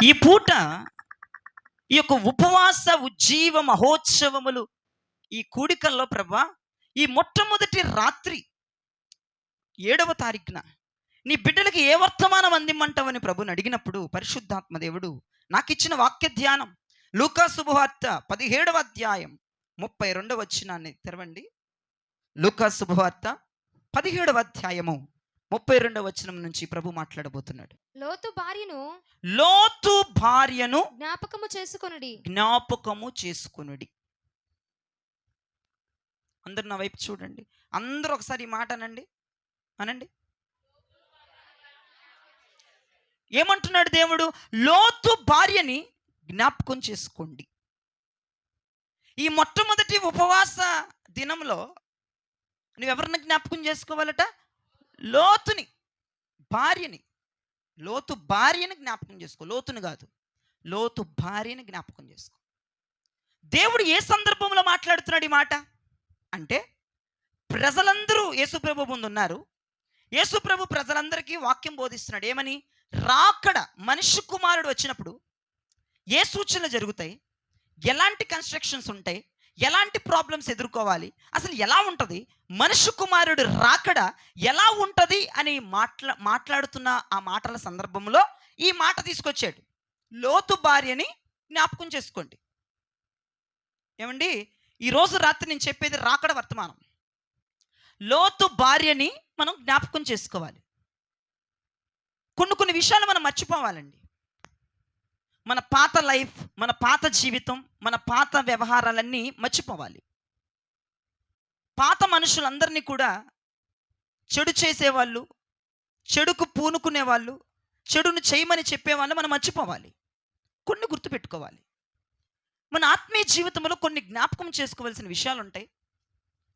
ఈ పూట ఈ యొక్క ఉపవాస ఉజ్జీవ మహోత్సవములు ఈ కూడికల్లో ప్రభా, ఈ మొట్టమొదటి రాత్రి 7వ తారీఖున నీ బిడ్డలకి ఏ వర్తమానం అందిమ్మంటావని ప్రభుని అడిగినప్పుడు పరిశుద్ధాత్మ దేవుడు నాకు ఇచ్చిన వాక్య ధ్యానం లూకా శుభవార్త 17వ అధ్యాయం 32వ వచనాన్ని తెరవండి. లూకా శుభవార్త 17వ అధ్యాయము 32వ వచనం నుంచి ప్రభు మాట్లాడబోతున్నాడు. లోతు భార్యను జ్ఞాపకము చేసుకొనుడి. అందరు నా వైపు చూడండి. అందరూ ఒకసారి ఈ మాట అనండి. ఏమంటున్నాడు దేవుడు? లోతు భార్యని జ్ఞాపకం చేసుకోండి. ఈ మొట్టమొదటి ఉపవాస దినంలో నువ్వెవరిని జ్ఞాపకం చేసుకోవాలట? లోతు భార్యని జ్ఞాపకం చేసుకో. లోతుని కాదు, లోతు భార్యని జ్ఞాపకం చేసుకో. దేవుడు ఏ సందర్భంలో మాట్లాడుతున్నాడు ఈ మాట అంటే, ప్రజలందరూ యేసుప్రభు ముందు ఉన్నారు. యేసుప్రభు ప్రజలందరికీ వాక్యం బోధిస్తున్నాడు. ఏమని? రాకడ, మనిషి కుమారుడు వచ్చినప్పుడు ఏ సూచనలు జరుగుతాయి, ఎలాంటి కన్స్ట్రక్షన్స్ ఉంటాయి, ఎలాంటి ప్రాబ్లమ్స్ ఎదుర్కోవాలి, అసలు ఎలా ఉంటుంది, మనిషి కుమారుడు రాకడ ఎలా ఉంటుంది అని మాట్లాడుతున్న ఆ మాటల సందర్భంలో ఈ మాట తీసుకొచ్చాడు. లోతు భార్యని జ్ఞాపకం చేసుకోండి. ఏమండి, ఈరోజు రాత్రి నేను చెప్పేది రాకడ వర్తమానం. లోతు భార్యని మనం జ్ఞాపకం చేసుకోవాలి. కొన్ని విషయాలు మనం మర్చిపోవాలండి. మన పాత లైఫ్, మన పాత జీవితం, మన పాత వ్యవహారాలన్నీ మర్చిపోవాలి. పాత మనుషులందరినీ కూడా చెడు చేసేవాళ్ళు, చెడుకు పూనుకునేవాళ్ళు, చెడును చేయమని చెప్పేవాళ్ళు మనం మర్చిపోవాలి. కొన్ని గుర్తుపెట్టుకోవాలి. మన ఆత్మీయ జీవితంలో కొన్ని జ్ఞాపకం చేసుకోవాల్సిన విషయాలు ఉంటాయి,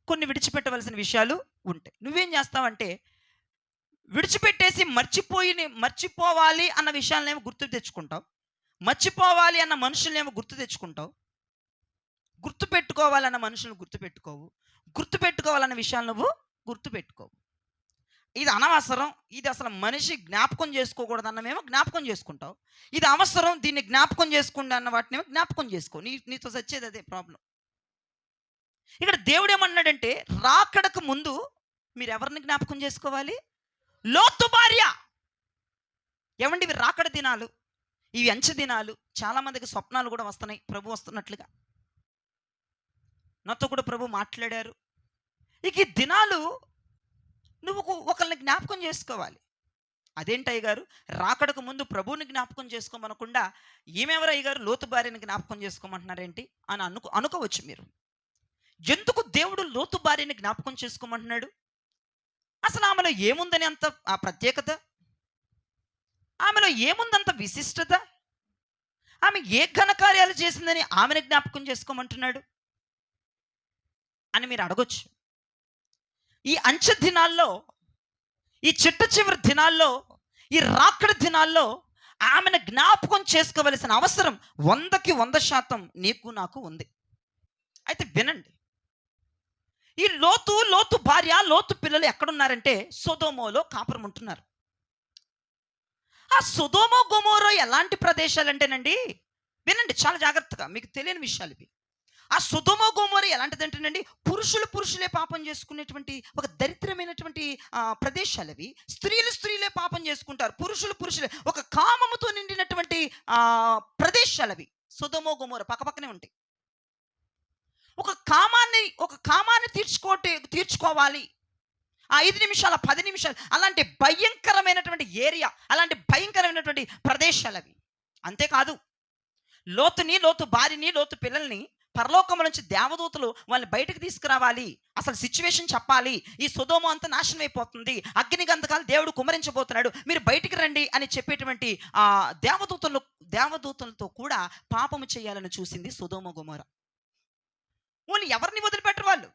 కొన్ని విడిచిపెట్టవలసిన విషయాలు ఉంటాయి. నువ్వేం చేస్తావంటే, విడిచిపెట్టేసి మర్చిపోవాలి అన్న విషయాలనేమో గుర్తు తెచ్చుకుంటావు, మర్చిపోవాలి అన్న మనుషులనేమో గుర్తు తెచ్చుకుంటావు, గుర్తుపెట్టుకోవాలన్న మనుషులను గుర్తుపెట్టుకోవు, గుర్తుపెట్టుకోవాలన్న విషయాలు నువ్వు గుర్తుపెట్టుకోవు. ఇది అనవసరం, ఇది అసలు మనిషి జ్ఞాపకం చేసుకోకూడదు అన్నమేమో జ్ఞాపకం చేసుకుంటావు. ఇది అవసరం, దీన్ని జ్ఞాపకం చేసుకుంటా అన్న వాటినేమో జ్ఞాపకం చేసుకో. నీతో సచ్చేది అదే ప్రాబ్లం. ఇక్కడ దేవుడు ఏమన్నాడంటే, రాకడకు ముందు మీరు ఎవరిని జ్ఞాపకం చేసుకోవాలి? లోతు భార్య. ఏమండి, ఇవి రాకడ దినాలు, ఇవి అంచె దినాలు. చాలామందికి స్వప్నాలు కూడా వస్తున్నాయి ప్రభు వస్తున్నట్లుగా. నాతో కూడా ప్రభు మాట్లాడారు. ఇక ఈ దినాలు నువ్వు ఒకరిని జ్ఞాపకం చేసుకోవాలి. అదేంటి అయ్యగారు, రాకడకు ముందు ప్రభువుని జ్ఞాపకం చేసుకోమనకుండా ఏమెవరు అయ్యగారు లోతు భార్యని జ్ఞాపకం చేసుకోమంటున్నారేంటి అని అనుకోవచ్చు మీరు. ఎందుకు దేవుడు లోతు భార్యని జ్ఞాపకం చేసుకోమంటున్నాడు? అసలు ఆమెలో ఏముందని అంత ఆ ప్రత్యేకత, ఆమెలో ఏముందంత విశిష్టత, ఆమె ఏ ఘనకార్యాలు చేసిందని ఆమెను జ్ఞాపకం చేసుకోమంటున్నాడు అని మీరు అడగొచ్చు. ఈ అంచె దినాల్లో, ఈ చిట్ట చివరి దినాల్లో, ఈ రాకడ దినాల్లో ఆమెను జ్ఞాపకం చేసుకోవలసిన అవసరం 100కి 100% నీకు నాకు ఉంది. అయితే వినండి, ఈ లోతు భార్య, లోతు పిల్లలు ఎక్కడున్నారంటే సొదొమోలో కాపురం ఉంటున్నారు. ఆ సొదొమ గొమొర ఎలాంటి ప్రదేశాలు అంటేనండి, వినండి చాలా జాగ్రత్తగా, మీకు తెలియని విషయాలు ఇవి. ఆ సొదొమ గొమొర ఎలాంటిదంటేనండి, పురుషులే పాపం చేసుకునేటువంటి ఒక దరిద్రమైనటువంటి ప్రదేశాలు అవి. స్త్రీలే పాపం చేసుకుంటారు, పురుషులే ఒక కామముతో నిండినటువంటి ప్రదేశాలు అవి. సొదొమ గొమొర పక్కపక్కనే ఉంటాయి. ఒక కామాన్ని తీర్చుకోవాలి, ఆ 5 నిమిషాలు 10 నిమిషాలు, అలాంటి భయంకరమైనటువంటి ఏరియా, అలాంటి భయంకరమైనటువంటి ప్రదేశాలు అవి. అంతేకాదు, లోతు భార్యని, లోతు పిల్లల్ని పరలోకం నుంచి దేవదూతలు వాళ్ళని బయటకు తీసుకురావాలి, అసలు సిచ్యువేషన్ చెప్పాలి. ఈ సొదొమ అంతా నాశనం అయిపోతుంది, అగ్ని గంధకాలు దేవుడు కుమ్మరించబోతున్నాడు, మీరు బయటికి రండి అని చెప్పేటువంటి ఆ దేవదూతలతో కూడా పాపము చేయాలని చూసింది సొదొమ గొమొర. వాళ్ళు ఎవరిని వదిలిపెట్టరు. వాళ్ళు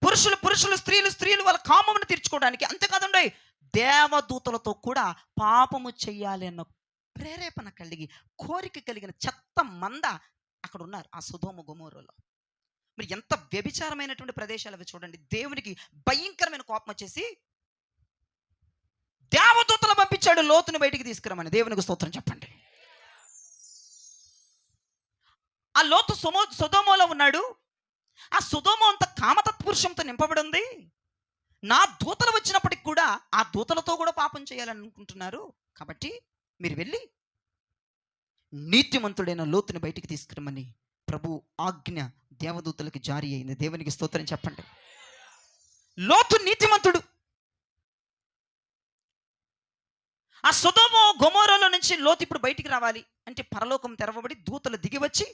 పురుషులు, స్త్రీలు వాళ్ళ కామమును తీర్చుకోవడానికి. అంతేకాదండి, దేవదూతలతో కూడా పాపము చెయ్యాలి అన్న ప్రేరేపణ కలిగి, కోరిక కలిగిన చెత్త మంద అక్కడ ఉన్నారు ఆ సొదొమ గొమొరలో. మరి ఎంత వ్యభిచారమైనటువంటి ప్రదేశాలు అవి చూడండి. దేవునికి భయంకరమైన కోపం వచ్చేసి దేవదూతలు పంపించాడు లోతుని బయటికి తీసుకురమని. దేవునికి స్తోత్రం చెప్పండి. ఆ లోతు సొదొమలో ఉన్నాడు. ఆ సొదొమ అంత కామతత్పురుషంతో నింపబడి ఉంది. నా దూతలు వచ్చినప్పటికి కూడా ఆ దూతలతో కూడా పాపం చేయాలని అనుకుంటున్నారు. కాబట్టి మీరు వెళ్ళి నీతిమంతుడైన లోతుని బయటికి తీసుకురమని ప్రభు ఆజ్ఞ దేవదూతలకు జారీ అయింది. దేవునికి స్తోత్రం చెప్పండి. లోతు నీతిమంతుడు. ఆ సొదొమ గొమొర్రాలో నుంచి లోతు ఇప్పుడు బయటికి రావాలి అంటే పరలోకం తెరవబడి దూతలు దిగి వచ్చి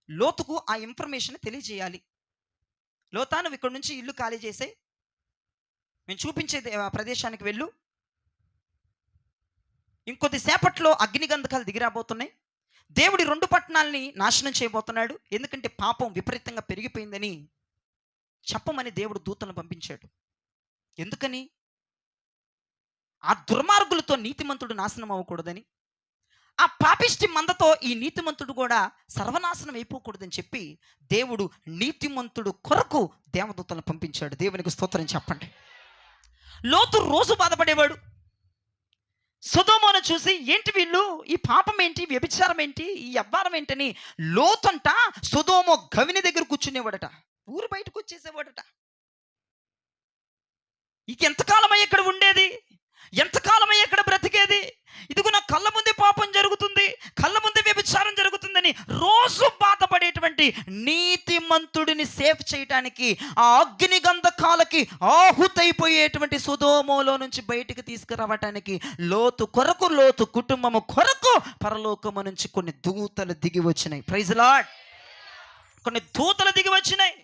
లోతుకు ఆ ఇన్ఫర్మేషన్ తెలియజేయాలి. లోతా, నువ్వు ఇక్కడ నుంచి ఇల్లు ఖాళీ చేసాయి, మేము చూపించే ప్రదేశానికి వెళ్ళు. ఇంకొద్ది సేపట్లో అగ్నిగంధకాలు దిగిరాబోతున్నాయి. దేవుడి 2 పట్టణాలని నాశనం చేయబోతున్నాడు. ఎందుకంటే పాపం విపరీతంగా పెరిగిపోయిందని చెప్పమని దేవుడు దూతలను పంపించాడు. ఎందుకని? ఆ దుర్మార్గులతో నీతిమంతుడు నాశనం అవ్వకూడదని, ఆ పాపిష్టి మందతో ఈ నీతిమంతుడు కూడా సర్వనాశనం అయిపోకూడదని చెప్పి దేవుడు నీతిమంతుడు కొరకు దేవదూతలను పంపించాడు. దేవునికి స్తోత్రం చెప్పండి. లోతు రోజు బాధపడేవాడు. సొదొమను చూసి ఏంటి వీళ్ళు, ఈ పాపం ఏంటి, వ్యభిచారం ఏంటి, ఈ అవ్వారం ఏంటని లోతంట సొదొమ గవిని దగ్గర కూర్చునేవాడట. ఊరు బయటకు వచ్చేసేవాడట. ఇక ఎంతకాలమై ఇక్కడ ఉండేది, ఎంతకాలమై ఇక్కడ బ్రతికేది, ఇదిగో నా కళ్ళ ముందే పాపం జరుగుతుంది, కళ్ళ ముందే వ్యభిచారం జరుగుతుందని రోజు బాధపడేటువంటి నీతిమంతుడిని సేఫ్ చేయడానికి ఆ అగ్ని గంధకాలకి ఆహుతైపోయేటువంటి సొదొమలో నుంచి బయటికి తీసుకురావటానికి లోతు కొరకు, లోతు కుటుంబము కొరకు పరలోకము నుంచి కొన్ని దూతలు దిగి వచ్చినాయి. Praise lord. కొన్ని దూతలు దిగి వచ్చినాయి.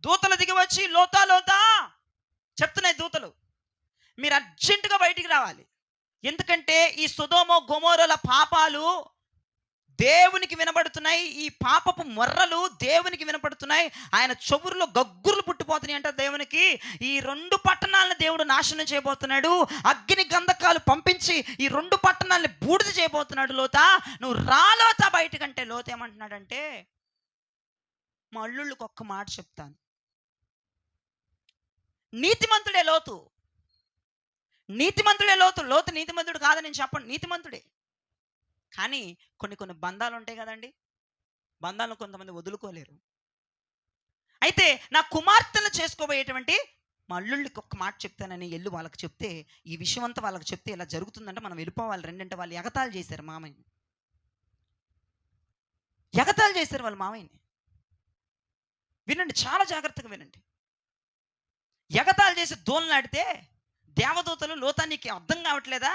దూతలు దిగి వచ్చి లోతా లోతా చెప్తున్నాయి దూతలు, మీరు అర్జెంటుగా బయటికి రావాలి. ఎందుకంటే ఈ సొదొమ గొమొర్రాల పాపాలు దేవునికి వినబడుతున్నాయి. ఈ పాపపు మొర్రలు దేవునికి వినపడుతున్నాయి. ఆయన చెవుల్లో గగ్గుర్లు పుట్టిపోతున్నాయి అంట దేవునికి. ఈ 2 పట్టణాలను దేవుడు నాశనం చేయబోతున్నాడు. అగ్ని గంధకాలు పంపించి ఈ 2 పట్టణాలని బూడిద చేయబోతున్నాడు. లోతా, నువ్వు రాలోతా బయటకంటే లోత ఏమంటున్నాడంటే, మా అల్లుళ్ళకి ఒక్క మాట చెప్తాను. నీతిమంతుడే లోతు, నీతిమంతుడే లోతు. లోతు నీతిమంతుడు కాదని నేను చెప్పండి, నీతిమంతుడే. కానీ కొన్ని బంధాలు ఉంటాయి కదండి, బంధాలను కొంతమంది వదులుకోలేరు. అయితే నా కుమార్తెను చేసుకోబోయేటువంటి మా అల్లుళ్ళకి ఒక్క మాట చెప్తానని వెళ్ళి వాళ్ళకి చెప్తే, ఈ విషయం అంతా వాళ్ళకి చెప్తే ఇలా జరుగుతుందంటే మనం వెళ్ళిపోవాలి. రెండంటే వాళ్ళు ఎగతాళి చేశారు మామయ్యని, ఎగతాళి చేశారు వాళ్ళ మామయ్యని. వినండి, చాలా జాగ్రత్తగా వినండి. ఎగతాళి చేసి దోలనాడితే దేవదూతలు, లోతా నీకు అర్థం కావట్లేదా,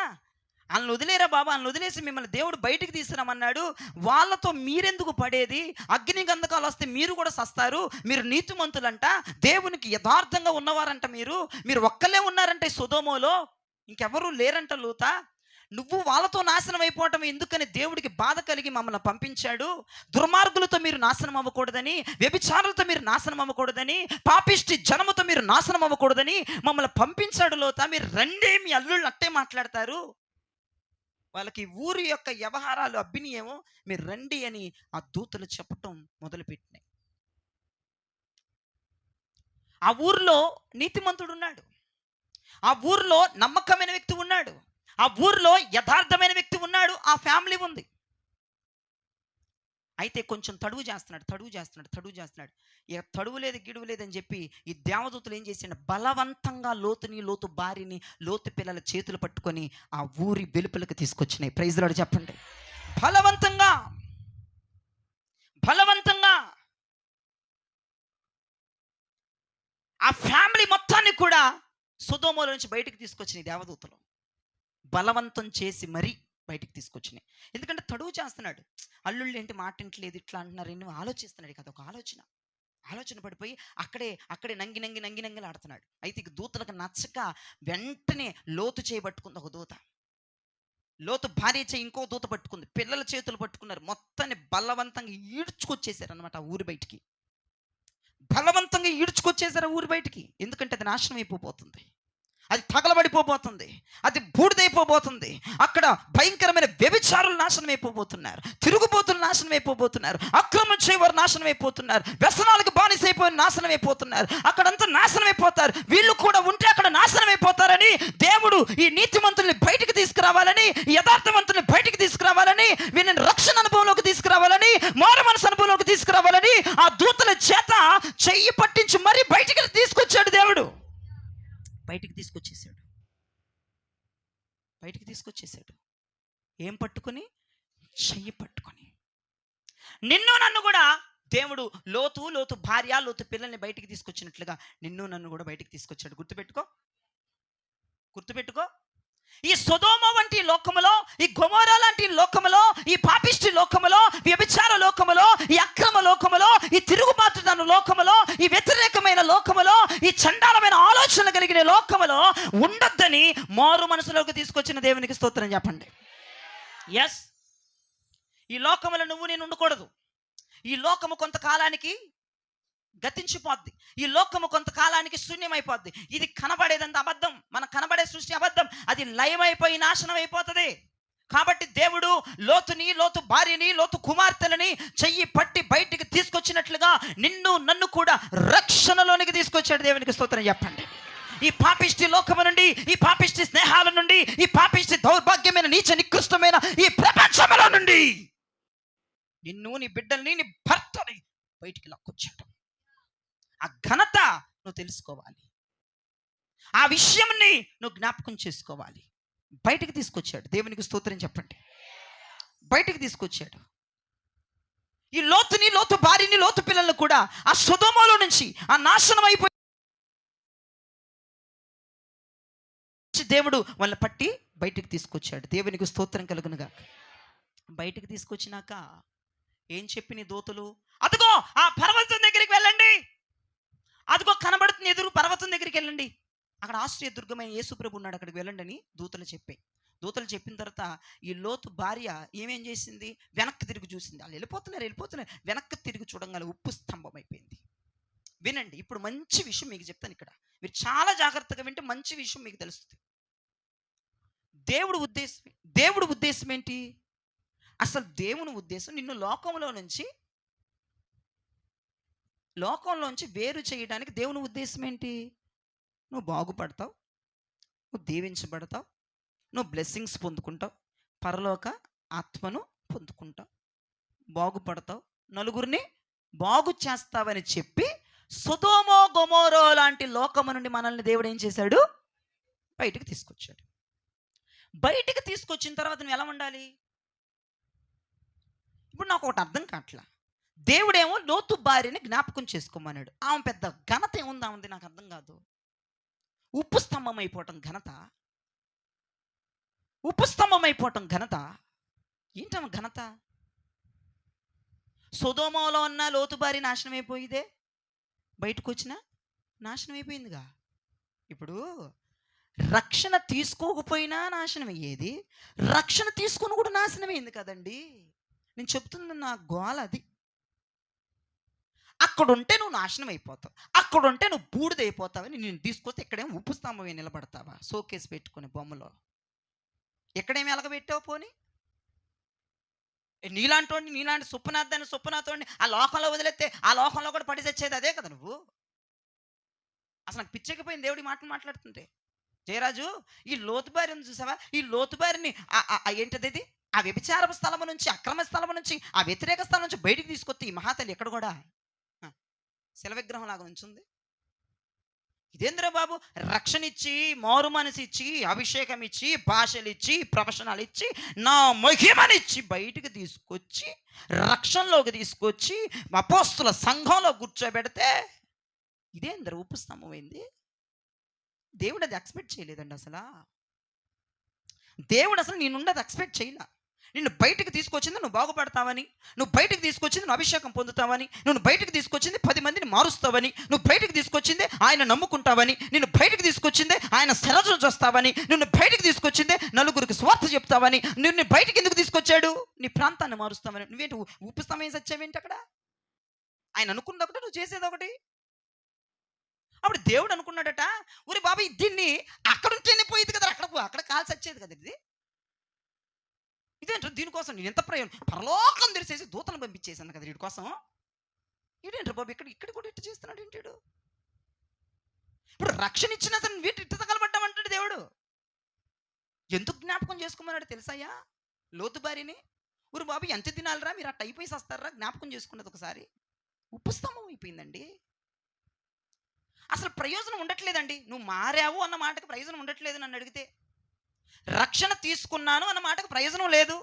వాళ్ళని వదిలేరా బాబా, వాళ్ళని వదిలేసి మిమ్మల్ని దేవుడు బయటికి తీసుకురామన్నాడు, వాళ్ళతో మీరెందుకు పడేది, అగ్ని గంధకాలు వస్తే మీరు కూడా సస్తారు, మీరు నీతిమంతులంట, దేవునికి యథార్థంగా ఉన్నవారంట, మీరు ఒక్కలే ఉన్నారంటే సొదొమలో, ఇంకెవరూ లేరంట లోతా, నువ్వు వాళ్ళతో నాశనం అయిపోవటం ఎందుకని దేవుడికి బాధ కలిగి మమ్మల్ని పంపించాడు. దుర్మార్గులతో మీరు నాశనం అవ్వకూడదని, వ్యభిచారులతో మీరు నాశనం అవ్వకూడదని, పాపిష్టి జనముతో మీరు నాశనం అవ్వకూడదని మమ్మల్ని పంపించాడు లోతా. మీరు రండి, మీ అల్లుళ్ళు అట్టే మాట్లాడతారు, వాళ్ళకి ఊరి యొక్క వ్యవహారాలు అబ్బినియేమో, మీరు రండి అని ఆ దూతలు చెప్పటం మొదలుపెట్టినాయి. ఆ ఊర్లో నీతిమంతుడు ఉన్నాడు, ఆ ఊర్లో నమ్మకమైన వ్యక్తి ఉన్నాడు, ఆ ఊర్లో యథార్థమైన వ్యక్తి ఉన్నాడు, ఆ ఫ్యామిలీ ఉంది. అయితే కొంచెం తడువు చేస్తున్నాడు. ఇక తడువు లేదు గిడువు లేదని చెప్పి ఈ దేవదూతలు ఏం చేశాడు, బలవంతంగా లోతుని, లోతు భార్యని, లోతు పిల్లల చేతులు పట్టుకొని ఆ ఊరి వెలుపలకు తీసుకొచ్చినాయి. ప్రైజ్ లార్డ్ చెప్పండి. బలవంతంగా ఆ ఫ్యామిలీ మొత్తాన్ని కూడా సొదొమలో నుంచి బయటికి తీసుకొచ్చినాయి దేవదూతలు. బలవంతం చేసి మరీ బయటికి తీసుకొచ్చినాయి. ఎందుకంటే తడువు చేస్తున్నాడు, అల్లుళ్ళు ఏంటి మాట ఇంటలేదు, ఇట్లా అంటున్నారు ఎన్నో ఆలోచిస్తున్నాడు కదా, ఒక ఆలోచన పడిపోయి అక్కడే నంగి ఆడుతున్నాడు. అయితే ఇక దూతలకు నచ్చక వెంటనే లోతు చేయబట్టుకుంది ఒక దూత, లోతు భార్య చేయి ఇంకో దూత పట్టుకుంది, పిల్లల చేతులు పట్టుకున్నారు, మొత్తాన్ని బలవంతంగా ఈడ్చుకొచ్చేసారు అనమాట ఆ ఊరి బయటికి. బలవంతంగా ఈడ్చుకొచ్చేసారు ఊరి బయటికి. ఎందుకంటే అది నాశనం అయిపోతుంది, అది తగలబడిపోబోతుంది, అది బూడిదైపోబోతుంది. అక్కడ భయంకరమైన వ్యభిచారులు నాశనం అయిపోబోతున్నారు, తిరుగుబోతులు నాశనం అయిపోబోతున్నారు, అక్రమం చేయవారు నాశనం అయిపోతున్నారు, వ్యసనాలకు బానిసైపోయి నాశనం అయిపోతున్నారు. అక్కడంతా నాశనం అయిపోతారు. వీళ్ళు కూడా ఉంటే అక్కడ నాశనం అయిపోతారని ఈ నీతిమంతుల్ని బయటికి తీసుకురావాలని, యథార్థవంతుల్ని బయటికి తీసుకురావాలని, వీళ్ళని రక్షణ అనుభవంలోకి తీసుకురావాలని, మారు మనసు అనుభవంలోకి తీసుకురావాలని ఆ దూతల చేత చెయ్యి పట్టించి మరీ బయటికి తీసుకొచ్చాడు దేవుడు. బయటికి తీసుకొచ్చేసాడు. బయటికి తీసుకొచ్చేసాడు. ఏం పట్టుకొని? చెయ్యి పట్టుకొని. నిన్ను నన్ను కూడా దేవుడు లోతు భార్య, లోతు పిల్లల్ని బయటికి తీసుకొచ్చినట్లుగా నిన్ను నన్ను కూడా బయటికి తీసుకొచ్చాడు. గుర్తుపెట్టుకో. ఈ సొదొమ వంటి లోకములో, ఈ గొమొర్రా లాంటి లోకములో, ఈ పాపిష్టి లోకములో, వ్యభిచార లోకములో, ఈ అక్రమ లోకములో, ఈ తిరుగుబాటుతన లోకములో, ఈ వ్యతిరేకమైన లోకములో, ఈ చండాలమైన ఆలోచనలు కలిగిన లోకములో ఉండొద్దని మారు మనసులోకి తీసుకొచ్చిన దేవునికి స్తోత్రం చెప్పండి. ఎస్, ఈ లోకములో నువ్వు నేను ఉండకూడదు. ఈ లోకము కొంతకాలానికి గతించిపోద్ది. ఈ లోకము కొంతకాలానికి శూన్యమైపోద్ది. ఇది కనబడేదంత అబద్ధం. మన కనబడే సృష్టి అబద్ధం. అది లయమైపోయి నాశనం అయిపోతుంది. కాబట్టి దేవుడు లోతు భార్యని, లోతు కుమార్తెలని చెయ్యి పట్టి బయటికి తీసుకొచ్చినట్లుగా నిన్ను నన్ను కూడా రక్షణలోనికి తీసుకొచ్చాడు. దేవునికి స్తోత్రం చెప్పండి. ఈ పాపిష్టి లోకము నుండి, ఈ పాపిష్టి స్నేహాల నుండి, ఈ పాపిష్టి దౌర్భాగ్యమైన నీచ నికృష్టమైన ఈ ప్రపంచంలో నుండి నిన్ను, నీ బిడ్డల్ని, నీ భర్తని బయటికి లాక్కొచ్చాడు. ఆ ఘనత నువ్వు తెలుసుకోవాలి. ఆ విషయంని నువ్వు జ్ఞాపకం చేసుకోవాలి. బయటికి తీసుకొచ్చాడు. దేవునికి స్తోత్రం చెప్పండి. బయటికి తీసుకొచ్చాడు. ఈ లోతు భార్యని, లోతు పిల్లలను కూడా ఆ సొదొమలో నుంచి, ఆ నాశనం అయిపోయి దేవుడు వాళ్ళ పట్టి బయటికి తీసుకొచ్చాడు. దేవునికి స్తోత్రం కలుగునుగా. బయటికి తీసుకొచ్చినాక ఏం చెప్పిన దూతలు, అదిగో ఆ పర్వతం దగ్గరికి వెళ్ళండి, అదిగో కనబడుతుంది ఎదురు పర్వతం దగ్గరికి వెళ్ళండి, అక్కడ ఆశ్రయ దుర్గమైన యేసుప్రభు ఉన్నాడు, అక్కడికి వెళ్ళండి అని దూతలు చెప్పిన తర్వాత ఈ లోతు భార్య ఏమేం చేసింది? వెనక్కి తిరిగి చూసింది. వాళ్ళు వెళ్ళిపోతున్నారు. వెనక్కి తిరిగి చూడంగానే ఉప్పు స్తంభం అయిపోయింది. వినండి, ఇప్పుడు మంచి విషయం మీకు చెప్తాను. ఇక్కడ మీరు చాలా జాగ్రత్తగా వింటే మంచి విషయం మీకు తెలుస్తుంది. దేవుడు ఉద్దేశం ఏంటి? అసలు దేవుని ఉద్దేశం నిన్ను లోకంలోంచి వేరు చేయడానికి దేవుని ఉద్దేశం ఏంటి? నువ్వు బాగుపడతావు, నువ్వు దీవించబడతావు, నువ్వు బ్లెస్సింగ్స్ పొందుకుంటావు, పరలోక ఆత్మను పొందుకుంటావు, బాగుపడతావు, నలుగురిని బాగు చేస్తావని చెప్పి సొదొమ గొమొర్రా లాంటి లోకము నుండి మనల్ని దేవుడు ఏం చేశాడు? బయటికి తీసుకొచ్చాడు. బయటికి తీసుకొచ్చిన తర్వాత నువ్వు ఎలా ఉండాలి? ఇప్పుడు నాకు ఒకటి అర్థం కావట్లా. దేవుడేమో లోతు భార్యని జ్ఞాపకం చేసుకోమన్నాడు. ఆమె పెద్ద ఘనత ఏముంది ఆమెది? నాకు అర్థం కాదు. ఉప్పు స్తంభం అయిపోవటం ఘనత ఏంటమ్మ ఘనత? సొదొమలో ఉన్న లోతు భార్య నాశనం అయిపోయిదే, బయటకు వచ్చిన నాశనం అయిపోయిందిగా. ఇప్పుడు రక్షణ తీసుకోకపోయినా నాశనం అయ్యేది, రక్షణ తీసుకుని కూడా నాశనం అయింది కదండి. నేను చెప్తుంది నా గోల అది. అక్కడుంటే నువ్వు నాశనం అయిపోతావు, అక్కడుంటే నువ్వు బూడిదైపోతావని నేను తీసుకొస్తే ఇక్కడేమో ఉప్పు స్తంభమే నిలబడతావా? షోకేస్ పెట్టుకుని బొమ్మలో ఎక్కడేమి ఎలగబెట్టావు? పోనీ నీలాంటి సుప్పనాథోడిని ఆ లోకంలో వదిలేస్తే ఆ లోకంలో కూడా పడి తెచ్చేది అదే కదా నువ్వు. అసలు నాకు పిచ్చెక్కిపోయింది దేవుడి మాటలు మాట్లాడుతుంటే. జయరాజు, ఈ లోతు భార్యను చూసావా? ఈ లోతు భార్యని ఏంటది, ఆ వ్యభిచార స్థలము నుంచి, అక్రమ స్థలము నుంచి, ఆ వ్యతిరేక స్థలం నుంచి బయటికి తీసుకొస్తే ఈ మహాతల్లి ఎక్కడ కూడా శిల విగ్రహం లాగా ఉంచుంది. ఇదేంద్ర బాబు, రక్షణ ఇచ్చి, మారు మనసు ఇచ్చి, అభిషేకం ఇచ్చి, భాషలు ఇచ్చి, ప్రవచనాలు ఇచ్చి, నా మహిమనిచ్చి బయటికి తీసుకొచ్చి, రక్షణలోకి తీసుకొచ్చి, అపోస్తుల సంఘంలో కూర్చోబెడితే ఇదేంద్ర ఉప్పు స్తంభమైంది. దేవుడు అది ఎక్స్పెక్ట్ చేయలేదండి. దేవుడు అసలు నీ నుండి అది ఎక్స్పెక్ట్ చేయలే. నిన్ను బయటికి తీసుకొచ్చింది నువ్వు బాగుపడతావని, నువ్వు బయటికి తీసుకొచ్చింది నువ్వు అభిషేకం పొందుతావని, నువ్వు బయటికి తీసుకొచ్చింది 10 మందిని మారుస్తావని, నువ్వు బయటికి తీసుకొచ్చిందే ఆయన నమ్ముకుంటావని, నిన్ను బయటికి తీసుకొచ్చిందే ఆయన శరజు చూస్తావని, నిన్ను బయటికి తీసుకొచ్చిందే నలుగురికి స్వార్థ చెప్తావని, నిన్ను బయటికి ఎందుకు తీసుకొచ్చాడు? నీ ప్రాంతాన్ని మారుస్తావని. నువ్వేంటి ఉప్పు స్తంభం సచ్చావేంటి? అక్కడ ఆయన అనుకున్నది ఒకటి, నువ్వు చేసేది ఒకటి. అప్పుడు దేవుడు అనుకున్నాడట, ఊరి బాబా దీన్ని అక్కడ ఉంటేనే పోయేది కదా, అక్కడ కాల్సి వచ్చేది కదా, ఇదేంటో దీనికోసం నేను ఎంత ప్రయోజనం, పరలోకం తెరిచేసి దూతను పంపించేసాను కదా వీడి కోసం. ఇదేంటారు బాబు ఇక్కడ కూడా ఇట్టు చేస్తున్నాడు ఏంటాడు? ఇప్పుడు రక్షణ ఇచ్చిన అతను వీటి ఇట్టు తగలబడ్డామంటాడు దేవుడు. ఎందుకు జ్ఞాపకం చేసుకోమన్నాడు తెలుసాయ్యా లోతు భార్యని? ఊరు బాబు ఎంత తినాలిరా, మీరు అట్ట అయిపోయి వస్తారా, జ్ఞాపకం చేసుకున్నది ఒకసారి. ఉప్పు స్తంభం అయిపోయిందండి. అసలు ప్రయోజనం ఉండట్లేదండి. నువ్వు మారావు అన్న మాటకు ప్రయోజనం ఉండట్లేదు నన్ను అడిగితే. రక్షణ తీసుకున్నాను అన్న మాటకు ప్రయోజనం లేదు.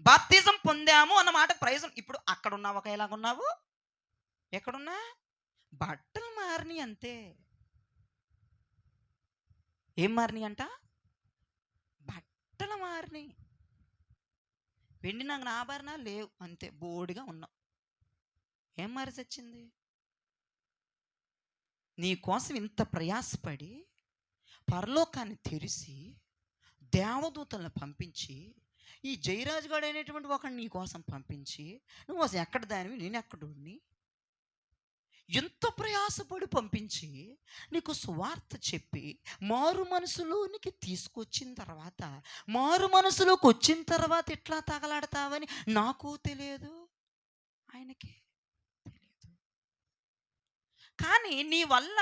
బాప్తిజం పొందాము అన్న మాటకు ప్రయోజనం. ఇప్పుడు అక్కడ ఉన్నావు ఒకలాగున్నావు, ఎక్కడున్నా బట్టలు మారినాయి అంతే. ఏం మారినాయి అంట? బట్టలు మారినాయి. వెండి నాకు ఆభరణాలు లేవు అంతే, బోడిగా ఉన్నావు. ఏం మారి వచ్చింది? నీ కోసం ఇంత ప్రయాసపడి పరలోకాన్ని తెరిచి దేవదూతలను పంపించి ఈ జయరాజు గారు అనేటువంటి ఒకడు నీ కోసం పంపించి నువ్వు అసలు ఎక్కడ దానివి, నేను ఎక్కడుని, ఎంతో ప్రయాసపడి పంపించి నీకు సువార్త చెప్పి మారు మనసులోనికి తీసుకొచ్చిన తర్వాత, మారు మనసులోకి వచ్చిన తర్వాత ఎట్లా తగలాడతావని నాకు తెలియదు, ఆయనకి తెలియదు. కానీ నీ వల్ల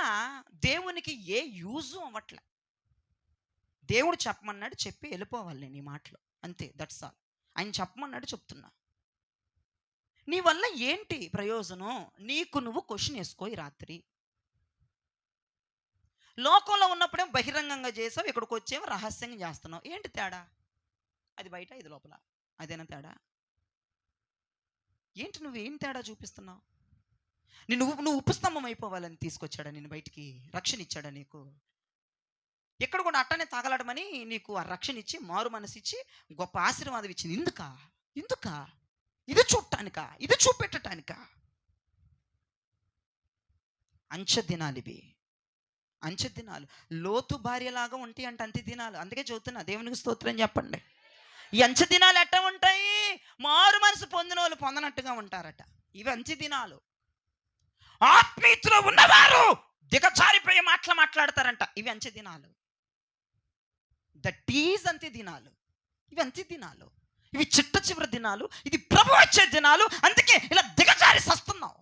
దేవునికి ఏ యూజు అవ్వట్లే. దేవుడు చెప్పమన్నాడు, చెప్పి వెళ్ళిపోవాలి నీ మాటలు అంతే, దట్స్ ఆల్. ఆయన చెప్పమన్నాడు చెప్తున్నా. నీ వల్ల ఏంటి ప్రయోజనం? నీకు నువ్వు క్వశ్చన్ వేసుకో. ఈ రాత్రి లోకంలో ఉన్నప్పుడే బహిరంగంగా చేసావు, ఇక్కడికి వచ్చేమో రహస్యంగా చేస్తున్నావు. ఏంటి తేడా? అది బయట, ఇది లోపల, అదేనా తేడా? ఏంటి నువ్వేం తేడా చూపిస్తున్నావు? నువ్వు ఉప్పు స్తంభం అయిపోవాలని తీసుకొచ్చాడా నేను బయటికి? రక్షణ ఇచ్చాడా నీకు? ఎక్కడ కూడా అట్టనే తగలడమని నీకు ఆ రక్షణ ఇచ్చి, మారు మనసు ఇచ్చి, గొప్ప ఆశీర్వాదం ఇచ్చింది. ఎందుకా? ఇది చూడటానికా? ఇది చూపెట్టడానికా? అంచె దినాలు ఇవి, అంచె దినాలు. లోతు భార్యలాగా ఉంటాయి అంటే అంత్య దినాలు. అందుకే చదువుతున్నా, దేవునికి స్తోత్రం చెప్పండి. ఈ అంచె దినాలు ఎట్ట ఉంటాయి? మారు మనసు పొందిన వాళ్ళు పొందనట్టుగా ఉంటారట. ఇవి అంచె దినాలు. ఆత్మీయతలో ఉన్నవారు దిగజారిపోయే మాటలు మాట్లాడతారంట. ఇవి అంచె దినాలు. దట్ ఈజ్ అంత్య దినాలు. ఇవి అంత్య దినాలు. ఇవి చిట్ట చివరి దినాలు. ఇది ప్రభు వచ్చే దినాలు. అందుకే ఇలా దిగజారి సస్తున్నావు,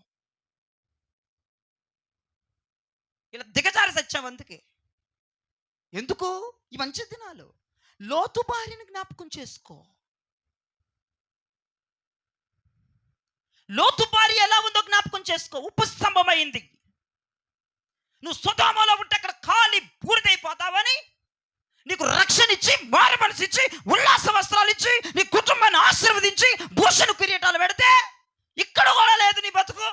ఇలా దిగజారి సచ్చావు. అందుకే ఎందుకు? ఇవి మంచి దినాలు. లోతు భార్యను జ్ఞాపకం చేసుకో. లోతు భార్య ఎలా ఉందో జ్ఞాపకం చేసుకో. ఉప్పు స్తంభం అయింది. నువ్వు సొదొమలో ఉంటే అక్కడ ఖాళీ బూడిదైపోతావని నీకు రక్షణ ఇచ్చి, మారు మనసు ఇచ్చి, ఉల్లాస వస్త్రాలు ఇచ్చి, నీ కుటుంబాన్ని ఆశీర్వదించి, భూషణ కిరీటాలు పెడితే ఇక్కడ కూడా లేదు నీ బతుకు.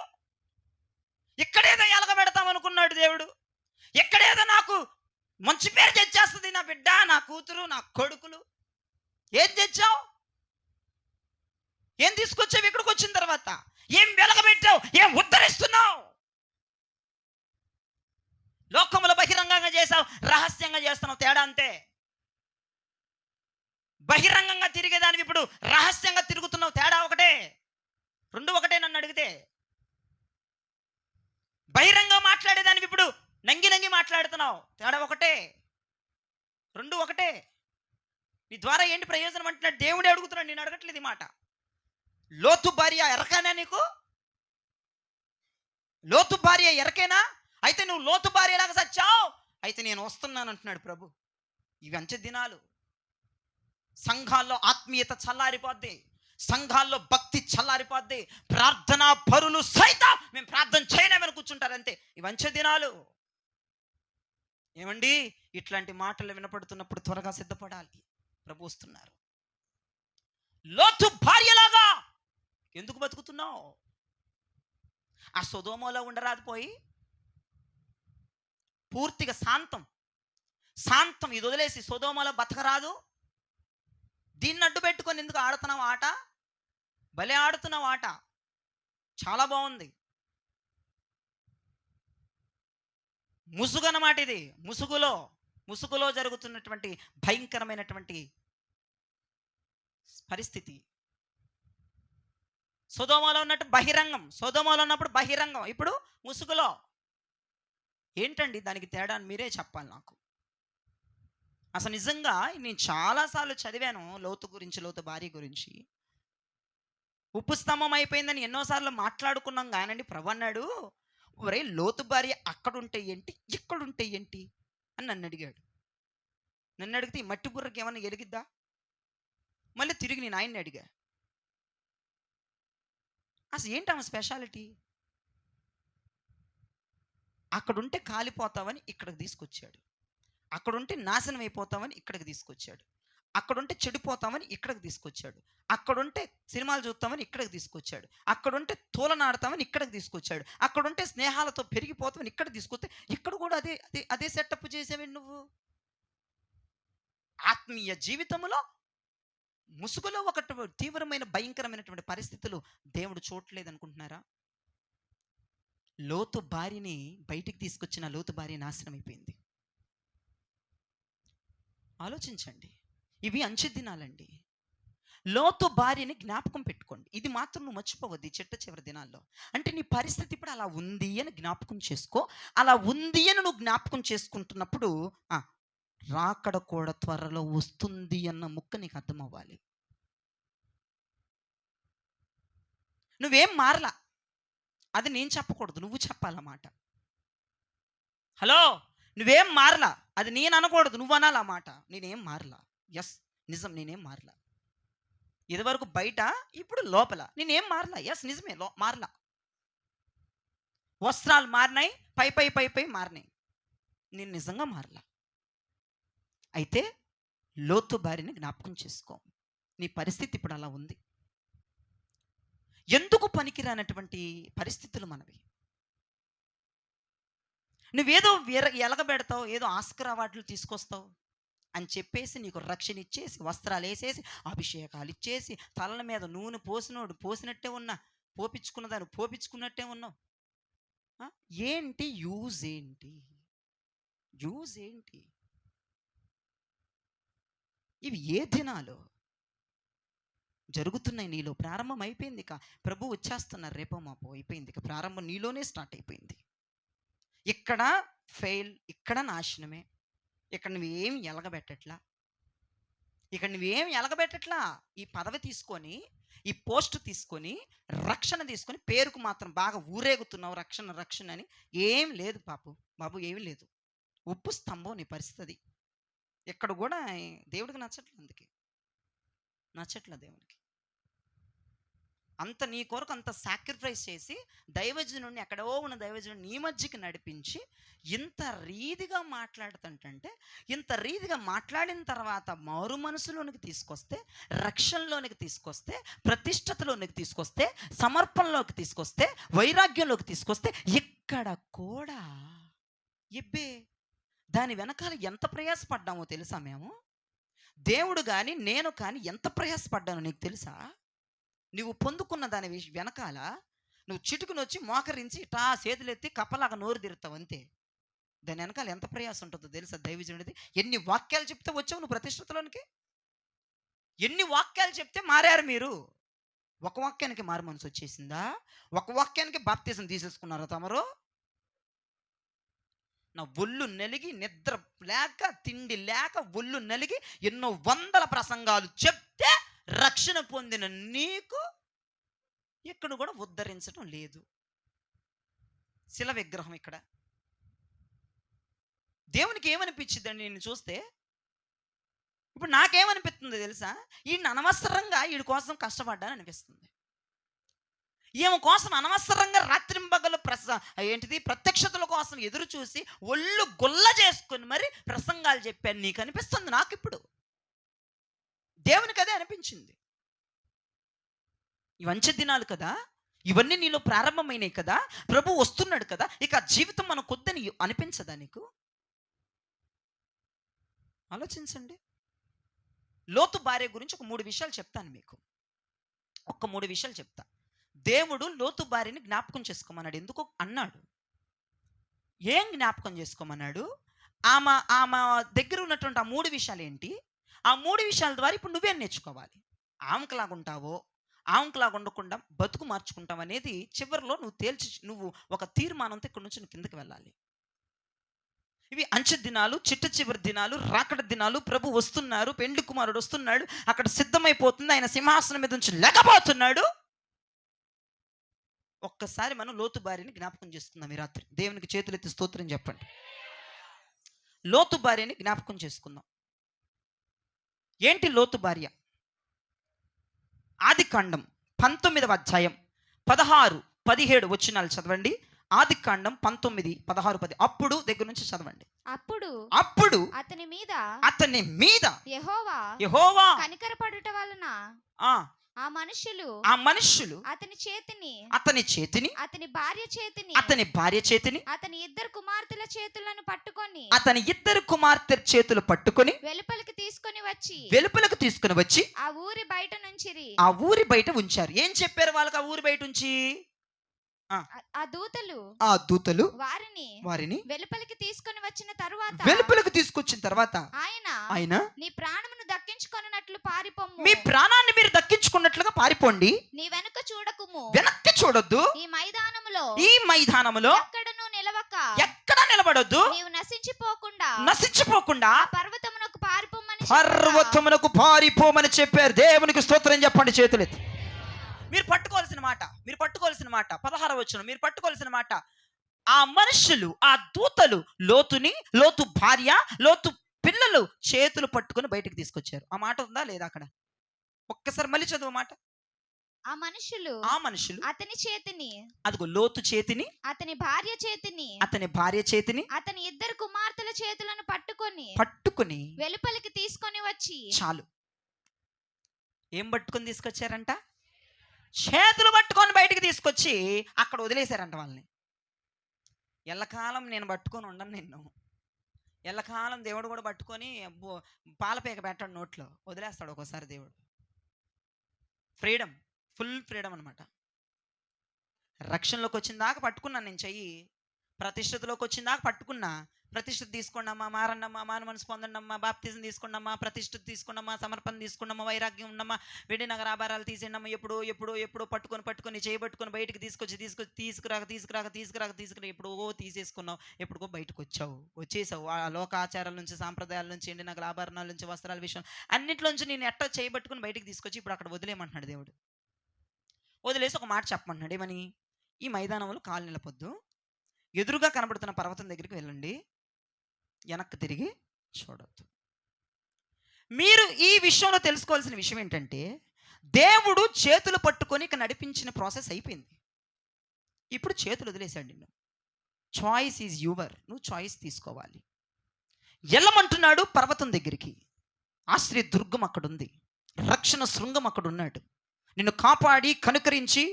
ఇక్కడేదో ఎలగ పెడతాం అనుకున్నాడు దేవుడు. ఎక్కడేదో నాకు మంచి పేరు తెచ్చేస్తుంది నా బిడ్డ, నా కూతురు, నా కొడుకులు. ఏం తెచ్చావు? ఏం తీసుకొచ్చావు? ఇక్కడికి వచ్చిన తర్వాత ఏం వెలగబెట్టావు? ఏం ఉద్ధరిస్తున్నావు? లోకంలో బహిరంగంగా చేసావు, రహస్యంగా చేస్తున్నావు. తేడా అంతే. బహిరంగంగా తిరిగేదానికి ఇప్పుడు రహస్యంగా తిరుగుతున్నావు. తేడా ఒకటే, రెండు ఒకటే నన్ను అడిగితే. బహిరంగంగా మాట్లాడేదానికి ఇప్పుడు నంగి మాట్లాడుతున్నావు. తేడా ఒకటే, రెండు ఒకటే. నీ ద్వారా ఏంటి ప్రయోజనం అంటున్నాడు దేవుడే అడుగుతున్నాడు, నేను అడగట్లేదు ఈ మాట. లోతు భార్య ఎరకేనా నీకు? లోతు భార్య ఎరకేనా? అయితే నువ్వు లోతు భార్యలాగా సచ్చావు, అయితే నేను వస్తున్నాను అంటున్నాడు ప్రభు. ఇవి అంచె దినాలు. సంఘాల్లో ఆత్మీయత చల్లారిపోద్ది, సంఘాల్లో భక్తి చల్లారిపోద్ది, ప్రార్థనా పరులు సైతం మేము ప్రార్థన చేయలేమని కూర్చుంటారు అంతే. ఇవి అంచె దినాలు. ఏమండి, ఇట్లాంటి మాటలు వినపడుతున్నప్పుడు త్వరగా సిద్ధపడాలి. ప్రభు వస్తున్నారు. లోతు భార్యలాగా ఎందుకు బతుకుతున్నావు? ఆ సొదొమలో ఉండరాదు పోయి పూర్తిగా శాంతం ఇది వదిలేసి సొదొమలో బతకరాదు. దీన్ని అడ్డు పెట్టుకొని ఎందుకు ఆడుతున్నావు ఆట? భలే ఆడుతున్నావు ఆట, చాలా బాగుంది. ముసుగు అన్నమాట ఇది. ముసుగులో జరుగుతున్నటువంటి భయంకరమైనటువంటి పరిస్థితి. సొదొమలో ఉన్నట్టు బహిరంగం, సొదొమలో ఉన్నప్పుడు బహిరంగం, ఇప్పుడు ముసుగులో. ఏంటండి దానికి తేడా? మీరే చెప్పాలి నాకు. అసలు నిజంగా నేను చాలాసార్లు చదివాను లోతు భార్య గురించి. ఉప్పు స్తంభం అయిపోయిందని ఎన్నోసార్లు మాట్లాడుకున్నాం కానండి. ప్రభు అన్నాడు, ఒరే లోతు భార్య అక్కడుంటే ఏంటి, ఇక్కడుంటే ఏంటి అని నన్ను అడిగాడు. నన్ను అడిగితే ఈ మట్టి బుర్రకి ఏమన్నా ఎలిగిద్దా? మళ్ళీ తిరిగి నేను ఆయన్ని అడిగా. అసలు ఏంటి ఆమె స్పెషాలిటీ? అక్కడుంటే కాలిపోతావని ఇక్కడికి తీసుకొచ్చాడు. అక్కడుంటే నాశనం అయిపోతామని ఇక్కడికి తీసుకొచ్చాడు. అక్కడుంటే చెడిపోతామని ఇక్కడికి తీసుకొచ్చాడు. అక్కడుంటే సినిమాలు చూస్తామని ఇక్కడికి తీసుకొచ్చాడు. అక్కడుంటే తూలనాడతామని ఇక్కడికి తీసుకొచ్చాడు. అక్కడుంటే స్నేహాలతో పెరిగిపోతామని ఇక్కడికి తీసుకొస్తే ఇక్కడ కూడా అదే అదే అదే సెటప్ చేసావేంటి నువ్వు? ఆత్మీయ జీవితంలో ముసుగులో ఒకటి తీవ్రమైన భయంకరమైనటువంటి పరిస్థితులు దేవుడు చూడట్లేదు అనుకుంటున్నారా? లోతు భార్యని బయటికి తీసుకొచ్చిన లోతు భార్య నాశనం అయిపోయింది. ఆలోచించండి. ఇవి అంచె దినాలండి. లోతు భార్యని జ్ఞాపకం పెట్టుకోండి. ఇది మాత్రం నువ్వు మర్చిపోవద్దు ఈ చిట్ట చివరి దినాల్లో. అంటే నీ పరిస్థితి ఇప్పుడు అలా ఉంది అని జ్ఞాపకం చేసుకో. అలా ఉంది అని నువ్వు జ్ఞాపకం చేసుకుంటున్నప్పుడు రాకడ కూడా త్వరలో వస్తుంది అన్న ముక్క నీకు అర్థం అవ్వాలి. నువ్వేం మారలా. అది నేను చెప్పకూడదు, నువ్వు చెప్పాలన్నమాట. హలో, నువ్వేం మారలా. అది నేను అనకూడదు, నువ్వు అనాలి ఆ మాట. నేనేం మారలా. ఎస్, నిజం, నేనేం మారలా. ఇదివరకు బయట, ఇప్పుడు లోపల. నేనేం మారలా. ఎస్, నిజమే, మారలా. వస్త్రాలు మారినాయి, పై పై పై పై మారినాయి. నేను నిజంగా మారలా. అయితే లోతు భార్యని జ్ఞాపకం చేసుకో. నీ పరిస్థితి ఇప్పుడు అలా ఉంది. ఎందుకు పనికిరానటువంటి పరిస్థితులు మనవి. నువ్వేదో ఎలగబెడతావు, ఏదో ఆస్కర్ అవార్డులు తీసుకొస్తావు అని చెప్పేసి నీకు రక్షణ ఇచ్చేసి, వస్త్రాలు వేసేసి, అభిషేకాలు ఇచ్చేసి, తలల మీద నూనె పోసినోడు పోసినట్టే ఉన్నా, పోపించుకున్నదాన్ని పోపించుకున్నట్టే ఉన్నావు. ఏంటి యూజ్? ఏంటి యూజ్? ఏంటి ఇవి? ఏ దినాలు జరుగుతున్నాయి నీలో? ప్రారంభం అయిపోయింది. ఇక ప్రభు వచ్చేస్తున్నారు, రేపో మాపో అయిపోయింది. ఇక ప్రారంభం నీలోనే స్టార్ట్ అయిపోయింది. ఇక్కడ ఫెయిల్, ఇక్కడ నాశనమే. ఇక్కడ నువ్వేం ఎలగబెట్టట్లా. ఈ పదవి తీసుకొని, ఈ పోస్ట్ తీసుకొని, రక్షణ తీసుకొని, పేరుకు మాత్రం బాగా ఊరేగుతున్నావు రక్షణ రక్షణ అని. ఏం లేదు బాబు, ఏమి లేదు. ఉప్పు స్తంభం నీ పరిస్థితి. ఇక్కడ కూడా దేవుడికి నచ్చట్లేదు. అందుకే నచ్చట్లేదు దేవుడికి. అంత నీ కొరకు అంత సాక్రిఫైస్ చేసి దైవజనుడిని, ఎక్కడో ఉన్న దైవజనుడిని నీ మధ్యకి నడిపించి ఇంత రీతిగా మాట్లాడుతుంటే, ఇంత రీతిగా మాట్లాడిన తర్వాత మారు మనసులోనికి తీసుకొస్తే, రక్షణలోనికి తీసుకొస్తే, ప్రతిష్టతలోనికి తీసుకొస్తే, సమర్పణలోకి తీసుకొస్తే, వైరాగ్యంలోకి తీసుకొస్తే, ఇక్కడ కూడా ఇబ్బే. దాని వెనకాల ఎంత ప్రయాసపడ్డామో తెలుసా? మేము, దేవుడు కానీ నేను కానీ ఎంత ప్రయాసపడ్డానో నీకు తెలుసా? నువ్వు పొందుకున్న దాని వెనకాల నువ్వు చిటుకుని వచ్చి మోకరించి ఇటా చేతులెత్తి కప్పలాగా నోరు తిరుతావు అంతే. దాని వెనకాల ఎంత ప్రయాసం ఉంటుందో తెలుసా దైవజనుడిది? ఎన్ని వాక్యాలు చెప్తే వచ్చావు నువ్వు ప్రతిష్టతలోనికి? ఎన్ని వాక్యాలు చెప్తే మారారు మీరు? ఒక వాక్యానికి మారు మనసు వచ్చేసిందా? ఒక వాక్యానికి బాప్తిజం తీసేసుకున్నారా తమరు? నా ఒళ్ళు నలిగి, నిద్ర లేక, తిండి లేక, ఒళ్ళు నలిగి ఎన్నో వందల ప్రసంగాలు చెప్తే రక్షణ పొందిన నీకు ఇక్కడ కూడా ఉద్ధరించడం లేదు. శిల విగ్రహం. ఇక్కడ దేవునికి ఏమనిపించిందండి నేను చూస్తే? ఇప్పుడు నాకేమనిపిస్తుంది తెలుసా? ఈయన అనవసరంగా వీడి కోసం కష్టపడ్డాను అనిపిస్తుంది. ఈమె కోసం అనవసరంగా రాత్రింబగలు ప్రత్యక్షతల కోసం ఎదురు చూసి ఒళ్ళు గుల్ల చేసుకుని మరి ప్రసంగాలు చెప్పాను నీకు అనిపిస్తుంది. నాకు ఇప్పుడు దేవునికి అదే అనిపించింది. ఇవంచె దినాలు కదా, ఇవన్నీ నీలో ప్రారంభమైనాయి కదా, ప్రభు వస్తున్నాడు కదా, ఇక జీవితం మన కొద్దని అనిపించదా నీకు? ఆలోచించండి. లోతు భార్య గురించి ఒక 3 విషయాలు చెప్తాను మీకు. 3 విషయాలు చెప్తా. దేవుడు లోతు భార్యని జ్ఞాపకం చేసుకోమన్నాడు. ఎందుకు అన్నాడు? ఏం జ్ఞాపకం చేసుకోమన్నాడు? ఆమె దగ్గర ఉన్నటువంటి ఆ 3 విషయాలు ఏంటి? ఆ 3 విషయాల ద్వారా ఇప్పుడు నువ్వేం నేర్చుకోవాలి? ఆమెకులాగా ఉంటావో, ఆమెకులాగా ఉండకుండా బతుకు మార్చుకుంటావు అనేది చివరిలో నువ్వు ఒక తీర్మానంతో ఇక్కడ నుంచి నువ్వు కిందకి వెళ్ళాలి. ఇవి అంచె దినాలు, చిట్ట చివరి దినాలు, రాకడ దినాలు. ప్రభు వస్తున్నారు, పెండ్లి కుమారుడు వస్తున్నాడు, అక్కడ సిద్ధమైపోతుంది, ఆయన సింహాసనం మీద నుంచి లేకపోతున్నాడు. ఒక్కసారి మనం లోతు భార్యని జ్ఞాపకం చేసుకుందాం ఈ రాత్రి. దేవునికి చేతులెత్తి స్తోత్రం చెప్పండి. లోతు భార్యని జ్ఞాపకం చేసుకుందాం. ఏంటి లోతు భార్య? ఆదికాండం 19వ అధ్యాయం 16, 17 వచనాలు చదవండి. ఆదికాండం 19, 16, 10. అప్పుడు దగ్గర నుంచి చదవండి. అప్పుడు అతని మీద యెహోవా కనికరపడుట వలన ఆ ఆ మనుష్యులు అతని చేతిని అతని భార్య చేతిని అతని ఇద్దరు కుమార్తెల చేతులను పట్టుకొని వెలుపలికి తీసుకొని వచ్చి ఆ ఊరి బయట ఉంచారు. ఏం చెప్పారు వాళ్ళకి? ఆ ఊరి బయట ఉంచి ఆ దూతలు వారిని వెలుపలికి తీసుకొని వచ్చిన తర్వాత ఆయన నీ ప్రాణమును దక్కించుకొనున్నట్లు పారిపోమ్ము, మీ ప్రాణాన్ని మీరు దక్కించుకున్నట్లుగా పారిపోండి, నీ వెనుక చూడకుము, వెనక్కి చూడొద్దు, ఈ మైదానములో ఎక్కడ నిలబడొద్దు, నీవు నశించిపోకుండా పర్వతమునకు పారిపోమని చెప్పారు. దేవునికి స్తోత్రం చెప్పండి. చేతులెత్తి మీరు పట్టుకోవాల్సిన మాట 16వ వచనం. మీరు పట్టుకోవాల్సిన మాట, ఆ మనుషులు, ఆ దూతలు లోతు భార్య, లోతు పిల్లలు చేతులు పట్టుకొని బయటికి తీసుకొచ్చారు. ఆ మాట ఉందా లేదా అక్కడ? ఒక్కసారి మళ్ళీ చదువు మాట. ఆ మనుషులు అతని చేతిని, అదిగో లోతు చేతిని, అతని భార్య చేతిని అతని ఇద్దరు కుమార్తెల చేతులను పట్టుకొని వెలుపలికి తీసుకొని వచ్చి, చాలు. ఏం పట్టుకొని తీసుకొచ్చారంట? చేతులు పట్టుకొని బయటికి తీసుకొచ్చి అక్కడ వదిలేశారంట వాళ్ళని. ఎల్లకాలం నేను పట్టుకొని ఉండను నిన్ను, ఎల్లకాలం దేవుడు కూడా పట్టుకొని పాలపేక పెట్టాడు నోట్లో, వదిలేస్తాడు ఒక్కోసారి దేవుడు. ఫ్రీడమ్, ఫుల్ ఫ్రీడమ్ అనమాట. రక్షణలోకి వచ్చిన దాకా పట్టుకున్నాను నేను చెయ్యి, ప్రతిష్ఠతలోకి వచ్చిన దాకా పట్టుకున్నా. ప్రతిష్ఠత తీసుకోండమ్మా, మారన్నమ్మా, మారు మనసు పొందండమ్మా, బాప్తిజం తీసుకోండమ్మా, ప్రతిష్ఠత తీసుకోండమ్మా, సమర్పణ తీసుకోండమ్మా, వైరాగ్యం ఉండమ్మా, వెండి నగర ఆభారాలు తీసేయండమ్మా, ఎప్పుడో పట్టుకొని చేయబట్టుకొని బయటికి తీసుకురా ఎప్పుడో తీసేసుకున్నావు, ఎప్పుడుకో బయటకు వచ్చేసావు. ఆ లోకాచారాల నుంచి, సాంప్రదాయాల నుంచి, ఎండి నగర ఆభరణాల నుంచి, వస్త్రాల విషయం అన్నింటిలోంచి నేను ఎట్టో చేయబట్టుకుని బయటికి తీసుకొచ్చి ఇప్పుడు అక్కడ వదిలేయమంటున్నాడు దేవుడు. వదిలేసి ఒక మాట చెప్పమంటున్నాడు. ఏమని? ఈ మైదానంలో కాలు నిలపొద్దు, ఎదురుగా కనబడుతున్న పర్వతం దగ్గరికి వెళ్ళండి, వెనక్కి తిరిగి చూడొద్దు. మీరు ఈ విషయంలో తెలుసుకోవాల్సిన విషయం ఏంటంటే, దేవుడు చేతులు పట్టుకొని ఇక నడిపించిన ప్రాసెస్ అయిపోయింది. ఇప్పుడు చేతులు వదిలేశాడు నిన్ను. Choice is your. నువ్వు చాయిస్ తీసుకోవాలి. వెళ్ళమంటున్నాడు పర్వతం దగ్గరికి. ఆశ్రయ దుర్గం అక్కడ ఉంది, రక్షణ శృంగం అక్కడ ఉన్నాడు. నిన్ను కాపాడి కనుకరించి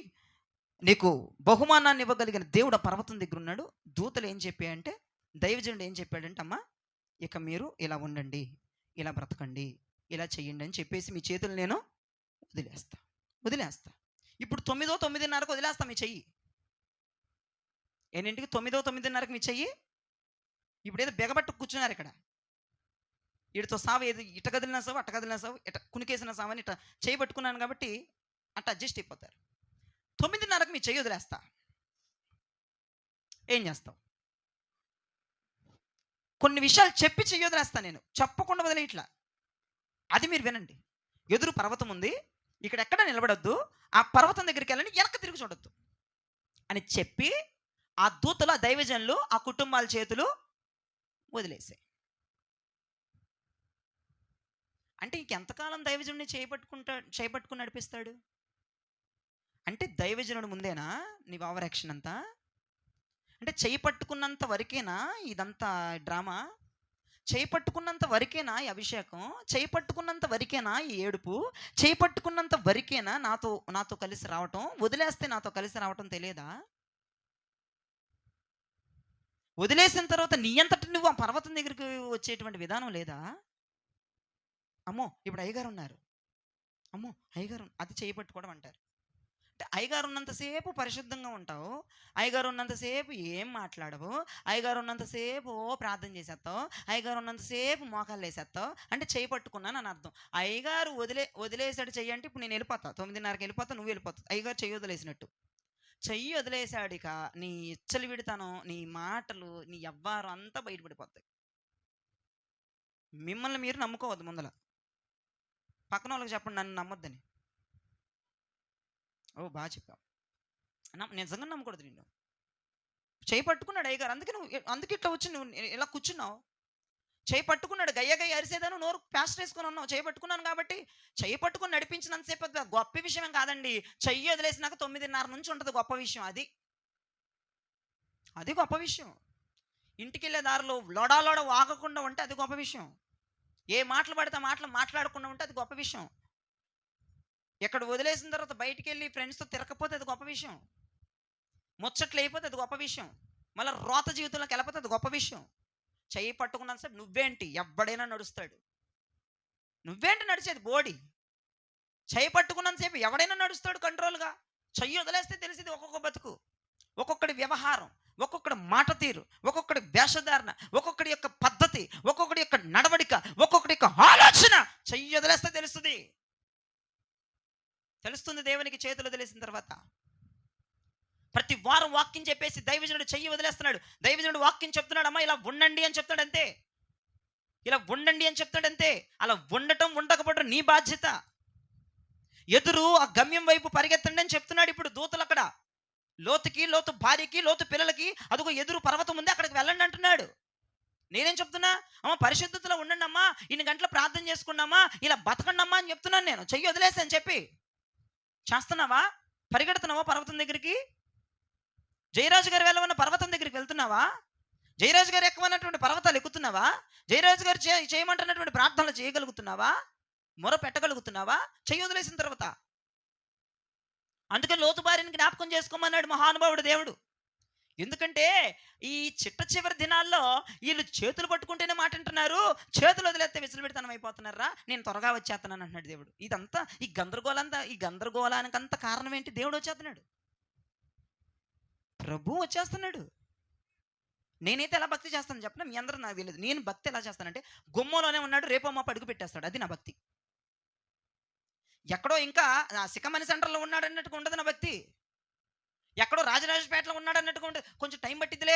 నీకు బహుమానాన్ని ఇవ్వగలిగిన దేవుడు ఆ పర్వతం దగ్గర ఉన్నాడు. దూతలు ఏం చెప్పాయంటే, దైవజనుడు ఏం చెప్పాడంటే, అమ్మా ఇక మీరు ఇలా ఉండండి, ఇలా బ్రతకండి, ఇలా చెయ్యండి అని చెప్పేసి మీ చేతులు నేను వదిలేస్తా. ఇప్పుడు 9, 9:30 వదిలేస్తా మీ చెయ్యి. ఎన్నింటికి? 9, 9:30 మీ చెయ్యి. ఇప్పుడు ఏదో బెగబట్టు కూర్చున్నారు ఇక్కడ. వీడితో సావు, ఏదో ఇట కదిలినా సావు, అట్ట కదిలినా సావు, ఇట కునికేసిన సావు అని ఇట్లా చేయి పట్టుకున్నాను కాబట్టి అట్ట అడ్జస్ట్ అయిపోతారు. 9:30 మీ చెయ్యి వదిలేస్తా. ఏం చేస్తావు? కొన్ని విషయాలు చెప్పి చెయ్యి వదిలేస్తా నేను, చెప్పకుండా వదిలే ఇట్లా. అది మీరు వినండి. ఎదురు పర్వతం ఉంది, ఇక్కడ ఎక్కడ నిలబడొద్దు, ఆ పర్వతం దగ్గరికి వెళ్ళండి, వెనక్కి తిరిగి చూడొద్దు అని చెప్పి ఆ దూతలు, ఆ దైవజనులు, ఆ కుటుంబాల చేతులు వదిలేసాయి. అంటే ఇంకెంతకాలం దైవజనుడిని చేపట్టుకుని నడిపిస్తాడు? అంటే దైవజనుడు ముందేనా నీ ఓవర్ యాక్షన్ అంతా? అంటే చేయి పట్టుకున్నంత వరకేనా ఇదంతా డ్రామా? చేయి పట్టుకున్నంత వరకేనా ఈ అభిషేకం? చేయి పట్టుకున్నంత వరకేనా ఈ ఏడుపు? చేయి పట్టుకున్నంత వరకేనా నాతో కలిసి రావటం? వదిలేస్తే నాతో కలిసి రావటం తెలియదా? వదిలేసిన తర్వాత నీ అంతటి నువ్వు ఆ పర్వతం దగ్గరికి వచ్చేటువంటి విధానం లేదా? అమ్మో ఇప్పుడు అయ్యగారు ఉన్నారు, అమ్మో అయ్యగారు, అది చేయి పట్టుకోవడం అంటారు. అంటే అయ్యగారు ఉన్నంతసేపు పరిశుద్ధంగా ఉంటావు, అయ్యగారు ఉన్నంతసేపు ఏం మాట్లాడవు, అయ్యగారు ఉన్నంతసేపు ప్రార్థన చేసేస్తావు, అయ్యగారు ఉన్నంతసేపు మోకాళ్ళు వేసేస్తావు. అంటే చేయి పట్టుకున్నాను అని అర్థం. అయ్యగారు వదిలేసాడు చెయ్యి అంటే ఇప్పుడు నేను వెళ్ళిపోతా, 9:30కి వెళ్ళిపోతా, నువ్వు వెళ్ళిపోతావు. అయ్యగారు చెయ్యి వదిలేసినట్టు. చెయ్యి వదిలేసాడు, ఇక నీ ఇచ్చలు విడతాను, నీ మాటలు, నీ ఎవ్వారు అంతా బయటపడిపోతాయి. మిమ్మల్ని మీరు నమ్ముకోవద్దు. ముందల పక్కన వాళ్ళకి చెప్పండి నన్ను నమ్మొద్దని. ఓ బాగా చెప్పావు. నిజంగా నమ్మకూడదు నిన్ను. చేయి పట్టుకున్నాడు అయ్యగారు, అందుకే ఇట్లా వచ్చి నువ్వు ఇలా కూర్చున్నావు. చేయి పట్టుకున్నాడు, గయ్య గయ్య అరిసేదాను, నోరు ప్లాస్టర్ వేసుకొని ఉన్నావు. చేయి పట్టుకున్నాను కాబట్టి, చేయి పట్టుకుని నడిపించినంతసేపు అది గొప్ప విషయం కాదండి. చెయ్యి వదిలేసినాక 9:30 నుంచి ఉంటుంది గొప్ప విషయం. అది గొప్ప విషయం. ఇంటికి వెళ్ళే దారిలో లోడాలోడ వాగకుండా ఉంటే అది గొప్ప విషయం. ఏ మాటలు పడితే మాటలు మాట్లాడకుండా ఉంటే అది గొప్ప విషయం. ఎక్కడ వదిలేసిన తర్వాత బయటికి వెళ్ళి ఫ్రెండ్స్తో తిరగకపోతే అది గొప్ప విషయం. ముచ్చట్లు అయిపోతే అది గొప్ప విషయం. మళ్ళీ రోత జీవితంలోకి వెళ్ళిపోతే అది గొప్ప విషయం. చెయ్యి పట్టుకున్నాను సార్, నువ్వేంటి ఎవడైనా నడుస్తాడు. నువ్వేంటి నడిచేది బోడి. చెయ్యి పట్టుకున్నంతసేపు ఎవడైనా నడుస్తాడు కంట్రోల్గా. చెయ్యి వదిలేస్తే తెలిసింది ఒక్కొక్క బతుకు, ఒక్కొక్కడి వ్యవహారం, ఒక్కొక్కడి మాట తీరు, ఒక్కొక్కడి వేషధారణ, ఒక్కొక్కడి యొక్క పద్ధతి, ఒక్కొక్కడి యొక్క నడవడిక, ఒక్కొక్కడి యొక్క ఆలోచన. చెయ్యి వదిలేస్తే తెలుస్తుంది దేవునికి చేతులు వదిలేసిన తర్వాత. ప్రతి వారం వాక్యం చెప్పేసి దైవజనుడు చెయ్యి వదిలేస్తున్నాడు. దైవజనుడు వాక్యం చెప్తున్నాడు, అమ్మా ఇలా ఉండండి అని చెప్తాడంతే. ఇలా ఉండండి అని చెప్తాడంతే. అలా ఉండటం ఉండకపోవడం నీ బాధ్యత. ఎదురు ఆ గమ్యం వైపు పరిగెత్తండి అని చెప్తున్నాడు ఇప్పుడు దూతలు అక్కడ. లోతుకి, లోతు భార్యకి, లోతు పిల్లలకి అదిగో ఎదురు పర్వతం ఉంది, అక్కడికి వెళ్ళండి అంటున్నాడు. నేనేం చెప్తున్నా, అమ్మ పరిశుద్ధతలో ఉండండి అమ్మా, ఇన్ని గంటలు ప్రార్థన చేసుకున్నామా, ఇలా బతకండి అమ్మా అని చెప్తున్నాను నేను. చెయ్యి వదిలేసి అని చెప్పి చేస్తున్నావా? పరిగెడుతున్నావా పర్వతం దగ్గరికి? జయరాజు గారు వెళ్ళమన్న పర్వతం దగ్గరికి వెళ్తున్నావా? జయరాజు గారు ఎక్కమన్నటువంటి పర్వతాలు ఎక్కుతున్నావా? జయరాజు గారు చేయమంటున్నటువంటి ప్రార్థనలు చేయగలుగుతున్నావా? మొర పెట్టగలుగుతున్నావా? చెయ్యి వదిలేసిన తర్వాత. అందుకని లోతు భార్యని జ్ఞాపకం చేసుకోమన్నాడు మహానుభావుడు దేవుడు. ఎందుకంటే ఈ చిట్ట చివరి దినాల్లో వీళ్ళు చేతులు పట్టుకుంటేనే మాట అంటున్నారు, చేతులు వదిలేస్తే విసిలిపెడితనం అయిపోతున్నారా, నేను త్వరగా వచ్చేస్తున్నాను అంటున్నాడు దేవుడు. ఇదంతా ఈ గందరగోళానికంత కారణం ఏంటి? దేవుడు వచ్చేస్తున్నాడు, ప్రభు వచ్చేస్తున్నాడు. నేనైతే ఎలా భక్తి చేస్తాను చెప్పిన మీ అందరూ నాకు తెలియదు. నేను భక్తి ఎలా చేస్తానంటే, గుమ్మలోనే ఉన్నాడు, రేపో మా అడుగు పెట్టేస్తాడు. అది నా భక్తి. ఎక్కడో ఇంకా సికమణి సెంటర్లో ఉన్నాడు అన్నట్టుగా ఉండదు నా భక్తి. ఎక్కడో రాజరాజపేటలో ఉన్నాడు అన్నట్టుగా ఉంటుంది. కొంచెం టైం పట్టిద్దిలే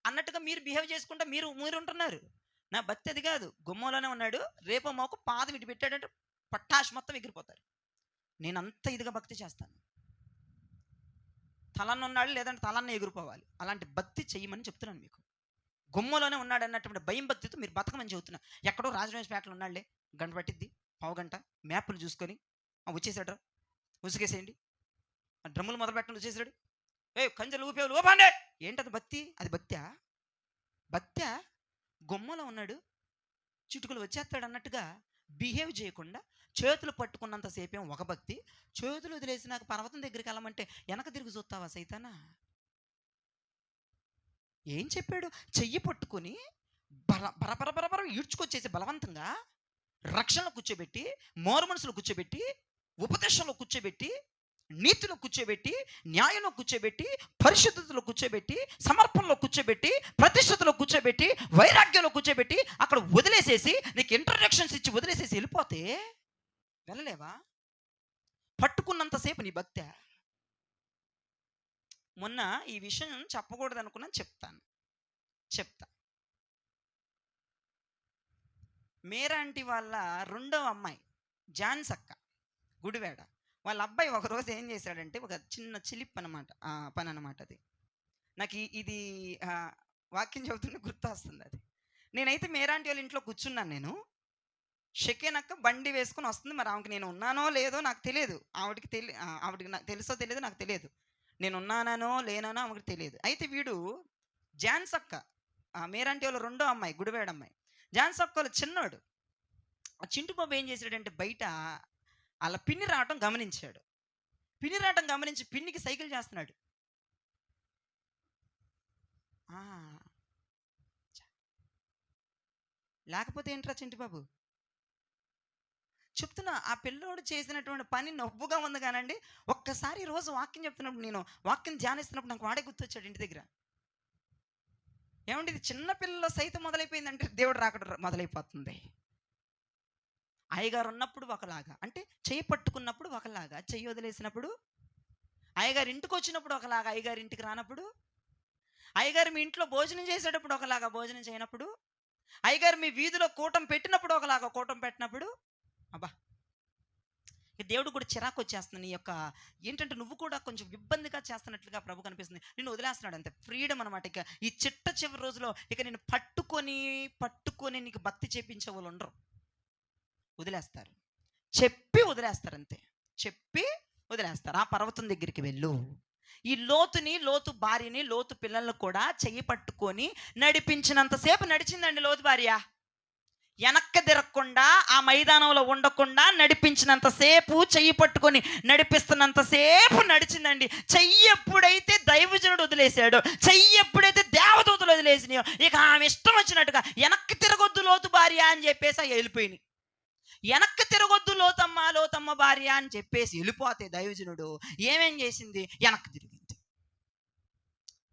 అన్నట్టుగా మీరు బిహేవ్ చేసుకుంటా మీరు ఉంటున్నారు. నా భక్తి అది కాదు. గుమ్మలోనే ఉన్నాడు, రేపో మాకు పాదం ఇటు పెట్టాడంటే పట్టాష్ మొత్తం ఎగిరిపోతారు. నేను అంత ఇదిగా భక్తి చేస్తాను. తలన్న ఉన్నాడు లేదంటే తలన్న ఎగిరిపోవాలి. అలాంటి భక్తి చెయ్యమని చెప్తున్నాను మీకు. గుమ్మలోనే ఉన్నాడు అన్నటువంటి భయం భక్తితో మీరు బతకమని చెబుతున్నా. ఎక్కడో రాజరాజపేటలో ఉన్నాడులే, గంట పట్టిద్ది, పావు గంట, మ్యాప్లు చూసుకొని వచ్చేసాడు, ఉసుకేసేయండి, డ్రమ్ములు మొదలు పెట్టండి, వచ్చేసాడు, కంజలు ఊపేవాళ్ళు ఊపండి. ఏంటది భక్తి? అది భక్త్యా? గుమ్మలో ఉన్నాడు, చిటుకులు వచ్చేస్తాడు అన్నట్టుగా బిహేవ్ చేయకుండా చేతులు పట్టుకున్నంతసేపేం ఒక భక్తి, చేతులు వదిలేసి నాకు పర్వతం దగ్గరికి వెళ్ళమంటే వెనక తిరిగి చూస్తావా సైతానా? ఏం చెప్పాడు? చెయ్యి పట్టుకుని బరబర ఈడ్చుకొచ్చేసి బలవంతంగా రక్షణలో కూర్చోబెట్టి, మోరు మనసులో కూర్చోబెట్టి, ఉపదేశంలో కూర్చోబెట్టి, నీతిలో కూర్చోబెట్టి, న్యాయంలో కూర్చోబెట్టి, పరిశుద్ధతలో కూర్చోబెట్టి, సమర్పణలో కూర్చోబెట్టి, ప్రతిష్టతలో కూర్చోబెట్టి, వైరాగ్యంలో కూర్చోబెట్టి అక్కడ వదిలేసేసి నీకు ఇంట్రడక్షన్స్ ఇచ్చి వదిలేసేసి వెళ్ళిపోతే వెళ్ళలేవా? పట్టుకున్నంతసేపు నీ భక్తి. మొన్న ఈ విషయం చెప్పకూడదు అనుకున్నాను, చెప్తా. మేరాంటి వాళ్ళ రెండో అమ్మాయి జాన్సక్క, గుడివేడ, వాళ్ళ అబ్బాయి ఒకరోజు ఏం చేశాడంటే, ఒక చిన్న చిలిప్ పని అనమాట. అది నాకు ఇది వాక్యం చెబుతుంటే గుర్తు వస్తుంది. అది నేనైతే మేరాంటి వాళ్ళ ఇంట్లో కూర్చున్నాను. నేను షకేనక్క బండి వేసుకొని వస్తుంది. మరి ఆమెకి నేను ఉన్నానో లేదో నాకు తెలియదు. ఆవిడకి నాకు తెలుసో తెలియదు, నాకు తెలియదు. నేను ఉన్నానో లేనానో ఆమెకి తెలియదు. అయితే వీడు జాన్సక్క, మేరాంటి వాళ్ళ రెండో అమ్మాయి, గుడివేడ అమ్మాయి, జాన్సక్క వాళ్ళ చిన్నోడు, ఆ చింటు బాబు ఏం చేశాడంటే, బయట అలా పిన్ని రావటం గమనించాడు. పిన్ని రావటం గమనించి పిన్నికి సైకిల్ చేస్తున్నాడు. లేకపోతే ఏంట్రా చింటు బాబు చెప్తున్నా, ఆ పిల్లోడు చేసినటువంటి పని నవ్వుగా ఉంది కానండి. ఒక్కసారి రోజు వాక్యం చెప్తున్నప్పుడు, నేను వాక్యం ధ్యానిస్తున్నప్పుడు నాకు వాడే గుర్తొచ్చాడు ఇంటి దగ్గర. ఏమంటే ఇది చిన్న పిల్లల్లో సైతం మొదలైపోయిందంటే దేవుడు రాకడం మొదలైపోతుంది. అయ్యగారు ఉన్నప్పుడు ఒకలాగా, అంటే చెయ్యి పట్టుకున్నప్పుడు ఒకలాగా, చెయ్యి వదిలేసినప్పుడు, అయ్యగారు ఇంటికి వచ్చినప్పుడు ఒకలాగా, అయ్యగారి ఇంటికి రానప్పుడు, అయ్యగారు మీ ఇంట్లో భోజనం చేసేటప్పుడు ఒకలాగా, భోజనం చేయనప్పుడు, అయ్యగారు మీ వీధిలో కూటం పెట్టినప్పుడు ఒకలాగా, కూటం పెట్టినప్పుడు, అబ్బా దేవుడు కూడా చిరాకు వచ్చేస్తుంది. నీ యొక్క ఏంటంటే నువ్వు కూడా కొంచెం ఇబ్బందిగా చేస్తున్నట్లుగా ప్రభు కనిపిస్తుంది. నిన్ను వదిలేస్తున్నాడు అంతే. ఫ్రీడమ్ అనమాట. ఇక ఈ చిట్ట చివరి రోజులో ఇక నేను పట్టుకొని నీకు భక్తి చేపించే వాళ్ళు ఉండరు. వదిలేస్తారు. చెప్పి వదిలేస్తారు అంతే. చెప్పి వదిలేస్తారు. ఆ పర్వతం దగ్గరికి వెళ్ళు. ఈ లోతు భార్యని, లోతు పిల్లలను కూడా చెయ్యి పట్టుకొని నడిపించినంతసేపు నడిచిందండి లోతు భార్య. వెనక్కి తిరగకుండా, ఆ మైదానంలో ఉండకుండా నడిపించినంతసేపు, చెయ్యి పట్టుకొని నడిపిస్తున్నంతసేపు నడిచిందండి. చెయ్యి ఎప్పుడైతే దైవజనుడు వదిలేశాడో, చెయ్యి ఎప్పుడైతే దేవదూతలు వదిలేసినాయో, ఇక ఆమె ఇష్టం వచ్చినట్టుగా వెనక్కి తిరగొద్దు లోతు భార్య అని చెప్పేసి వెళ్ళిపోయినాయి. వెనక్కి తిరగొద్దు లోతమ్మ భార్య అని చెప్పేసి వెళ్ళిపోతే దైవజనుడు ఏమేం చేసింది? వెనక్కి తిరిగింది.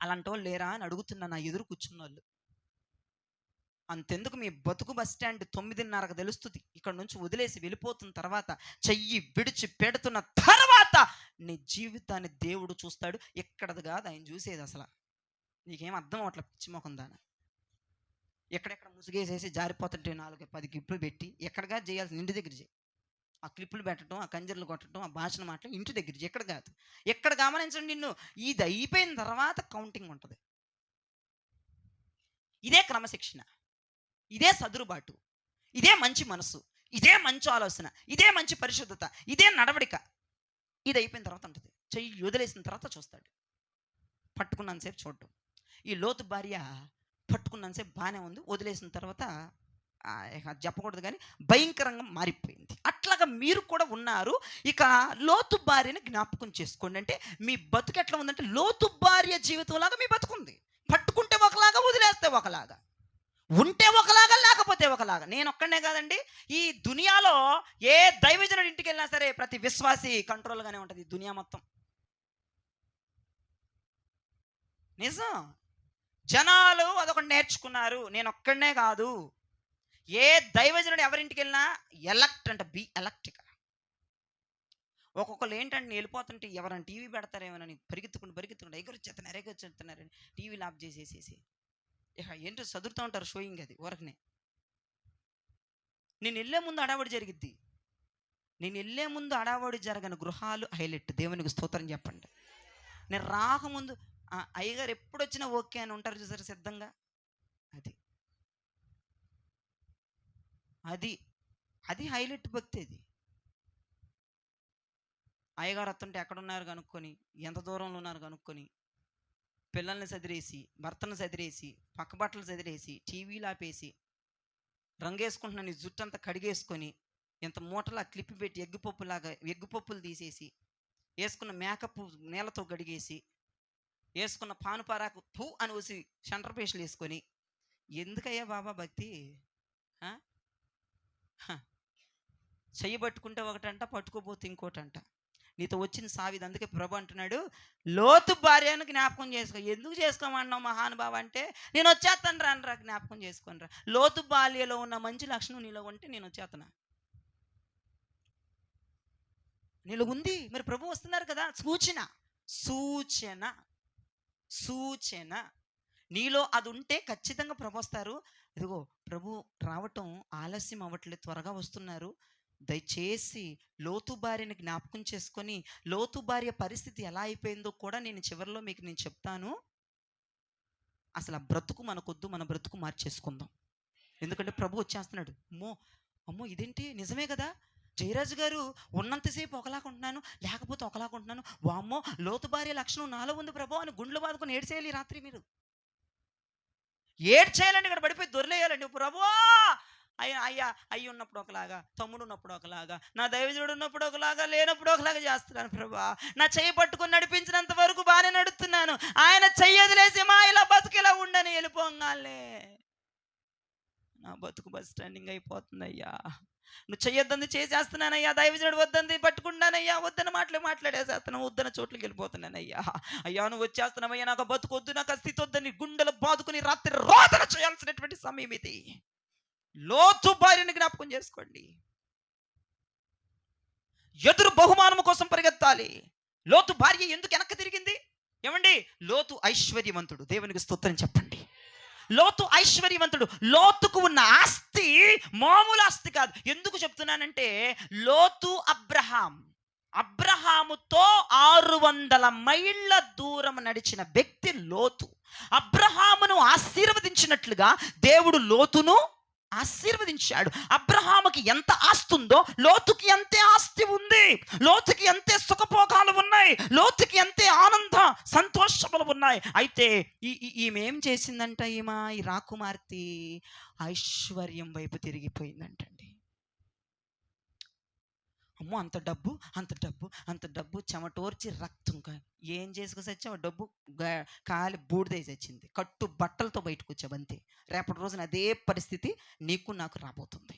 అలాంటి వాళ్ళు లేరా అని అడుగుతున్నా నా ఎదురు కూర్చున్న వాళ్ళు. అంతెందుకు, మీ బతుకు బస్ స్టాండ్ 9:30కు తెలుస్తుంది. ఇక్కడ నుంచి వదిలేసి వెళ్ళిపోతున్న తర్వాత, చెయ్యి విడిచి పెడుతున్న తర్వాత నీ జీవితాన్ని దేవుడు చూస్తాడు. ఎక్కడది కాదు ఆయన చూసేది. అసలు నీకేం అర్థం అట్లా పిచ్చిమోకం దాని. ఎక్కడెక్కడ ముసుగేసేసి జారిపోతుంటే 4-10 క్లిప్పులు పెట్టి ఎక్కడగా చేయాల్సిన ఇంటి దగ్గర చేయి. ఆ క్లిప్పులు పెట్టడం, ఆ కంజర్లు కొట్టడం, ఆ భాషను మాట్లాడి ఇంటి దగ్గర చేయి. ఎక్కడ కాదు. ఎక్కడ గమనించండి, నిన్ను ఇది అయిపోయిన తర్వాత కౌంటింగ్ ఉంటుంది. ఇదే క్రమశిక్షణ, ఇదే సదురుబాటు, ఇదే మంచి మనసు, ఇదే మంచి ఆలోచన, ఇదే మంచి పరిశుద్ధత, ఇదే నడవడిక. ఇది అయిపోయిన తర్వాత ఉంటుంది. చెయ్యి వదిలేసిన తర్వాత చూస్తాడు. పట్టుకున్నంతసేపు చూడటం. ఈ లోతు భార్య పట్టుకున్నంతసేపు బాగానే ఉంది. వదిలేసిన తర్వాత చెప్పకూడదు కానీ భయంకరంగా మారిపోయింది. అట్లాగా మీరు కూడా ఉన్నారు. ఇక లోతు భార్యని జ్ఞాపకం చేసుకోండి. అంటే మీ బతుకు ఎట్లా ఉందంటే లోతు భార్య జీవితంలాగా మీ బతుకుంది. పట్టుకుంటే ఒకలాగా, వదిలేస్తే ఒకలాగా, ఉంటే ఒకలాగా, లేకపోతే ఒకలాగా. నేను ఒక్కడే కాదండి, ఈ దునియాలో ఏ దైవజనుడి ఇంటికి వెళ్ళినా సరే ప్రతి విశ్వాసి కంట్రోల్గానే ఉంటుంది. దునియా మొత్తం నిజం. జనాలు అదొకటి నేర్చుకున్నారు. నేను ఒక్కడనే కాదు, ఏ దైవజనుడు ఎవరింటికి వెళ్ళినా ఎలక్ట్ అంట, బి ఎలక్ట్గా. ఒక్కొక్కరు ఏంటంటే వెళ్ళిపోతుంటే ఎవరైనా టీవీ పెడతారేమోనని పరిగెత్తుకుంటూ ఎగరొచ్చేస్తున్నారని టీవీలు ఆఫ్ చేసేసేసి ఇక ఏంటో చదువుతూ ఉంటారు షోయింగ్. అది ఊరకనే. నేను వెళ్ళే ముందు అడావడి జరిగిద్ది. నేను వెళ్ళే ముందు అడావడి జరగని గృహాలు హైలైట్. దేవునికి స్తోత్రం చెప్పండి. నేను రాకముందు అయ్యగారు ఎప్పుడు వచ్చినా ఓకే అని ఉంటారు చూసారు సిద్ధంగా. అది హైలైట్ భక్తి. అది అయ్యగారు వస్తుంటే ఎక్కడున్నారు కనుక్కొని, ఎంత దూరంలో ఉన్నారు కనుక్కొని, పిల్లల్ని చదిరేసి, భర్తను చదిరేసి, పక్క బట్టలు చదిరేసి, టీవీలు ఆపేసి, రంగేసుకుంటున్న నీ జుట్టు అంతా కడిగేసుకొని, ఇంత మూటలా క్లిప్ పెట్టి ఎగ్గుపప్పులు తీసేసి, వేసుకున్న మేకప్ నీళ్ళతో గడిగేసి, వేసుకున్న పానుపారాకు పూ అని వచ్చి సెంటర్ పేషలు వేసుకొని, ఎందుకయ్యా బాబా భక్తి? చెయ్యి పట్టుకుంటే ఒకటంట, పట్టుకోపోతే ఇంకోటంట. నీతో వచ్చిన సావిది. అందుకే ప్రభు అంటున్నాడు, లోతు భార్యను జ్ఞాపకం చేసుకో. ఎందుకు చేసుకోమన్నావు మహానుభావ అంటే, నేను వచ్చేస్తాను రానరా, జ్ఞాపకం చేసుకోనరా. లోతు బాల్యలో ఉన్న మంచి లక్షణం నీలో ఉంటే నేను వచ్చేస్తాను. నీలో ఉంది. మరి ప్రభు వస్తున్నారు కదా. సూచన నీలో అది ఉంటే ఖచ్చితంగా ప్రభు వస్తారు. ఇదిగో ప్రభు రావటం ఆలస్యం అవ్వట్లేదు, త్వరగా వస్తున్నారు. దయచేసి లోతు భార్యని జ్ఞాపకం చేసుకొని, లోతు భార్య పరిస్థితి ఎలా అయిపోయిందో కూడా నేను చివరిలో మీకు నేను చెప్తాను. అసలు ఆ బ్రతుకు మనకొద్దు, మన బ్రతుకు మార్చేసుకుందాం. ఎందుకంటే ప్రభు వచ్చేస్తున్నాడు. అమ్మో ఇదేంటి, నిజమే కదా. జయరాజు గారు ఉన్నంతసేపు ఒకలాగా ఉంటున్నాను, లేకపోతే ఒకలాగా ఉంటున్నాను. వామ్మో లోతు భార్య లక్షణం నాలో ఉంది ప్రభు అని గుండెలు బాదుకొని ఏడ్చేయాలి. రాత్రి మీరు ఏడ్చేయాలండి, ఇక్కడ పడిపోయి దొరిలేయాలండి. ప్రభు అయ్యి ఉన్నప్పుడు ఒకలాగా, తమ్ముడు ఉన్నప్పుడు ఒకలాగా, నా దైవజనుడు ఉన్నప్పుడు ఒకలాగా, లేనప్పుడు ఒకలాగా చేస్తున్నాను ప్రభా. నా చెయ్యి పట్టుకుని నడిపించినంత వరకు బాగానే నడుస్తున్నాను. ఆయన చెయ్యి వదిలేసి మా ఇలా బతుకు ఇలా ఉండని వెళ్ళిపోగానే నా బతుకు బస్ స్టాండింగ్ అయిపోతుంది. అయ్యా నువ్వు చెయ్యొద్దని చేసేస్తున్నానయ్యా, దైవజనుడు వద్దంది పట్టుకుంటానయ్యా, వద్దని మాట్లాడేసేస్తున్నాను, వద్దన చోట్లకి వెళ్ళిపోతున్నానయ్యా. అయ్యా నువ్వు వచ్చేస్తున్నావయ్యా, నాకు బతుకు వద్దు, నాకు స్థితి వద్దని గుండెలు బాదుకుని రాత్రి రోదన చేయాల్సినటువంటి సమయం ఇది. లోతు భార్యని జ్ఞాపకం చేసుకోండి. ఎదురు బహుమానము కోసం పరిగెత్తాలి. లోతు భార్య ఎందుకు వెనక్కి తిరిగింది? ఏమండి, లోతు ఐశ్వర్యవంతుడు. దేవునికి స్తోత్రం చెప్పండి. లోతు ఐశ్వర్యవంతుడు. లోతుకు ఉన్న ఆస్తి మామూలు ఆస్తి కాదు. ఎందుకు చెప్తున్నానంటే లోతు అబ్రహాముతో 600 మైళ్ళ దూరం నడిచిన వ్యక్తి లోతు. అబ్రహామును ఆశీర్వదించినట్లుగా దేవుడు లోతును ఆశీర్వదించాడు. అబ్రహాముకి ఎంత ఆస్తి ఉందో లోతుకి అంతే ఆస్తి ఉంది. లోతుకి అంతే సుఖభోగాలు ఉన్నాయి. లోతుకి అంతే ఆనంద సంతోషములు ఉన్నాయి. అయితే ఈమె ఏం చేసిందంట? ఈ రాకుమార్తె ఐశ్వర్యం వైపు తిరిగిపోయిందంటండి. అమ్మో, అంత డబ్బు చెమటోర్చి రక్తం ఏం చేసుకు సచ్చావు? డబ్బు కాలి బూడిదేసి వచ్చింది. కట్టు బట్టలతో బయటకు వచ్చావు అంతే. రేపటి రోజున అదే పరిస్థితి నీకు నాకు రాబోతుంది.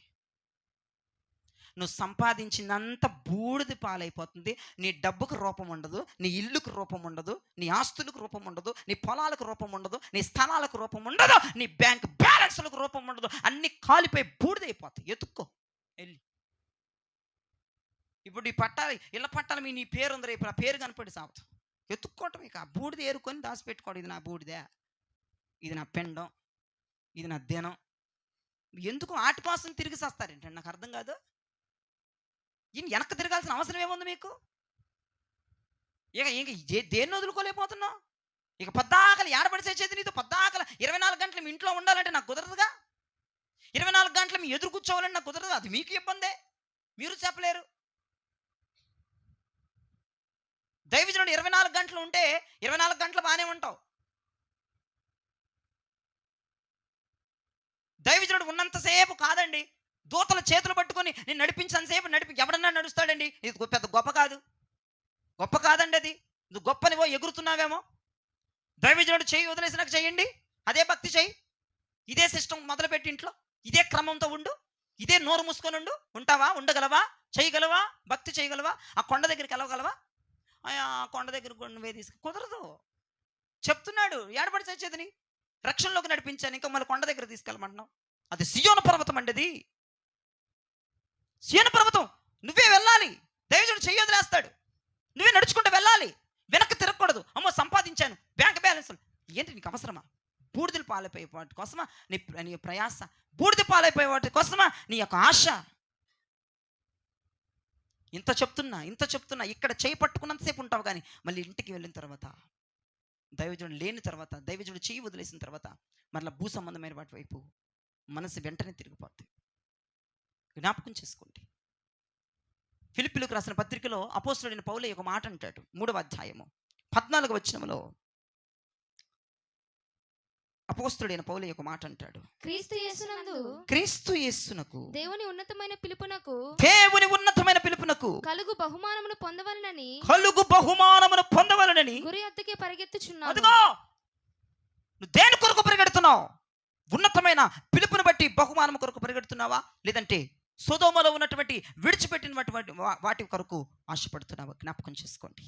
నువ్వు సంపాదించినంత బూడిది పాలైపోతుంది. నీ డబ్బుకు రూపం ఉండదు, నీ ఇల్లుకు రూపం ఉండదు, నీ ఆస్తులకు రూపం ఉండదు, నీ పొలాలకు రూపం ఉండదు, నీ స్థలాలకు రూపం ఉండదు, నీ బ్యాంక్ బ్యాలెన్స్లకు రూపం ఉండదు. అన్ని కాలిపోయి బూడిదైపోతాయి. ఎత్తుక్కో వెళ్ళి. ఇప్పుడు ఇళ్ళ పట్టాల మీ నీ పేరు ఉంది, రేపు ఆ పేరు కనపడి సాగుతాం. ఎత్తుక్కోవటం ఇక బూడిద ఏరుకొని దాచిపెట్టుకోవడం. ఇది నా బూడిదే, ఇది నా పెండం, ఇది నా దినం. ఎందుకు ఆటి కోసం తిరిగి చేస్తారేంటండి? నాకు అర్థం కాదు. ఈయన వెనక్కి తిరగాల్సిన అవసరం ఏముంది మీకు? ఇంక దేన్ని వదులుకోలేకపోతున్నావు? ఇక పొద్దాకలు ఏడబడి చేసేది నీతో. పొద్దాకల 24 గంటలు మీ ఇంట్లో ఉండాలంటే నాకు కుదరదుగా. 24 గంటలు మీ ఎదురు కూర్చోవాలంటే నాకు కుదరదు. అది మీకు ఇబ్బందే, మీరు చెప్పలేరు. దైవజనుడు 24 గంటలు ఉంటే 24 గంటలు బాగానే ఉంటావు. దైవజనుడు ఉన్నంతసేపు కాదండి. దూతల చేతులు పట్టుకొని నేను నడిపించినంతసేపు ఎవడన్నా నడుస్తాడండి. ఇది పెద్ద గొప్ప కాదండి. అది నువ్వు గొప్పనివో ఎగురుతున్నావేమో. దైవజనుడు చేయి వదిలేసినాక చేయండి, అదే భక్తి చేయి. ఇదే సిస్టమ్ మొదలుపెట్టి ఇంట్లో ఇదే క్రమంతో ఉండు. ఇదే నోరు మూసుకొని ఉంటావా? ఉండగలవా? చేయగలవా? భక్తి చేయగలవా? ఆ కొండ దగ్గరికి వెళ్ళగలవా? ఆ కొండ దగ్గర నువ్వే కుదరదు. చెప్తున్నాడు, ఏడబడి చచ్చేదని రక్షణలోకి నడిపించాను, ఇంకా మళ్ళీ కొండ దగ్గర తీసుకెళ్ళమంటున్నావు. అది సియోను పర్వతం అండి. అది సియోను పర్వతం. నువ్వే వెళ్ళాలి. దైవజనుడు చెయ్యి వదిలేస్తాడు, నువ్వే నడుచుకుంటూ వెళ్ళాలి. వెనక్కి తిరగకూడదు. అమ్మో సంపాదించాను, బ్యాంక్ బ్యాలెన్స్ ఏంటి నీకు అవసరమా? బూడిదలు పాలైపోయే వాటి కోసమా నీ ప్రయాస? బూడిద పాలైపోయే వాటి కోసమా నీ యొక్క ఆశ? ఇంత చెప్తున్నా ఇక్కడ చేయి పట్టుకున్నంతసేపు ఉంటావు, కానీ మళ్ళీ ఇంటికి వెళ్ళిన తర్వాత, దైవజనుడు లేని తర్వాత, దైవజనుడు చేయి వదిలేసిన తర్వాత మళ్ళీ భూ సంబంధమైన వాటి వైపు మనసు వెంటనే తిరిగిపోతుంది. జ్ఞాపకం చేసుకోండి. ఫిలిప్పీలకు రాసిన పత్రికలో అపోస్తలుడైన పౌలు ఒక మాట అంటాడు. 3వ అధ్యాయము 14వ వచనంలో అపోస్తలుడైన పౌలు ఒక మాట అంటాడు. క్రీస్తు యేసునకు దేవుని ఉన్నతమైన పిలుపునకు కలుగు బహుమానమును పొందవలనని గురి వద్దకే పరిగెత్తుచున్నాను. అదిగో నువ్వు దేని కొరకు పరిగెడుతున్నావు? ఉన్నతమైన పిలుపుని బట్టి బహుమానం కొరకు పరిగెడుతున్నావా, లేదంటే సొదొమలో ఉన్నటువంటి విడిచిపెట్టినటువంటి వాటి కొరకు ఆశపడుతున్నావా? జ్ఞాపకం చేసుకోండి.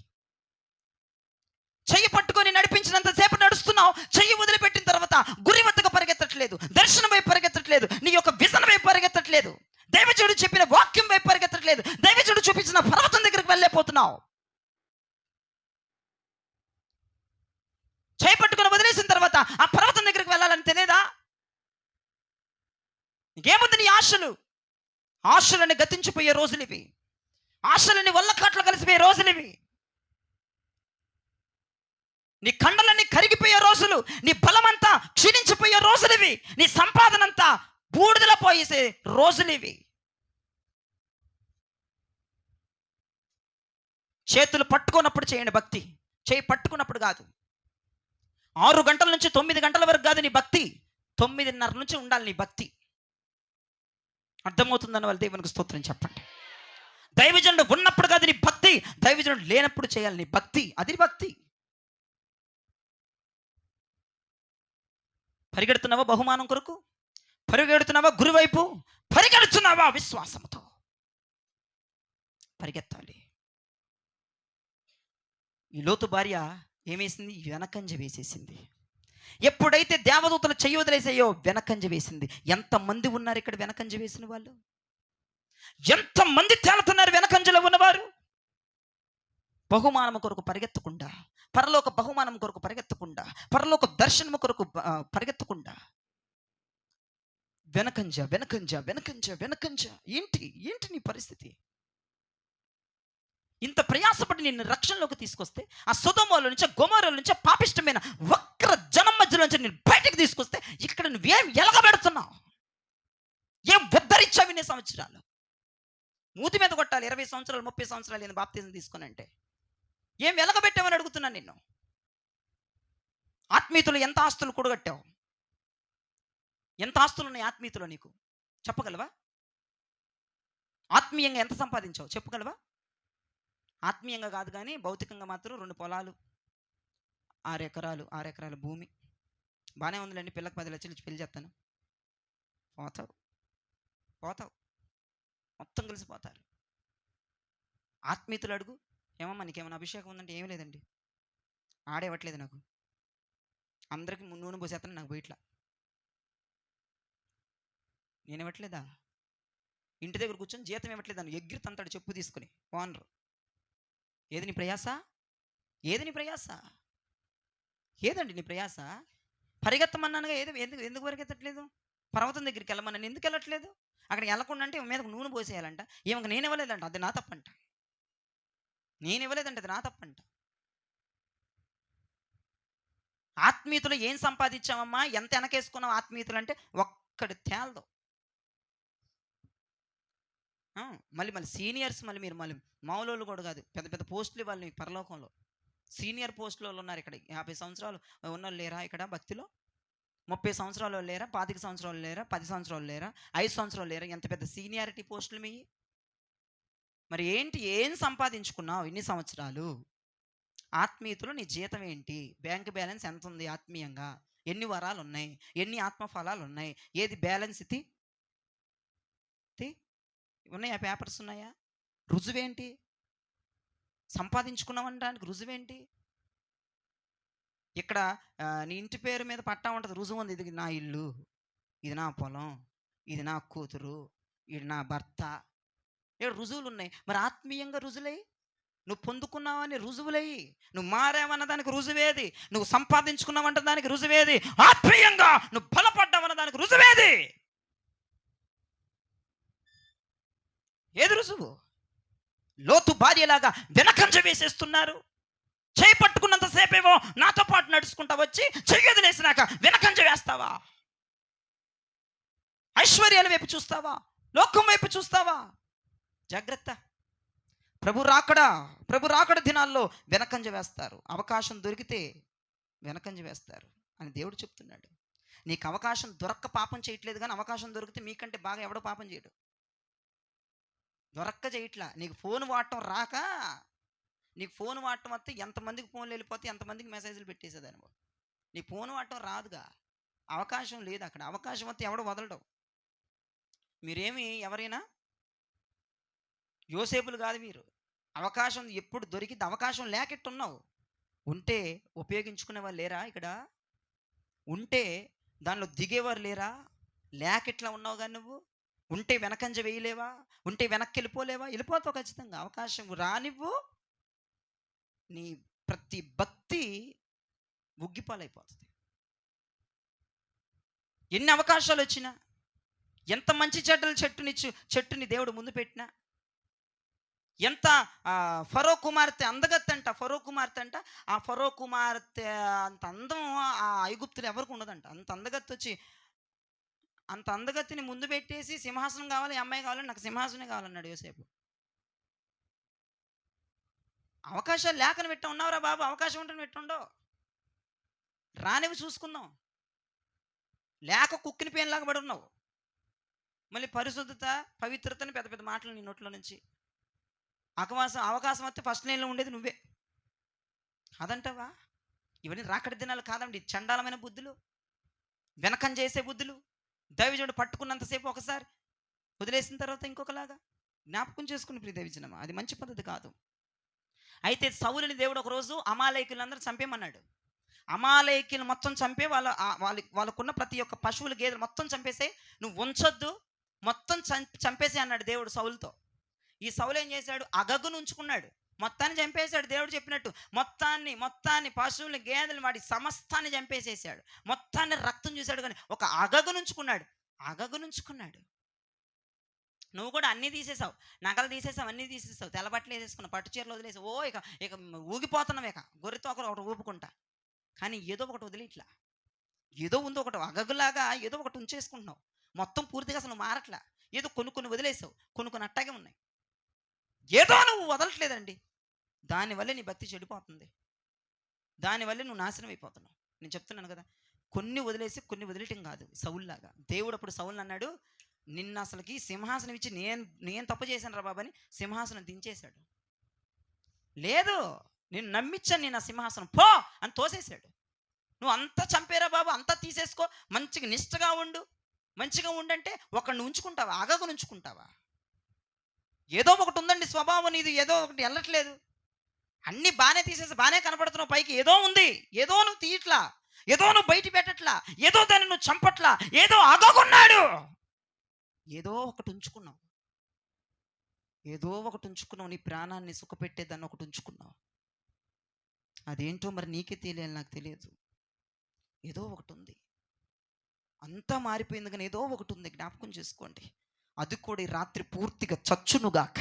చెయ్యి పట్టుకొని నడిపించినంతసేపు నడుస్తున్నావు, చెయ్యి వదిలిపెట్టిన తర్వాత గురి వద్దకు పరిగెత్తట్లేదు, దర్శనం వైపు పరిగెత్తట్లేదు, నీ యొక్క విజన్ వైపు పరిగెత్తట్లేదు, దైవజనుడు చెప్పిన వాక్యం వైపు పరిగెత్తట్లేదు, దైవజనుడు చూపించిన పర్వతం దగ్గరికి వెళ్ళలేకపోతున్నావు. చెయ్యి పట్టుకొని వదిలేసిన తర్వాత ఆ పర్వతం దగ్గరికి వెళ్ళాలని తెలియదా? ఇంకేముంది నీ ఆశలని గతించిపోయే రోజులివి. ఆశలని వల్ల కాట్లు కలిసిపోయే రోజులివి. నీ కండలన్నీ కరిగిపోయే రోజులు, నీ బలమంతా క్షీణించిపోయే రోజులివి, నీ సంపాదనంతా బూడిదలో పోయేసే రోజులివి. చేతులు పట్టుకున్నప్పుడు చేయండి భక్తి, చేయి పట్టుకున్నప్పుడు కాదు. 6 గంటల నుంచి 9 గంటల వరకు కాదు నీ భక్తి, 9:30 నుంచి ఉండాలి నీ భక్తి. అర్థమవుతుందని వాళ్ళు దేవునికి స్తోత్రం చెప్పండి. దైవజనుడు ఉన్నప్పుడు కాదు నీ భక్తి, దైవజనుడు లేనప్పుడు చేయాలి నీ భక్తి. అది భక్తి. పరిగెడుతున్నావా బహుమానం కొరకు? పరిగెడుతున్నావా గురువైపు? పరిగెడుతున్నావా విశ్వాసంతో? పరిగెత్తాలి. ఈ లోతు భార్య ఏమేసింది? వెనకంజ వేసేసింది. ఎప్పుడైతే దేవదూతలు చెయ్యి వదిలేసాయో వెనకంజ వేసింది. ఎంతమంది ఉన్నారు ఇక్కడ వెనకంజ వేసిన వాళ్ళు? ఎంతమంది తేలుతున్నారు వెనకంజలో ఉన్నవారు? బహుమానం కొరకు పరిగెత్తకుండా, పరలోక బహుమానం కొరకు పరిగెత్తకుండా, పరలోక దర్శనము కొరకు పరిగెత్తకుండా వెనకంజ వెనకంజ వెనకంజ వెనకంజ. ఏంటి ఏంటి నీ పరిస్థితి? ఇంత ప్రయాసపడి నిన్ను రక్షణలోకి తీసుకొస్తే, ఆ సొదొమలో నుంచి, గొమొర్రా నుంచి, పాపిష్టమైన వక్ర జనం మధ్యలో నుంచి నేను బయటకు తీసుకొస్తే, ఇక్కడ నువ్వేం ఎలగబెడుతున్నావు? ఏం ఉద్ధరించావు ఇన్ని సంవత్సరాలు? మూతి మీద కొట్టాలి. 20 సంవత్సరాలు 30 సంవత్సరాలు నేను బాప్తిజం తీసుకుని అంటే ఏం వెలగబెట్టావని అడుగుతున్నాను నిన్ను. ఆత్మీయుతులు ఎంత ఆస్తులు కూడగట్టావు? ఎంత ఆస్తులు ఉన్నాయి ఆత్మీయతలో నీకు చెప్పగలవా? ఆత్మీయంగా ఎంత సంపాదించావు చెప్పగలవా? ఆత్మీయంగా కాదు కానీ భౌతికంగా మాత్రం 2 పొలాలు, 6 ఎకరాల భూమి. బాగానే ఉందిలేండి, పిల్లకి 10 లక్షలు ఇచ్చి పెళ్లి చేస్తాను. పోతావు పోతావు మొత్తం కలిసిపోతారు. ఆత్మీయతలు అడుగు, ఏమమ్మా నీకేమైనా అభిషేకం ఉందంటే ఏమీ లేదండి, ఆడేవట్లేదు నాకు, అందరికీ నూనె పోసేస్తాను, నాకు బయట్లా నేను ఇవ్వట్లేదా? ఇంటి దగ్గర కూర్చొని జీతం ఇవ్వట్లేదా? ఎగిరి తంతాడు చెప్పు తీసుకుని ఓనరు. ఏది నీ ప్రయాస? ఏది నీ ప్రయాస? ఏదండి నీ ప్రయాస? పరిగెత్తమన్నానుగా, ఏది ఎందుకు పరిగెత్తట్లేదు? పర్వతం దగ్గరికి వెళ్ళమన్నాను, ఎందుకు వెళ్ళట్లేదు? అక్కడికి వెళ్ళకుండా అంటే మీద నూనె పోసేయాలంట. ఏమక నేను ఇవ్వలేదంట, అది నా తప్పంట. నేను ఇవ్వలేదంట, అది నా తప్పంట. ఆత్మీయతలో ఏం సంపాదించామమ్మా, ఎంత వెనకేసుకున్నావు ఆత్మీయతలు అంటే ఒక్కడి తేలదు. మళ్ళీ సీనియర్స్, మీరు మామూలు కూడా కాదు, పెద్ద పెద్ద పోస్టులు ఇవ్వాలి మీకు పరలోకంలో. సీనియర్ పోస్టులో ఉన్నారు ఇక్కడ. 50 సంవత్సరాలు ఉన్నోళ్ళు లేరా ఇక్కడ భక్తిలో? 30 సంవత్సరాలు లేరా? 25 సంవత్సరాలు లేరా? 10 సంవత్సరాలు లేరా? 5 సంవత్సరాలు లేరా? ఎంత పెద్ద సీనియారిటీ పోస్టులు మీ. మరి ఏంటి, ఏం సంపాదించుకున్నావు ఇన్ని సంవత్సరాలు? ఆత్మీయతలో నీ జీతం ఏంటి? బ్యాంక్ బ్యాలెన్స్ ఎంత ఉంది ఆత్మీయంగా? ఎన్ని వరాలు ఉన్నాయి? ఎన్ని ఆత్మఫలాలు ఉన్నాయి? ఏది బ్యాలెన్స్ ఇది ఉన్నాయా? పేపర్స్ ఉన్నాయా? రుజువేంటి? సంపాదించుకున్నామనడానికి రుజువేంటి? ఇక్కడ నీ ఇంటి పేరు మీద పట్టా ఉంటుంది, రుజువు ఉంది, ఇది నా ఇల్లు, ఇది నా పొలం, ఇది నా కూతురు, ఇది నా భర్త. ఇక్కడ రుజువులు ఉన్నాయి. మరి ఆత్మీయంగా రుజువులై, నువ్వు పొందుకున్నావని రుజువులై, నువ్వు మారావన్న దానికి రుజువేది? నువ్వు సంపాదించుకున్నావంట దానికి రుజువేది? ఆత్మీయంగా నువ్వు బలపడ్డావన్న దానికి రుజువేది? ఏది రుజువు? లోతు భార్యలాగా వెనకంజ వేసేస్తున్నారు. చేయి పట్టుకున్నంతసేపేమో నాతో పాటు నడుచుకుంటా వచ్చి చెయ్యి వదిలేసినాక వెనకంజ వేస్తావా? ఐశ్వర్యాల వైపు చూస్తావా? లోకం వైపు చూస్తావా? జాగ్రత్త. ప్రభు రాకడ దినాల్లో వెనకంజ వేస్తారు. అవకాశం దొరికితే వెనకంజ వేస్తారు అని దేవుడు చెప్తున్నాడు. నీకు అవకాశం దొరక్క పాపం చేయట్లేదు, కానీ అవకాశం దొరికితే మీకంటే బాగా ఎవడో పాపం చేయడు. దొరక్క చేయట్లా. నీకు ఫోన్ వాడటం రాక, నీకు ఫోన్ వాడటం వస్తే ఎంతమందికి ఫోన్లు వెళ్ళిపోతే ఎంతమందికి మెసేజ్లు పెట్టేసేదాన్ని. నీ ఫోన్ వాడటం రాదుగా, అవకాశం లేదు అక్కడ. అవకాశం వస్తే ఎవడో వదలడం. మీరేమి ఎవరైనా యోసేపులు కాదు మీరు. అవకాశం ఎప్పుడు దొరికింది? అవకాశం లేకెట్టున్నావు. ఉంటే ఉపయోగించుకునే వాళ్ళు లేరా ఇక్కడ? ఉంటే దానిలో దిగేవారు లేరా? లేకెట్లా ఉన్నావు కానీ నువ్వు? ఉంటే వెనకంజ వేయలేవా? ఉంటే వెనక్కి వెళ్ళిపోలేవా? వెళ్ళిపోతావు ఖచ్చితంగా. అవకాశం రానివ్వు, నీ ప్రతి భక్తి ఉగ్గిపాలైపోతుంది. ఎన్ని అవకాశాలు వచ్చినా, ఎంత మంచి చెడ్డలు చెట్టుని దేవుడు ముందు పెట్టినా, ఎంత ఫరో కుమార్తె అంట. ఆ ఫరో కుమార్తె అంత అందం ఆ ఐగుప్తులు ఎవరికి ఉండదంట. అంత అందగత్తి వచ్చి, అంత అందగత్తిని ముందు పెట్టేసి సింహాసనం కావాలి, అమ్మాయి కావాలని, నాకు సింహాసనం కావాలన్నాడు యోసేపు. అవకాశాలు లేకని పెట్టి ఉన్నావురా బాబు. అవకాశం ఉంటే పెట్టుండో రానివి చూసుకుందాం. లేక కుక్కిని పేనులాగా పడి ఉన్నావు. మళ్ళీ పరిశుద్ధత, పవిత్రతని పెద్ద పెద్ద మాటలు నీ నోట్లో నుంచి. అవకాశం వస్తే ఫస్ట్ లైన్లో ఉండేది నువ్వే. అదంటావా? ఇవన్నీ రాకడ దినాలు కాదండి. చండాలమైన బుద్ధులు, వెనకం చేసే బుద్ధులు. దైవజనుడు పట్టుకున్నంతసేపు ఒకసారి వదిలేసిన తర్వాత ఇంకొకలాగా జ్ఞాపకం చేసుకుని ప్రియ దైవజనమా, అది మంచి పద్ధతి కాదు. అయితే సౌలుని దేవుడు ఒకరోజు అమాలేకులందరూ చంపేమన్నాడు. అమాలేకులు మొత్తం చంపే వాళ్ళకున్న ప్రతి ఒక్క పశువులు, గేదెలు మొత్తం చంపేసే, నువ్వు ఉంచొద్దు, మొత్తం చంపేసే అన్నాడు దేవుడు సౌలుతో. ఈ సౌలు ఏం చేశాడు? అగగును ఉంచుకున్నాడు. మొత్తాన్ని చంపేశాడు. దేవుడు చెప్పినట్టు మొత్తాన్ని పశువులు, గేదెలు, వాడి సమస్తాన్ని చంపేసేసాడు. మొత్తాన్ని రక్తం చూశాడు, కానీ ఒక అగగును ఉంచుకున్నాడు. అగగునుంచుకున్నాడు. నువ్వు కూడా అన్నీ తీసేసావు, నగలు తీసేసావు, అన్నీ తీసేసావు, తెల్లబట్టలు వేసేసుకున్నావు, పట్టు చీరలు వదిలేసావు, ఇక ఇక ఊగిపోతున్నావు, ఇక గొర్రెతో ఒకటి ఊపుకుంటా. కానీ ఏదో ఒకటి వదిలి ఇట్లా ఏదో ఉంది ఒకటి అగగులాగా ఏదో ఒకటి ఉంచేసుకుంటున్నావు. మొత్తం పూర్తిగా అసలు మారట్లా. ఏదో కొన్ని వదిలేసావు, కొన్ని అట్టాగే ఉన్నాయి. ఏదో నువ్వు వదలట్లేదండి. దానివల్ల నీ భక్తి చెడిపోతుంది. దానివల్ల నువ్వు నాశనం అయిపోతున్నావు. నేను చెప్తున్నాను కదా, కొన్ని వదిలేసి కొన్ని వదిలేయటం కాదు. సౌల్లాగా దేవుడు అప్పుడు సౌల్ని అన్నాడు, నిన్న అసలుకి సింహాసనం ఇచ్చి నేను తప్పు చేశాను రా బాబు అని సింహాసనం దించేశాడు. లేదు, నేను నమ్మించాను, నేను ఆ సింహాసనం పో అని తోసేశాడు. నువ్వు అంతా చంపేరా బాబు, అంతా తీసేసుకో, మంచిగా నిష్టగా ఉండు, మంచిగా ఉండంటే ఒకడిని ఉంచుకుంటావా? అగగును ఉంచుకుంటావా? ఏదో ఒకటి ఉందండి స్వభావం నీది, ఏదో ఒకటి వెళ్ళట్లేదు. అన్నీ బాగానే తీసేసి బాగానే కనపడుతున్నావు, పైకి ఏదో ఉంది, ఏదో నువ్వు తీయట్లా, ఏదో నువ్వు బయట పెట్టట్లా, ఏదో దాన్ని నువ్వు చంపట్లా, ఏదో అగగున్నాడు. ఏదో ఒకటి ఉంచుకున్నావు, ఏదో ఒకటి ఉంచుకున్నావు, నీ ప్రాణాన్ని సుఖపెట్టేదాన్ని ఒకటి ఉంచుకున్నావు. అదేంటో మరి నీకే తెలియాలి, నాకు తెలియదు. ఏదో ఒకటి ఉంది, అంతా మారిపోయింది, కానీ ఏదో ఒకటి ఉంది, జ్ఞాపకం చేసుకోండి. అది కూడా ఈ రాత్రి పూర్తిగా చచ్చునుగాక,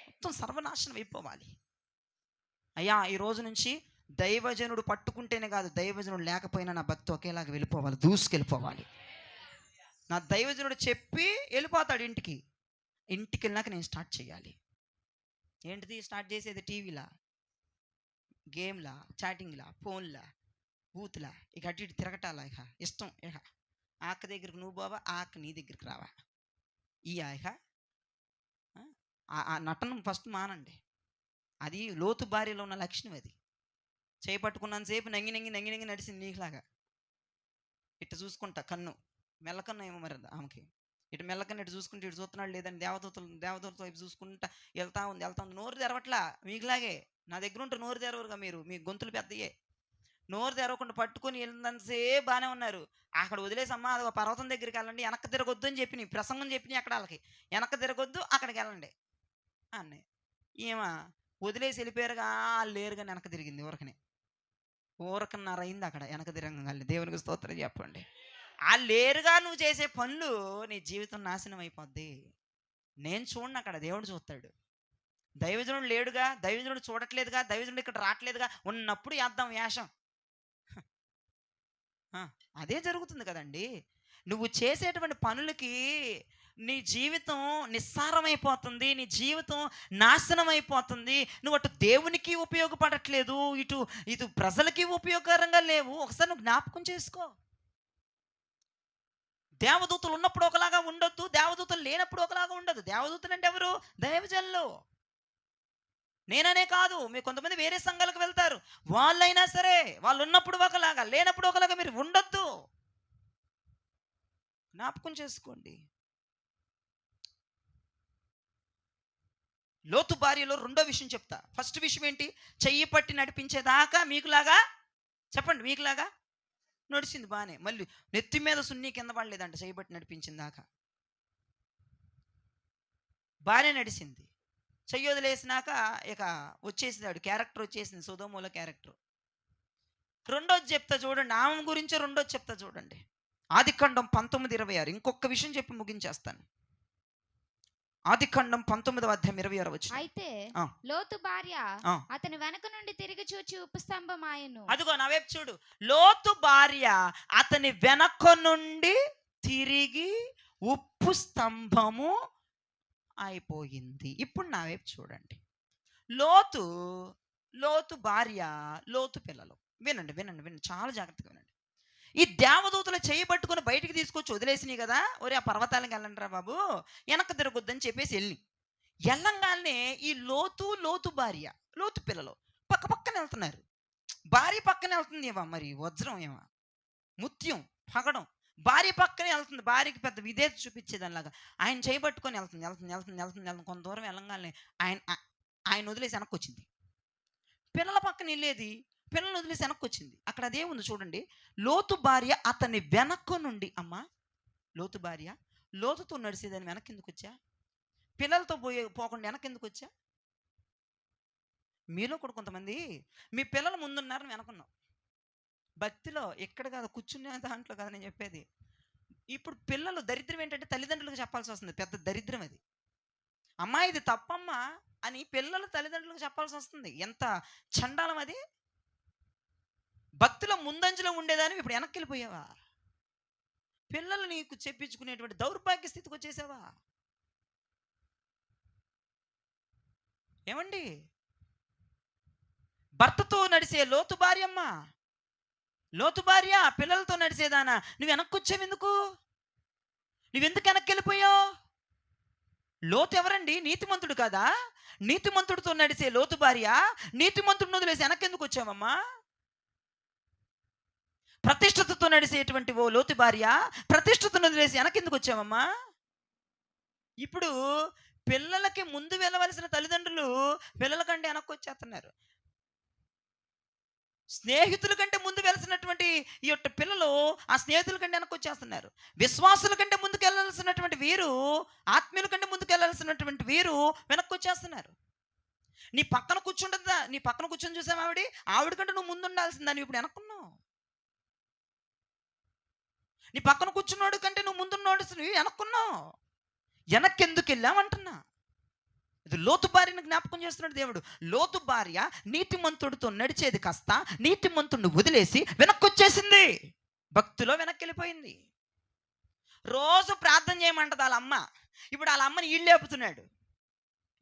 మొత్తం సర్వనాశనం అయిపోవాలి. అయ్యా, ఈ రోజు నుంచి దైవజనుడు పట్టుకుంటేనే కాదు, దైవజనుడు లేకపోయినా నా భక్తి ఒకేలాగా వెళ్ళిపోవాలి, దూసుకెళ్ళిపోవాలి. నా దైవజనుడు చెప్పి వెళ్ళిపోతాడు ఇంటికి వెళ్ళినాక నేను స్టార్ట్ చేయాలి. ఏంటిది స్టార్ట్ చేసేది? టీవీలా, గేమ్లా, చాటింగ్లా, ఫోన్లా, బూత్లా, ఇక అటు ఇటు తిరగటాలా, ఇక ఇష్టం. ఇక ఆక్క దగ్గరికి నువ్వు బావా, ఆక్క నీ దగ్గరికి రావా, ఇక ఆ నటన ఫస్ట్ మానండి. అది లోతు భార్యలో ఉన్న లక్షణం. అది చేపట్టుకున్నంతసేపు నంగి నడిచింది నీకులాగా. ఇటు చూసుకుంటా, కన్ను మెల్లకన్ను ఏమో మరి ఆమెకి, ఇటు మెల్లకన్ను ఇటు చూసుకుంటే ఇటు చూస్తున్నాడు లేదని దేవదూతలతో వైపు చూసుకుంటా వెళ్తా ఉంది. నోరు తెరవట్లా మీకులాగే. నా దగ్గర ఉంటే నోరు తెరవరుగా మీరు, మీ గొంతులు పెద్దయే. నోరు తెరవకుండా పట్టుకొని వెళ్ళినంతసేపు బాగానే ఉన్నారు. అక్కడ వదిలేసమ్మా, అది పర్వతం దగ్గరికి వెళ్ళండి, వెనక్కి తిరగొద్దు అని చెప్పి ప్రసంగం చెప్పినాయి అక్కడ వాళ్ళకి. వెనక్కి తిరగొద్దు, అక్కడికి వెళ్ళండి అన్నీ. ఏమా వదిలేసి వెళ్ళిపోయారుగా, లేరుగా వెనక తిరిగింది ఊరకన్నర అయింది అక్కడ వెనక తిరగంగానే. దేవునికి స్తోత్రం చెప్పండి. ఆ లేరుగా నువ్వు చేసే పనులు నీ జీవితం నాశనం అయిపోద్ది. నేను చూడను, అక్కడ దేవుడు చూస్తాడు. దైవజనుడు లేడుగా, దైవజనుడు చూడట్లేదుగా, దైవజనుడు ఇక్కడ రావట్లేదుగా, ఉన్నప్పుడు వేద్దాం వేషం. అదే జరుగుతుంది కదండి. నువ్వు చేసేటువంటి పనులకి నీ జీవితం నిస్సారమైపోతుంది, నీ జీవితం నాశనం అయిపోతుంది. నువ్వు అటు దేవునికి ఉపయోగపడట్లేదు, ఇటు ప్రజలకి ఉపయోగకరంగా లేవు. ఒకసారి నువ్వు జ్ఞాపకం చేసుకో. దేవదూతలు ఉన్నప్పుడు ఒకలాగా ఉండొద్దు, దేవదూతలు లేనప్పుడు ఒకలాగా ఉండదు. దేవదూతలు అంటే ఎవరు? దైవజనులు. నేననే కాదు, మీరు కొంతమంది వేరే సంఘాలకు వెళ్తారు, వాళ్ళైనా సరే వాళ్ళు ఉన్నప్పుడు ఒకలాగా, లేనప్పుడు ఒకలాగా మీరు ఉండొద్దు. జ్ఞాపకం చేసుకోండి. లోతు భార్యలో రెండో విషయం చెప్తా. ఫస్ట్ విషయం ఏంటి? చెయ్యి పట్టి నడిపించేదాకా మీకులాగా, చెప్పండి, మీకులాగా నడిచింది బాగానే. మళ్ళీ నెత్తి మీద సున్ని కింద పడలేదంట, చెయ్యి పట్టి నడిపించిన దాకా బాగానే నడిచింది. చెయ్యి వదిలేసినాక ఇక వచ్చేసినాడు, క్యారెక్టర్ వచ్చేసింది, సొదొమోల క్యారెక్టర్. రెండోది చెప్తా చూడండి, ఆమె గురించి రెండోది చెప్తా చూడండి. ఆదికాండం 19:26. ఇంకొక విషయం చెప్పి ముగించేస్తాను. ఆదికాండం 19:26. అయితే లోతు భార్య అతని వెనక నుండి తిరిగి చూచి ఉపస్తంభం ఆయను. అదిగో నా వైపు చూడు. లోతు భార్య అతని వెనక నుండి తిరిగి ఉప్పు స్తంభము అయిపోయింది. ఇప్పుడు నా వైపు చూడండి. లోతు భార్య, లోతు పిల్లలు. వినండి, చాలా జాగ్రత్తగా వినండి. ఈ దేవదూతలు చేయబట్టుకుని బయటికి తీసుకొచ్చి వదిలేసినాయి కదా, ఒరే ఆ పర్వతాలకు వెళ్ళండి రా బాబు, వెనక్కి తిరగొద్దని చెప్పేసి వెళ్ళంగానే ఈ లోతు భార్య, లోతు పిల్లలు పక్కన వెళ్తున్నారు. భార్య పక్కన వెళ్తుంది ఏమో మరి వజ్రం, ఏమో ముత్యం, పగడం. భార్య పక్కనే వెళ్తుంది, భార్యకి పెద్ద విధేయత చూపించేదానిలాగా. ఆయన చేయబట్టుకొని వెళ్తుంది. కొంత దూరం వెళ్ళంగానే ఆయన వదిలేసి వెనక్కి వచ్చింది. పిల్లల పక్కన వెళ్ళేది, పిల్లలు వదిలేసి వెనక్కి వచ్చింది. అక్కడ అదే ఉంది చూడండి. లోతు భార్య అతని వెనక్కు నుండి, అమ్మా లోతు భార్య లోతుతో నడిచేదాన్ని వెనక్కి ఎందుకు వచ్చా? పిల్లలతో పోకుండా వెనక్కి ఎందుకు వచ్చా? మీలో కూడా కొంతమంది మీ పిల్లలు ముందున్నారని వెనకున్నావు. భక్తిలో ఎక్కడ కాదు, కూర్చునే దాంట్లో కదా నేను చెప్పేది. ఇప్పుడు పిల్లలు దరిద్రం ఏంటంటే తల్లిదండ్రులకు చెప్పాల్సి వస్తుంది. పెద్ద దరిద్రం అది. అమ్మా ఇది తప్పమ్మా అని పిల్లలు తల్లిదండ్రులకు చెప్పాల్సి వస్తుంది. ఎంత చండాలం అది. భక్తిలో ముందంజలో ఉండేదానివి ఇప్పుడు వెనక్కెళ్ళిపోయావా? పిల్లలు నీకు చెప్పించుకునేటువంటి దౌర్భాగ్య స్థితికి వచ్చేసావా? ఏమండి? భర్తతో నడిసే లోతు భార్యమ్మ, లోతు భార్య పిల్లలతో నడిసేదానా నువ్వు వెనక్కొచ్చావెందుకు? నువ్వెందుకు వెనక్కెళ్ళిపోయావు? లోతు ఎవరండి? నీతిమంతుడు కాదా? నీతిమంతుడితో నడిసే లోతు భార్య నీతిమంతుడిని వదిలేసి వెనక్కెందుకు వచ్చావమ్మా? ప్రతిష్ఠతతో నడిసేటువంటి ఓ లోతు భార్య ప్రతిష్ఠతను వదిలేసి వెనకెందుకు వచ్చావమ్మా? ఇప్పుడు పిల్లలకి ముందు వెళ్ళవలసిన తల్లిదండ్రులు పిల్లల కంటే వెనక్కొచ్చేస్తున్నారు. స్నేహితుల కంటే ముందు వెళ్సినటువంటి ఈ యొక్క పిల్లలు ఆ స్నేహితుల కంటే వెనక్కొచ్చేస్తున్నారు. విశ్వాసుల కంటే ముందుకు వెళ్ళాల్సినటువంటి వీరు, ఆత్మీయుల కంటే ముందుకు వెళ్ళాల్సినటువంటి వీరు వెనక్కొచ్చేస్తున్నారు. నీ పక్కన కూర్చుంటుందా? నీ పక్కన కూర్చొని చూసావు ఆవిడ కంటే నువ్వు ముందు ఉండాల్సిందా, నువ్వు ఇప్పుడు వెనక్కున్నావు. నీ పక్కన కూర్చున్నాడు కంటే నువ్వు ముందున్నాడు వెనక్కున్నావు. వెనక్కెందుకు వెళ్ళామంటున్నా. ఇది లోతు భార్యను జ్ఞాపకం చేస్తున్నాడు దేవుడు. లోతు భార్య నీతిమంతుడితో నడిచేది కాస్త నీతిమంతుడిని వదిలేసి వెనక్కొచ్చేసింది. భక్తిలో వెనక్కి వెళ్ళిపోయింది. రోజు ప్రార్థన చేయమంటది వాళ్ళ అమ్మ. ఇప్పుడు వాళ్ళ అమ్మని ఈళ్ళు లేపుతున్నాడు.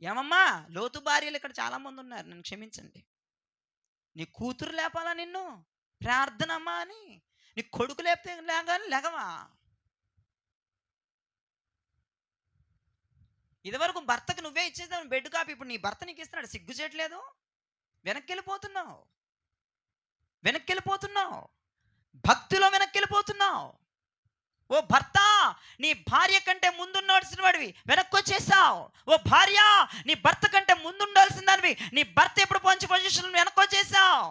ఏమమ్మా, లోతు భార్యలు ఇక్కడ చాలా మంది ఉన్నారు, నన్ను క్షమించండి. నీ కూతురు లేపాలా నిన్ను ప్రార్థన అమ్మా అని? నీ కొడుకు లేపితే లేగాని లేగవా? ఇదివరకు భర్తకు నువ్వే ఇచ్చేసావు బెడ్ కాపీ, ఇప్పుడు నీ భర్త నీకు ఇస్తున్నాడు. సిగ్గు చేయట్లేదు? వెనక్కెళ్ళిపోతున్నావు. వెనక్కెళ్ళిపోతున్నావు. భక్తిలో వెనక్కెళ్ళిపోతున్నావు. ఓ భర్త, నీ భార్య కంటే ముందుండాల్సిన వాడివి వెనక్కొచ్చేసావు. ఓ భార్య, నీ భర్త కంటే ముందుండాల్సిన దానివి నీ భర్త ఎప్పుడు పంచి పొజిషన్ వెనక్కొచ్చేసావు.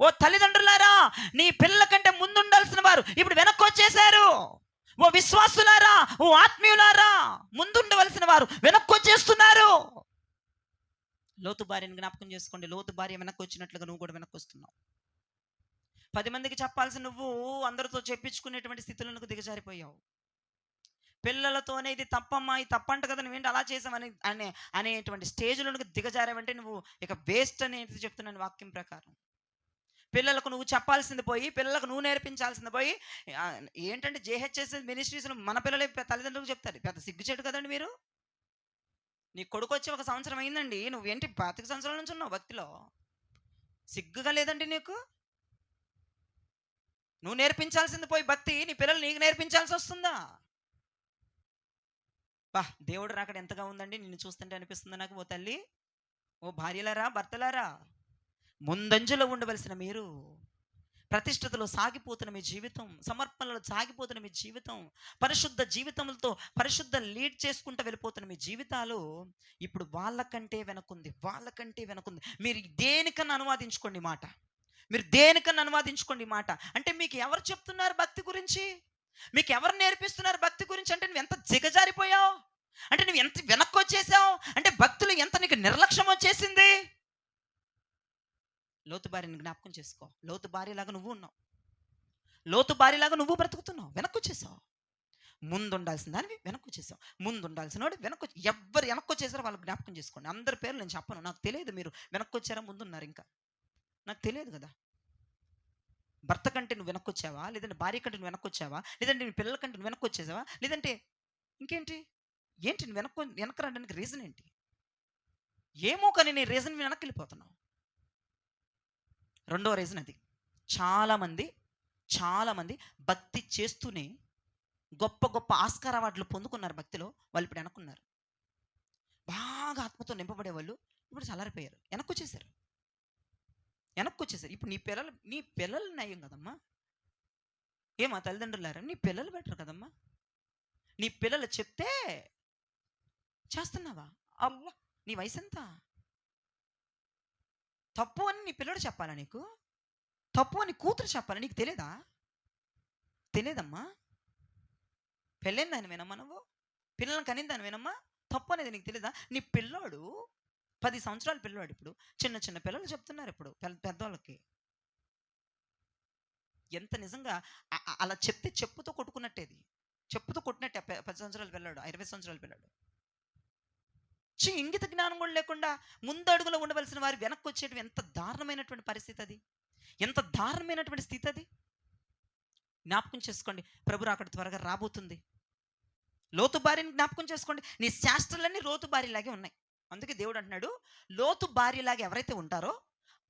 ఓ తల్లిదండ్రులారా, నీ పిల్లల కంటే ముందుండాల్సిన వారు ఇప్పుడు వెనక్కొచ్చేశారు. ఓ విశ్వాసులారా, ఓ ఆత్మీయులారా, ముందుండవలసిన వారు వెనక్కొచ్చేస్తున్నారు. లోతు భార్యను జ్ఞాపకం చేసుకోండి. లోతు భార్య వెనక్కి వచ్చినట్లుగా నువ్వు కూడా వెనక్కి వస్తున్నావు. 10 మందికి చెప్పాల్సి నువ్వు అందరితో చెప్పించుకునేటువంటి స్థితిలో నువ్వు దిగజారిపోయావు. పిల్లలతోనే ఇది తప్పమ్మా, ఇది తప్పంట కదా, నువ్వేంటి అలా చేసావని అనేటువంటి స్టేజ్లో నువ్వు దిగజారావంటే నువ్వు ఇక వేస్ట్ అనేది చెప్తున్నాను వాక్యం ప్రకారం. పిల్లలకు నువ్వు చెప్పాల్సింది పోయి, పిల్లలకు నువ్వు నేర్పించాల్సింది పోయి, ఏంటంటే జేహెచ్ఎస్ మినిస్ట్రీస్ మన పిల్లలే తల్లిదండ్రులకు చెప్తారు. పెద్ద సిగ్గుచేటు కదండి మీరు. నీ కొడుకు వచ్చి 1 సంవత్సరం అయిందండి, నువ్వేంటి 25 సంవత్సరాల నుంచి ఉన్నావు భక్తిలో? సిగ్గుగా లేదండి నీకు? నువ్వు నేర్పించాల్సింది పోయి భక్తి నీ పిల్లలు నీకు నేర్పించాల్సి వస్తుందా? బా, దేవుడు రాకడ ఎంతగా ఉందండి. నిన్ను చూస్తుంటే అనిపిస్తుంది నాకు, ఓ తల్లి, ఓ భార్యలారా, భర్తలారా, ముందంజలో ఉండవలసిన మీరు, ప్రతిష్ఠతలో సాగిపోతున్న మీ జీవితం, సమర్పణలో సాగిపోతున్న మీ జీవితం, పరిశుద్ధ జీవితములతో పరిశుద్ధ లీడ్ చేసుకుంటూ వెళ్ళిపోతున్న మీ జీవితాలు ఇప్పుడు వాళ్ళకంటే వెనకుంది, వాళ్ళకంటే వెనకుంది. మీరు దేనికన్నా అనువాదించుకోండి మాట, మీరు దేనికన్నా అనువాదించుకోండి మాట. అంటే మీకు ఎవరు చెప్తున్నారు భక్తి గురించి? మీకు ఎవరు నేర్పిస్తున్నారు భక్తి గురించి? అంటే నువ్వు ఎంత దిగజారిపోయావు, అంటే నువ్వు ఎంత వెనక్కి వచ్చేసావు, అంటే భక్తులు ఎంత నీకు నిర్లక్ష్యం వచ్చేసింది. లోతు భార్యని జ్ఞాపకం చేసుకో. లోతు భార్యలాగా నువ్వు ఉన్నావు. లోతు భార్యలాగా నువ్వు బ్రతుకుతున్నావు. వెనక్కొచ్చేసావు. ముందుండాల్సిన దానివి వెనక్కొచ్చేసావు. ముందుండాల్సిన వాడు ఎవరు వెనక్కొచ్చేసారో వాళ్ళు జ్ఞాపకం చేసుకోండి. అందరి పేర్లు నేను చెప్పను, నాకు తెలియదు మీరు వెనక్కొచ్చారా ముందున్నారు ఇంకా, నాకు తెలియదు కదా. భర్త కంటే నువ్వు వెనక్కొచ్చావా, లేదంటే భార్య కంటే నువ్వు వెనక్కొచ్చావా, లేదంటే నీ పిల్లల కంటే నువ్వు వెనక్కొచ్చేసావా, లేదంటే ఇంకేంటి? ఏంటి నువ్వు వెనక్కి రావడానికి రీజన్ ఏంటి? ఏమో కానీ నీ రీజన్ వెనక్కి వెళ్ళిపోతున్నావు. రెండో రీజన్ అది. చాలామంది భక్తి చేస్తూనే గొప్ప గొప్ప ఆస్కార్ అవార్డులు పొందుకున్నారు భక్తిలో. వాళ్ళు ఇప్పుడు వెనక్కున్నారు. బాగా ఆత్మతో నింపబడే వాళ్ళు ఇప్పుడు చల్లారిపోయారు, వెనక్కొచ్చేసారు. ఇప్పుడు నీ పిల్లలు నయం కదమ్మా. ఏమా తల్లిదండ్రులారా, నీ పిల్లలు బెటర్ కదమ్మా. నీ పిల్లలు చెప్తే చేస్తున్నావా? అమ్మా, నీ వయసు ఎంత? తప్పు అని నీ పిల్లడు చెప్పాలా నీకు? తప్పు అని కూతురు చెప్పాలా నీకు? తెలియదమ్మా. పెళ్ళైన దానివేనమ్మా నువ్వు, పిల్లల్ని కనిన దానివేనమ్మా. తప్పు అనేది నీకు తెలీదా? నీ పిల్లోడు 10 సంవత్సరాల పిల్లోడు ఇప్పుడు చిన్న పిల్లలు చెప్తున్నారు ఇప్పుడు పెద్దవాళ్ళకి. ఎంత నిజంగా అలా చెప్తే చెప్పుతో కొట్టుకున్నట్టేది. చెప్పుతూ కొట్టినట్టే 10 సంవత్సరాల పిల్లాడు, 20 సంవత్సరాల పిల్లాడు. ఇంగిత జ్ఞానం కూడా లేకుండా ముందు అడుగులో ఉండవలసిన వారు వెనక్కి వచ్చేటవి ఎంత దారుణమైనటువంటి పరిస్థితి అది, ఎంత దారుణమైనటువంటి స్థితి అది. జ్ఞాపకం చేసుకోండి, ప్రభు అక్కడ త్వరగా రాబోతుంది. లోతు భార్యని జ్ఞాపకం చేసుకోండి. నీ శాస్త్రాలన్నీ లోతు భార్యలాగే ఉన్నాయి. అందుకే దేవుడు అంటున్నాడు, లోతు భార్యలాగా ఎవరైతే ఉంటారో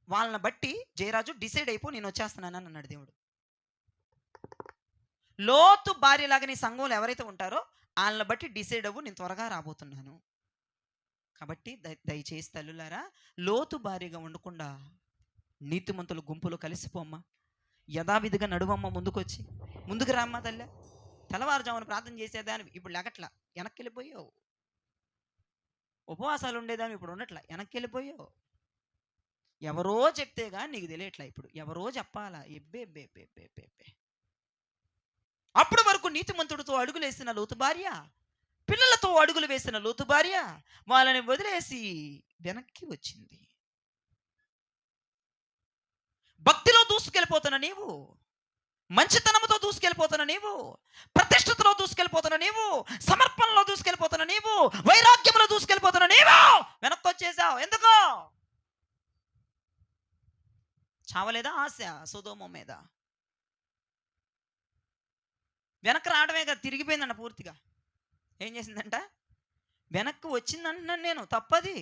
వాళ్ళని బట్టి జయరాజు డిసైడ్ అయిపో, నేను వచ్చేస్తున్నానని అన్నాడు దేవుడు. లోతు భార్యలాగా నీ సంఘంలో ఎవరైతే ఉంటారో వాళ్ళని బట్టి డిసైడ్ అవ్వు, నేను త్వరగా రాబోతున్నాను. కాబట్టి దయచేసి తల్లులారా, లోతు భార్యగా ఉండకుండా నీతిమంతుల గుంపులో కలిసిపోమ్మా, యథావిధిగా నడువమ్మ, ముందుకు రామ్మా తల్లే. తెల్లవారుజామున ప్రార్థన చేసేదాన్ని ఇప్పుడు లెగట్లా, వెనక్కి వెళ్ళిపోయావు. ఉపవాసాలు ఉండేదాన్ని ఇప్పుడు ఉండట్లా, వెనక్కి వెళ్ళిపోయావు. ఎవరో చెప్తేగా నీకు తెలియట్లా, ఇప్పుడు ఎవరో చెప్పాలా. ఎబ్బే. అప్పుడు వరకు నీతిమంతుడితో అడుగులు వేసిన లోతు భార్య, పిల్లలతో అడుగులు వేసిన లోతు భార్య వాళ్ళని వదిలేసి వెనక్కి వచ్చింది. భక్తిలో దూసుకెళ్ళిపోతున్న నీవు, మంచితనంతో దూసుకెళ్ళిపోతున్న నీవు, ప్రతిష్టతలో దూసుకెళ్ళిపోతున్న నీవు, సమర్పణలో దూసుకెళ్ళిపోతున్న నీవు, వైరాగ్యంలో దూసుకెళ్ళిపోతున్న నీవు వెనక్కి వచ్చేసావు. ఎందుకో చావలేదా ఆశ సొదొమ మీద? వెనక్కి రావడమే కదా, తిరిగిపోయిందంట పూర్తిగా. ఏం చేసిందంట? వెనక్కి వచ్చిందంటున్నాను నేను, తప్పది.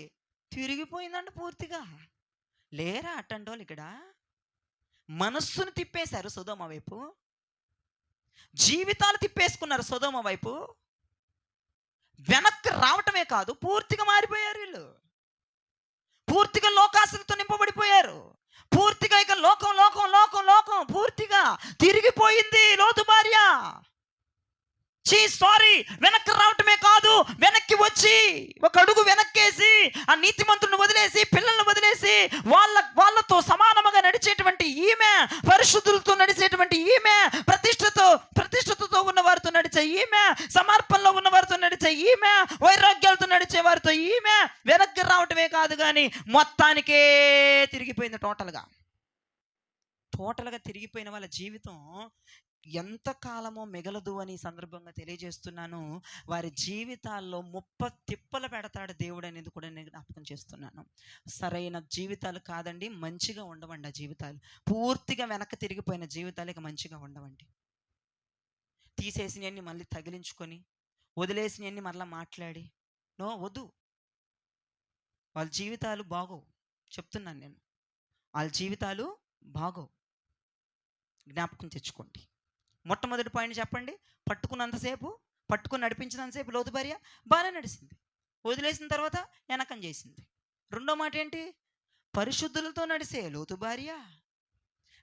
తిరిగిపోయిందంట పూర్తిగా. లేరా అట్టంటోళ్ళు ఇక్కడ? మనస్సును తిప్పేశారు సొదొమ వైపు, జీవితాలు తిప్పేసుకున్నారు సొదొమ వైపు. వెనక్కి రావటమే కాదు, పూర్తిగా మారిపోయారు వీళ్ళు. పూర్తిగా లోకాశలతో నింపబడిపోయారు. పూర్తిగా ఇక లోకం పూర్తిగా తిరిగిపోయింది లోతు భార్య. సారీ, వెనక్కి రావటమే కాదు, వెనక్కి వచ్చి ఒక అడుగు వెనక్కేసి ఆ నీతిమంతుడిని వదిలేసి, పిల్లల్ని వదిలేసి, వాళ్ళతో సమానముగా నడిచేటువంటి ఈమె, పరిశుద్ధులతో నడిచేటువంటి ఈమె, ప్రతిష్టతో ఉన్న వారితో నడిచే ఈమె, సమర్పణలో ఉన్న వారితో నడిచే ఈమె, వైరాగ్యాలతో నడిచే వారితో ఈమె వెనక్కి రావటమే కాదు కానీ మొత్తానికే తిరిగిపోయింది. టోటల్గా తిరిగిపోయిన వాళ్ళ జీవితం ఎంతకాలమో మిగలదు అని సందర్భంగా తెలియజేస్తున్నాను. వారి జీవితాల్లో తిప్పలు పెడతాడు దేవుడు అనేది కూడా నేను జ్ఞాపకం చేస్తున్నాను. సరైన జీవితాలు కాదండి, మంచిగా ఉండవండి. ఆ జీవితాలు పూర్తిగా వెనక్కి తిరిగిపోయిన జీవితాలు ఇక మంచిగా ఉండవండి. తీసేసినవన్నీ మళ్ళీ తగిలించుకొని, వదిలేసినవన్నీ మళ్ళీ మాట్లాడి, వద్దు. వాళ్ళ జీవితాలు బాగోవు, చెప్తున్నాను నేను. వాళ్ళ జీవితాలు బాగోవు, జ్ఞాపకం తెచ్చుకోండి. మొట్టమొదటి పాయింట్ చెప్పండి. పట్టుకుని నడిపించినంతసేపు లోతు భార్య బాగానే నడిచింది, వదిలేసిన తర్వాత వెనకం చేసింది. రెండో మాట ఏంటి? పరిశుద్ధులతో నడిచే లోతు భార్య,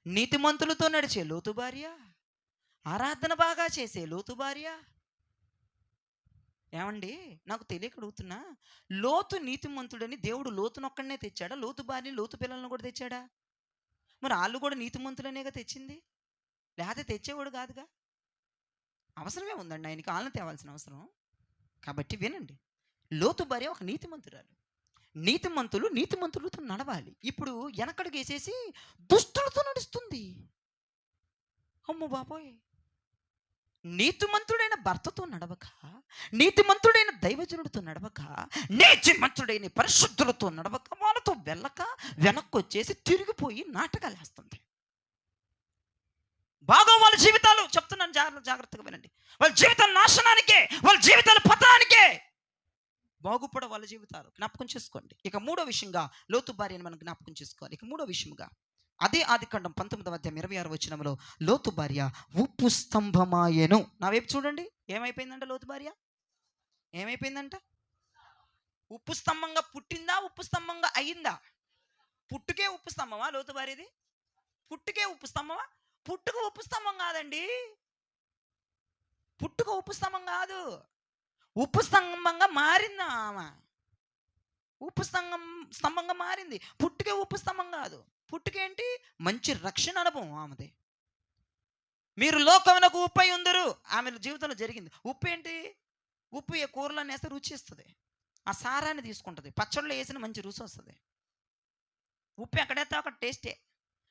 నీతిమంతులతో నడిచే లోతు భార్య, ఆరాధన బాగా చేసే లోతు భార్య. ఏమండి, నాకు తెలియక అడుగుతున్నా, లోతు నీతిమంతుడని దేవుడు లోతునొక్కడనే తెచ్చాడా? లోతు భార్యని, లోతు పిల్లలను కూడా తెచ్చాడా? మరి వాళ్ళు కూడా నీతిమంతులనేగా తెచ్చింది, లేకపోతే తెచ్చేవాడు కాదుగా. అవసరమే ఉందండి ఆయనకి వాళ్ళని తేవాల్సిన అవసరం? కాబట్టి వినండి, లోతు భార్య ఒక నీతిమంతురాలు. నీతిమంతులతో నడవాలి. ఇప్పుడు వెనకడుగు వేసేసి దుష్టులతో నడుస్తుంది. అమ్మో బాబోయ్! నీతిమంతుడైన భర్తతో నడవక, నీతిమంతుడైన దైవజనుడితో నడవక, నీతిమంతుడైన పరిశుద్ధులతో నడవక, వాళ్ళతో వెళ్ళక వెనక్కి వచ్చేసి తిరిగిపోయి నాటకాలు వేస్తుంది. బాగా వాళ్ళ జీవితాలు, చెప్తున్నాను జాగ్రత్తగా వినండి, వాళ్ళ జీవితాల నాశనానికే, వాళ్ళ జీవితాల పతనానికే బాగుపడ వాళ్ళ జీవితాలు. జ్ఞాపకం చేసుకోండి. ఇక మూడో విషయంగా లోతు భార్యని మనం జ్ఞాపకం చేసుకోవాలి. ఇక మూడో విషయంగా అదే ఆదికాండం 19వ అధ్యాయం 26వ వచనంలో లోతు భార్య ఉప్పు స్తంభమాయెను. నా వైపు చూడండి, ఏమైపోయిందంట లోతు భార్య? ఏమైపోయిందంట? ఉప్పు స్తంభంగా పుట్టిందా, ఉప్పు స్తంభంగా అయిందా? పుట్టుకే ఉప్పు స్తంభమా లోతు భార్యది? పుట్టుకే ఉప్పు స్తంభమా? పుట్టుక ఉప్పు స్తంభం కాదండి. పుట్టుక ఉప్పు స్తంభం కాదు, ఉప్పు స్తంభంగా మారిందా ఆమె. ఉప్పు స్తంభంగా మారింది. పుట్టుకే ఉప్పు స్తంభం కాదు. పుట్టుకేంటి? మంచి రక్షణ అనుభవం ఆమెది. మీరు లోకమునకు ఉప్పు అయి ఉందరు, ఆమె జీవితంలో జరిగింది. ఉప్పు ఏంటి? ఉప్పు ఏ కూరలో వేస్తే రుచి ఇస్తుంది, ఆ సారాన్ని తీసుకుంటుంది, పచ్చళ్ళు వేసిన మంచి రుచి వస్తుంది. ఉప్పు ఎక్కడైతే అక్కడ టేస్టే.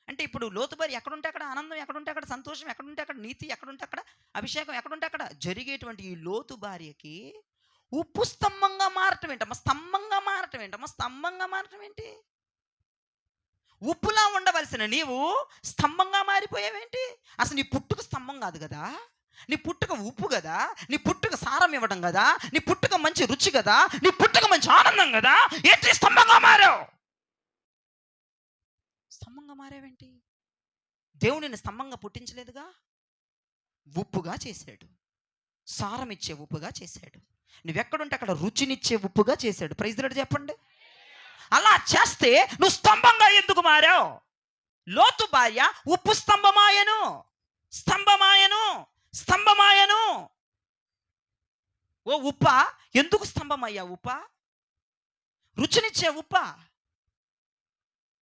అంటే ఇప్పుడు లోతు భార్య ఎక్కడుంటే అక్కడ ఆనందం, ఎక్కడుంటే అక్కడ సంతోషం, ఎక్కడుంటే అక్కడ నీతి, ఎక్కడుంటే అక్కడ అభిషేకం, ఎక్కడుంటే అక్కడ జరిగేటువంటి ఈ లోతు భార్యకి ఉప్పు స్తంభంగా మారటం ఏంటమ్మా? స్తంభంగా మారటం ఏంటమ్మా? స్తంభంగా మారటం ఏంటి? ఉప్పులా ఉండవలసిన నీవు స్తంభంగా మారిపోయావేంటి? అసలు నీ పుట్టుక స్తంభం కాదు కదా, నీ పుట్టుక ఉప్పు కదా, నీ పుట్టుక సారం ఇవ్వడం కదా, నీ పుట్టుక మంచి రుచి కదా, నీ పుట్టుక మంచి ఆనందం కదా, ఏంటి స్తంభంగా మారావు? స్తంభంగా మారావేంటి? దేవుడు నిన్ను స్తంభంగా పుట్టించలేదుగా, ఉప్పుగా చేశాడు, సారం ఇచ్చే ఉప్పుగా చేశాడు, నువ్వెక్కడుంటే అక్కడ రుచినిచ్చే ఉప్పుగా చేశాడు. ప్రైజ్ ది లార్డ్ చెప్పండి. అలా చేస్తే నువ్వు స్తంభంగా ఎందుకు మారావు? లోతు భార్య ఉప్పు స్తంభమాయను, స్తంభమాయను, స్తంభమాయను. ఓ ఉప్ప, ఎందుకు స్తంభమయ్యా ఉప్ప? రుచినిచ్చే ఉప్ప,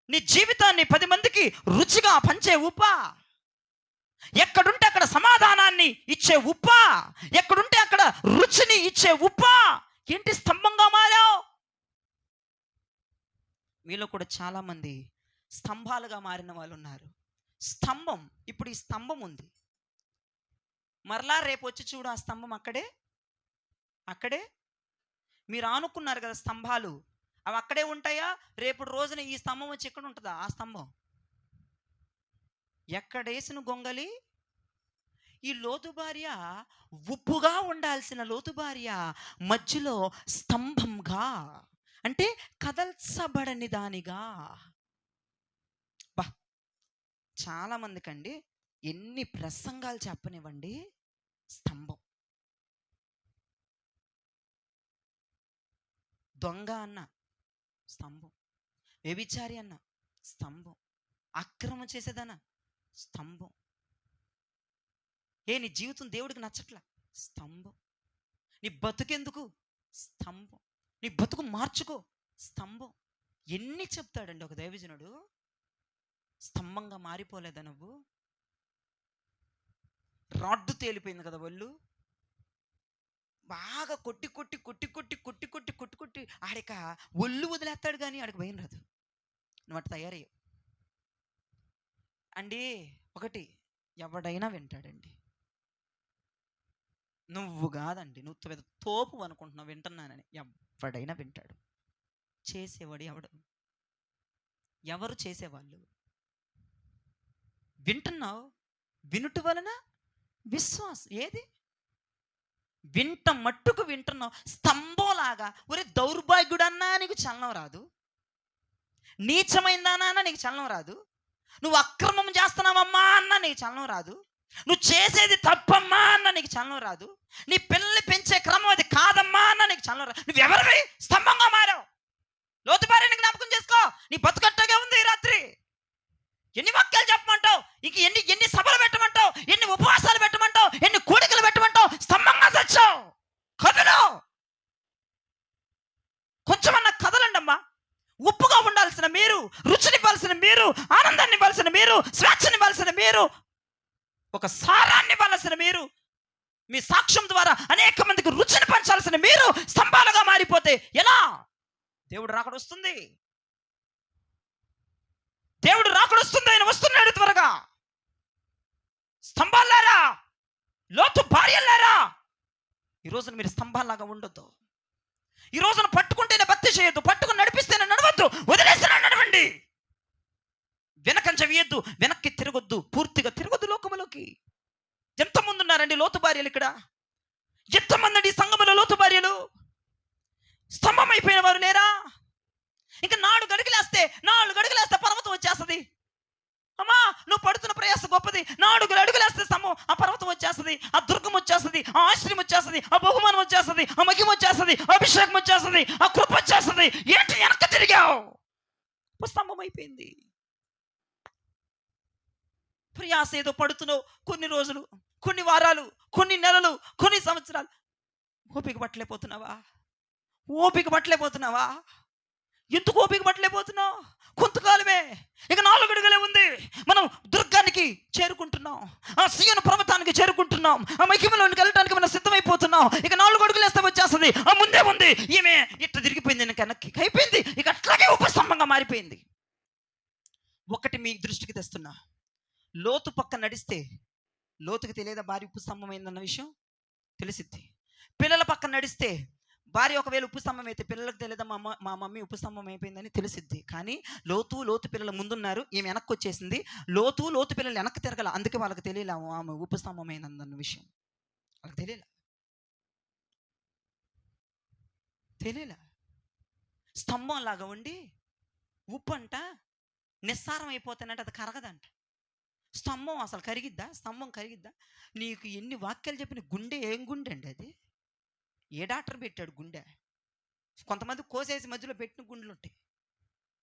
నీ జీవితాన్ని 10 మందికి రుచిగా పంచే ఉప్ప, ఎక్కడుంటే అక్కడ సమాధానాన్ని ఇచ్చే ఉప్ప, ఎక్కడుంటే అక్కడ రుచిని ఇచ్చే ఉప్ప, ఏంటి స్తంభంగా మారావు? మీలో కూడా చాలామంది స్తంభాలుగా మారిన వాళ్ళు ఉన్నారు. స్తంభం, ఇప్పుడు ఈ స్తంభం ఉంది, మరలా రేపు వచ్చి చూడు ఆ స్తంభం అక్కడే అక్కడే. మీరు ఆనుకున్నారు కదా స్తంభాలు, అవి అక్కడే ఉంటాయా? రేపు రోజున ఈ స్తంభం వచ్చి ఎక్కడ ఉంటుందా? ఆ స్తంభం ఎక్కడేసిన గొంగలి. ఈ లోతు భార్య ఉప్పుగా ఉండాల్సిన లోతు భార్య మధ్యలో స్తంభంగా, అంటే కదల్చబడని దానిగా. బా, చాలా మందికండి ఎన్ని ప్రసంగాలు చెప్పనివ్వండి, స్తంభం. దొంగ అన్న స్తంభం, వ్యభిచారి అన్న స్తంభం, అక్రమం చేసేదన్న స్తంభం. నీ జీవితం దేవుడికి నచ్చట్లా, స్తంభం. నీ బతుకెందుకు? స్తంభం. నీ బతుకు మార్చుకో, స్తంభం. ఎన్ని చెప్తాడండి ఒక దైవజనుడు? స్తంభంగా మారిపోలేదా నువ్వు? రాడ్డు తేలిపోయింది కదా ఒళ్ళు, బాగా కొట్టి కొట్టి కొట్టి కొట్టి కొట్టి కొట్టి కొట్టి కొట్టి ఆడిక ఒళ్ళు వదిలేస్తాడు కానీ ఆడికి భయం రాదు. నువ్వు అటు తయారయ్యావు అండి. ఒకటి, ఎవడైనా వింటాడండి, నువ్వు కాదండి, నువ్వు పెద్ద తోపు అనుకుంటున్నావు వింటున్నానని. ఎవడైనా వింటాడు. చేసేవాడు ఎవడు? ఎవరు చేసేవాళ్ళు? వింటున్నావు, వినుట వలన విశ్వాసం. ఏది? వింట మట్టుకు వింటున్నావు, స్తంభంలాగా. ఒరే దౌర్భాగ్యుడన్నా నీకు చలనం రాదు, నీచమైందానా నీకు చలనం రాదు, నువ్వు అక్రమం చేస్తున్నావమ్మా అన్నా నీకు చలనం రాదు, నువ్వు చేసేది తప్పమ్మా అన్న నీకు చలనం రాదు, నీ పిల్లల్ని పెంచే క్రమం అది కాదమ్మా అన్న నీకు చలనం రాదు. నువ్వెవరివి? స్తంభంగా మారావు. లోతు భార్యని జ్ఞాపకం చేసుకో. నీ బతుకట్టగా ఉంది ఈ రాత్రి. ఎన్ని వాక్యాలు చెప్పమంటావు? ఇంక ఎన్ని ఎన్ని సభలు పెట్టమంటావు? ఎన్ని ఉపవాసాలు పెట్టమంటావు? ఎన్ని కోడికలు పెట్టమంటావు? స్తంభంగా చచ్చావు. కథలు కొంచెమన్నా కదలండి అమ్మా. ఉప్పుగా ఉండాల్సిన మీరు, రుచినివ్వాల్సిన మీరు, ఆనందాన్ని ఇవ్వాల్సిన మీరు, స్వేచ్ఛనివ్వాల్సిన మీరు, ఒక సారాన్ని ఇవ్వాల్సిన మీరు, మీ సాక్ష్యం ద్వారా అనేక మందికి రుచిని పంచాల్సిన మీరు స్తంభాలుగా మారిపోతే ఎలా? దేవుడు రాకడొస్తుంది, దేవుడు రాకడొస్తుంది. ఆయన వస్తున్నాడు త్వరగా. స్తంభాలారా, లోతు భార్యలారా, ఈ రోజున మీరు స్తంభాలాగా ఉండొద్దు. ఈ రోజున పట్టుకుంటేనే భక్తి చేయొద్దు, పట్టుకుని నడిపిస్తేనే నడవద్దు, వదిలేస్తేనే నడవండి. వెనకంచ వేయద్దు, వెనక్కి తిరగొద్దు, పూర్తిగా తిరగొద్దు లోకములోకి. ఎంతమంది ఉన్నారండి లోతు భార్యలు ఇక్కడ? ఎంతమంది అండి సంఘములో లోతు భార్యలు? స్తంభం అయిపోయిన వారు లేరా? ఇంకా 4 అడుగులేస్తే పర్వతం వచ్చేస్తుంది. అమ్మా, నువ్వు పడుతున్న ప్రయాస గొప్పది. 4 అడుగులేస్తే స్తంభం, ఆ పర్వతం వచ్చేస్తుంది, ఆ దుర్గం వచ్చేస్తుంది, ఆ ఆశ్రయం వచ్చేస్తుంది, ఆ బహుమానం వచ్చేస్తుంది, ఆ మహిమ వచ్చేస్తుంది, అభిషేకం వచ్చేస్తుంది, ఆ కృప వచ్చేస్తుంది. ఏంటి వెనక్కి తిరిగావు? స్తంభం అయిపోయింది. ప్రయాస ఏదో పడుతున్నావు, కొన్ని రోజులు, కొన్ని వారాలు, కొన్ని నెలలు, కొన్ని సంవత్సరాలు. ఓపిక పట్టలేకపోతున్నావా? ఎందుకు ఓపిక పట్టలేకపోతున్నావు? కొంతకాలమే, ఇక 4 అడుగులే ఉంది. మనం దుర్గానికి చేరుకుంటున్నాం, ఆ సీయోను పర్వతానికి చేరుకుంటున్నాం, ఆ మహిమలోనికి వెళ్ళడానికి మనం సిద్ధమైపోతున్నాం. ఇక 4 అడుగులు వేస్తే వచ్చేస్తుంది. ఆ ముందే ఉంది ఈమె, ఇట్లా తిరిగిపోయింది, వెనక్కి అయిపోయింది. ఇక అట్లాగే ఉపస్తంభంగా మారిపోయింది. ఒకటి మీ దృష్టికి తెస్తున్నా. లోతు పక్క నడిస్తే లోతుకి తెలియదా భార్య ఉప్పు స్తంభం అయిందన్న విషయం? తెలిసిద్ది. పిల్లల పక్కన నడిస్తే భార్య ఒకవేళ ఉప్పు స్తంభం అయితే పిల్లలకు తెలియదా మా మమ్మీ ఉప్పు స్తంభం అయిపోయిందని తెలిసిద్ది. కానీ లోతు పిల్లలు ముందున్నారు, ఈమె వెనక్కి వచ్చేసింది. లోతు పిల్లలు వెనక్కి తిరగల, అందుకే వాళ్ళకి తెలియలే ఆమె ఉప్పు స్తంభం అయిందన్న విషయం. వాళ్ళకి తెలియలే. స్తంభం లాగా ఉండి ఉప్పు అంట నిస్సారం అయిపోతానంటే అది కరగదంట. స్తంభం అసలు కరిగిద్దా? స్తంభం కరిగిద్దా? నీకు ఎన్ని వాక్యాలు చెప్పిన గుండె ఏం గుండె అండి అది? ఏ డాక్టర్ పెట్టాడు గుండె? కొంతమంది కోసేసి మధ్యలో పెట్టిన గుండెలు ఉంటాయి.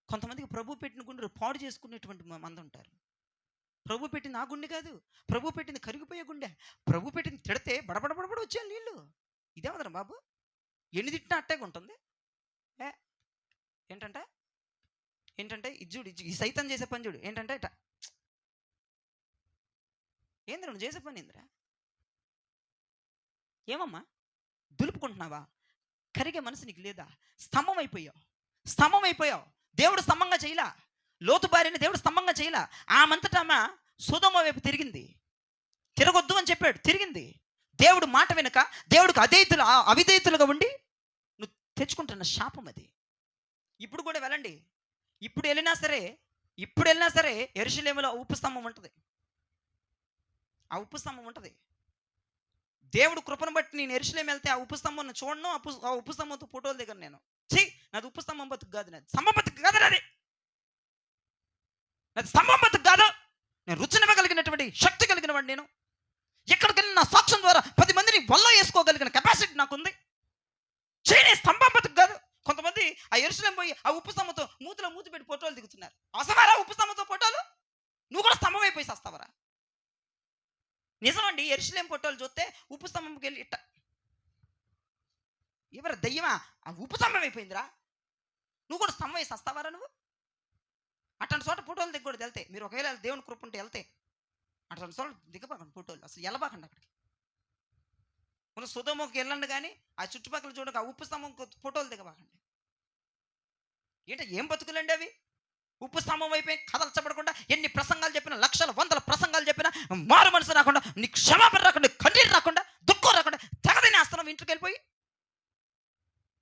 కొంతమందికి ప్రభు పెట్టిన గుండెలు పాడు చేసుకునేటువంటి మంది ఉంటారు. ప్రభు పెట్టింది ఆ గుండె కాదు, ప్రభు పెట్టింది కరిగిపోయే గుండె. ప్రభు పెట్టింది తిడితే బడబడబడబడ వచ్చేయాలి నీళ్ళు. ఇదేమదరా బాబు? ఎన్ని తిట్టినా అట్టే ఉంటుంది. ఏంటంటే ఇది చూడు, ఈ సైతం చేసే పని చూడు. ఏంటంటే ఇట ఏంద్ర నువ్వు చేసే పని ఏంద్రా? ఏమమ్మా దులుపుకుంటున్నావా? కరిగే మనసు నీకు లేదా? స్తంభం అయిపోయావు. దేవుడు స్తంభంగా చేయలా. లోతు భార్యని దేవుడు స్తంభంగా చేయలా. ఆమంతటా ఆమె సొదొమ వైపు తిరిగింది. తిరగొద్దు అని చెప్పాడు, తిరిగింది. దేవుడు మాట వెనుక దేవుడికి అవిధేయతులుగా ఉండి నువ్వు తెచ్చుకుంటున్న శాపం అది. ఇప్పుడు కూడా వెళ్ళండి. ఇప్పుడు వెళ్ళినా సరే యెరూషలేములో ఉప్పు స్తంభం ఉంటుంది. ఆ ఉప్పు స్తంభం ఉంటుంది. దేవుడు కృపను బట్టి నేను యెరూషలేము వెళ్తే ఆ ఉప్పు స్తంభం చూడను, ఆ ఉప్పు స్తంభంతో ఫోటోలు దగ్గర నేను నాది ఉప్పు స్తంభం బతుకు కాదు, నాది స్తంభం బతుకు కాదు, నాది స్తంభం బతుకు కాదు. నేను రుచినివ్వగలిగినటువంటి శక్తి కలిగిన వాడు. నేను ఎక్కడికెళ్ళి నా సాక్ష్యం ద్వారా 10 మందిని వల్ల వేసుకోగలిగిన కెపాసిటీ నాకుంది. చేయని స్తంభం బతుకు కాదు. కొంతమంది ఆ యెరూషలేము పోయి ఆ ఉప్పు స్తంభంతో మూతి పెట్టి ఫోటోలు దిగుతున్నారు. అవసరమారా ఉప్పు స్తంభంతో ఫోటోలు? నువ్వు కూడా స్తంభం అయిపోయి వస్తావరా? నిజమండి, యెరూషలేము ఫోటోలు చూస్తే ఉప్పు స్తంభంకి వెళ్ళి ఇట్ట ఎవరు దయ్యమా? ఆ ఉప్పు స్తంభం అయిపోయిందిరా, నువ్వు కూడా స్తంభం వేసి వస్తావారా? నువ్వు అట్లాంటి చోట ఫోటోలు దిగకూడదు. వెళ్తే మీరు ఒకవేళ దేవుని కృప ఉంటే వెళ్తే అట్లాంటి చోట దిగబాకండి ఫోటోలు, అసలు వెళ్ళబాకండి అక్కడికి. మన సొదొమకి వెళ్ళండి, కానీ ఆ చుట్టుపక్కల చూడక ఆ ఉప్పు స్తంభం ఫోటోలు దిగబాకండి. ఏం బతుకులండి అవి? ఉప్పు స్తంభం అయిపోయి కదల్చబడకుండా ఎన్ని ప్రసంగాలు చెప్పినా, లక్షల వందల ప్రసంగాలు చెప్పినా మారు మనసు రాకుండా, నీకు క్షమాపణ రాకుండా, కన్నీరు రాకుండా, దుఃఖం రాకుండా తెగదని ఆస్తున్నావు ఇంటికి వెళ్ళిపోయి.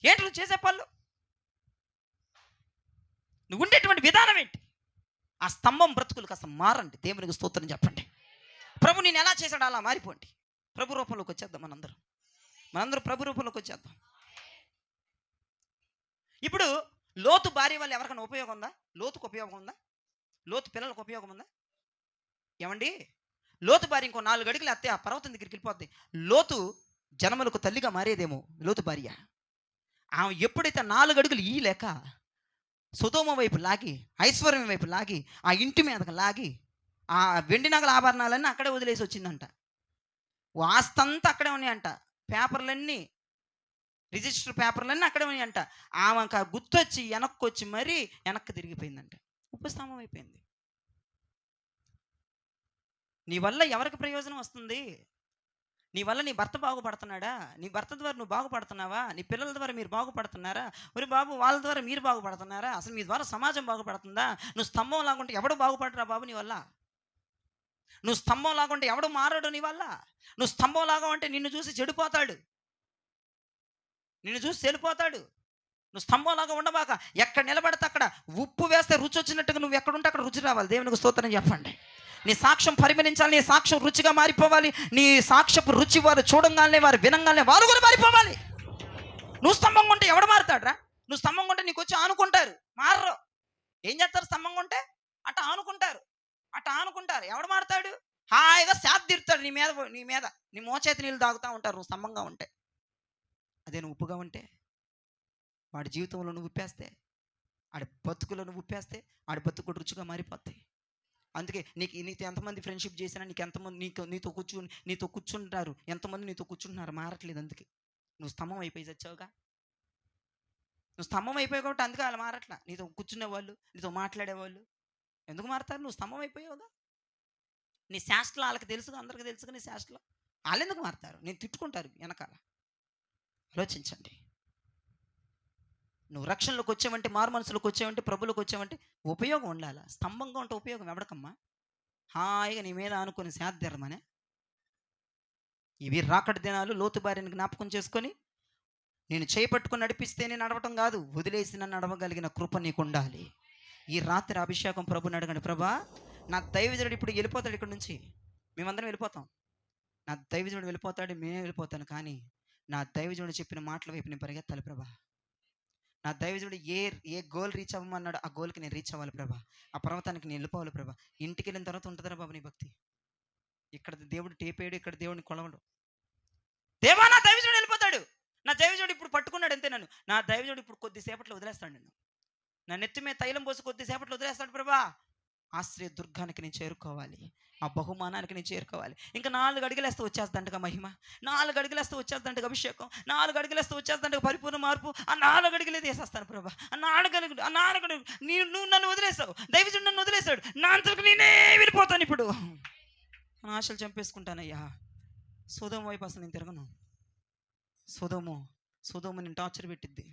ఏంటి నువ్వు చేసే పనులు? నువ్వు ఉండేటువంటి విధానం ఏంటి? ఆ స్తంభం బ్రతుకులు కాస్త మారండి. దేవునికి స్తోత్రం చెప్పండి. ప్రభు నేను ఎలా చేశాడో అలా మారిపోండి. ప్రభు రూపంలోకి వచ్చేద్దాం. మనందరూ ప్రభు రూపంలోకి వచ్చేద్దాం. ఇప్పుడు లోతు భార్య వల్ల ఎవరికైనా ఉపయోగం ఉందా? లోతుకు ఉపయోగం ఉందా? లోతు పిల్లలకు ఉపయోగం ఉందా? ఏమండి, లోతు భార్య ఇంకో 4 అడుగులు ఎత్తే ఆ పర్వతం దగ్గరికి వెళ్ళిపోద్ది. లోతు జనములకు తల్లిగా మారేదేమో లోతు భార్య. ఆమె ఎప్పుడైతే 4 అడుగులు ఈ లేక సొదొమ వైపు లాగి, ఐశ్వర్యం వైపు లాగి, ఆ ఇంటి మీదకి లాగి, ఆ వెండి నగల ఆభరణాలన్నీ అక్కడే వదిలేసి వచ్చిందంట. వాస్తంతా అక్కడే ఉన్నాయంట. పేపర్లన్నీ, రిజిస్టర్ పేపర్లన్నీ అక్కడే ఉన్నాయంట. ఆమెకు గుర్తొచ్చి వెనక్కి మరీ వెనక్కి తిరిగిపోయిందంట. ఉపస్తంభం అయిపోయింది. నీ వల్ల ఎవరికి ప్రయోజనం వస్తుంది? నీ వల్ల నీ భర్త బాగుపడుతున్నాడా? నీ భర్త ద్వారా నువ్వు బాగుపడుతున్నావా? నీ పిల్లల ద్వారా మీరు బాగుపడుతున్నారా? ఒరే బాబు, వాళ్ళ ద్వారా మీరు బాగుపడుతున్నారా? అసలు మీ ద్వారా సమాజం బాగుపడుతుందా? నువ్వు స్తంభం లాగుంటే ఎవడు బాగుపడరా బాబు నీ వల్ల? నువ్వు స్తంభం లాగుంటే ఎవడు మారడు నీ వల్ల? నువ్వు స్తంభం లాగా అంటే నిన్ను చూసి చెడిపోతాడు, నిన్ను చూసి చెడిపోతాడు. నువ్వు స్తంభంలాగా ఉండబాక. ఎక్కడ నిలబడితే అక్కడ ఉప్పు వేస్తే రుచి వచ్చినట్టుగా నువ్వు ఎక్కడుంటే అక్కడ రుచి రావాలి. దేవునికి స్తోత్రం చెప్పండి. నీ సాక్ష్యం పరిమళించాలి. నీ సాక్ష్యం రుచిగా మారిపోవాలి. నీ సాక్ష్యపు రుచి వారు చూడంగానే, వారు వినంగానే వారు కూడా మారిపోవాలి. నువ్వు స్తంభంగా ఉంటే ఎవడు మారుతాడురా? నువ్వు స్తంభంగా ఉంటే నీకు వచ్చి ఆనుకుంటారు, మారరు. ఏం చేస్తారు? స్తంభంగా ఉంటే అట్ట ఆనుకుంటారు. ఎవడు మారుతాడు? హాయిగా శాత తీరుతాడు నీ మీద నీ మోచేతి నీళ్ళు తాగుతూ ఉంటారు నువ్వు స్తంభంగా ఉంటే. అదే నువ్వు ఉప్పుగా ఉంటే, వాడి జీవితంలో నువ్వు ఉప్పేస్తే, ఆడి బతుకులో నువ్వు ఉప్పేస్తే, ఆడి బతుకు రుచిగా మారిపోతాయి. అందుకే నీతో ఎంతమంది ఫ్రెండ్షిప్ చేసినా, నీకు ఎంతమంది నీతో కూర్చుంటారు, ఎంతమంది నీతో కూర్చుంటున్నారు, మారట్లేదు. అందుకే నువ్వు స్తంభం అయిపోయి చచ్చావుగా. నువ్వు స్తంభం అయిపోయావు కాబట్టి అందుకే వాళ్ళు మారట్లా. నీతో కూర్చునేవాళ్ళు, నీతో మాట్లాడేవాళ్ళు ఎందుకు మారతారు? నువ్వు స్తంభం అయిపోయావుగా. నీ శాస్త్రాలు వాళ్ళకి తెలుసుగా, అందరికీ తెలుసుగా నీ శాస్త్రాలు. వాళ్ళు ఎందుకు మారతారు? నేను తిట్టుకుంటారు వెనకాల. ఆలోచించండి. నువ్వు రక్షణలోకి వచ్చావంటే, మారు మనసులోకి వచ్చావంటే, ప్రభులోకి వచ్చావంటే ఉపయోగం ఉండాలి. స్తంభంగా ఉంటే ఉపయోగం ఎవడికమ్మా? హాయిగా నీ మీద ఆనుకొని సేద్దారమనే. ఇవి రాకడ దినాలు. లోతు భార్యను జ్ఞాపకం చేసుకొని నేను చేపట్టుకొని నడిపిస్తేనే నడవటం కాదు, వదిలేసిన నడవగలిగిన కృప నీకు ఉండాలి. ఈ రాత్రి అభిషేకం ప్రభుని అడగండి. ప్రభా, నా దైవజనుడు ఇప్పుడు వెళ్ళిపోతాడు ఇక్కడ నుంచి, మేమందరం వెళ్ళిపోతాం. నా దైవజనుడు వెళ్ళిపోతాడు, మేమే వెళ్ళిపోతాను. కానీ నా దైవజనుడు చెప్పిన మాటల వైపు నేను పరిగెత్తాలి ప్రభా. నా దైవజనుడు ఏ ఏ గోల్ రీచ్ అవ్వమన్నాడు, ఆ గోల్కి నేను రీచ్ అవ్వాలి ప్రభా. ఆ పర్వతానికి నేను వెళ్ళిపోవాలి ప్రభా. ఇంటికి వెళ్ళిన తర్వాత ఉంటుందిరా బాబు నీ భక్తి. ఇక్కడ దేవుడు టేపేడు, ఇక్కడ దేవుడిని కొలవడు. దేవా, నా దైవజనుడు వెళ్ళిపోతాడు, నా దైవజనుడు ఇప్పుడు పట్టుకున్నాడు అంతే నన్ను, నా దైవజనుడు ఇప్పుడు కొద్దిసేపట్లో వదిలేస్తాడు నన్ను, నా నెత్తి మీద తైలం పోసి కొద్దిసేపట్లో వదిలేస్తాడు ప్రభా. ఆశ్రయ దుర్గానికి నేను చేరుకోవాలి, ఆ బహుమానానికి నేను చేరుకోవాలి. ఇంకా 4 అడుగులేస్తే వచ్చేస్తుండగా మహిమ, 4 అడుగులేస్తే వచ్చేస్తుండగా అభిషేకం, 4 అడుగులేస్తే వచ్చేస్తుండగా పరిపూర్ణ మార్పు. ఆ 4 అడుగులే తీసేస్తాను ప్రభా. ఆ 4 అడుగులు నువ్వు నన్ను వదిలేసావు, దైవజనుడు నన్ను వదిలేశాడు, నా అంతకు నేనే వెళ్ళిపోతాను ఇప్పుడు. నా ఆశలు చంపేసుకుంటానయ్యా. సొదొమ వైపు అసలు నేను తిరగను. సొదొమ నేను టార్చర్ పెట్టిద్ది.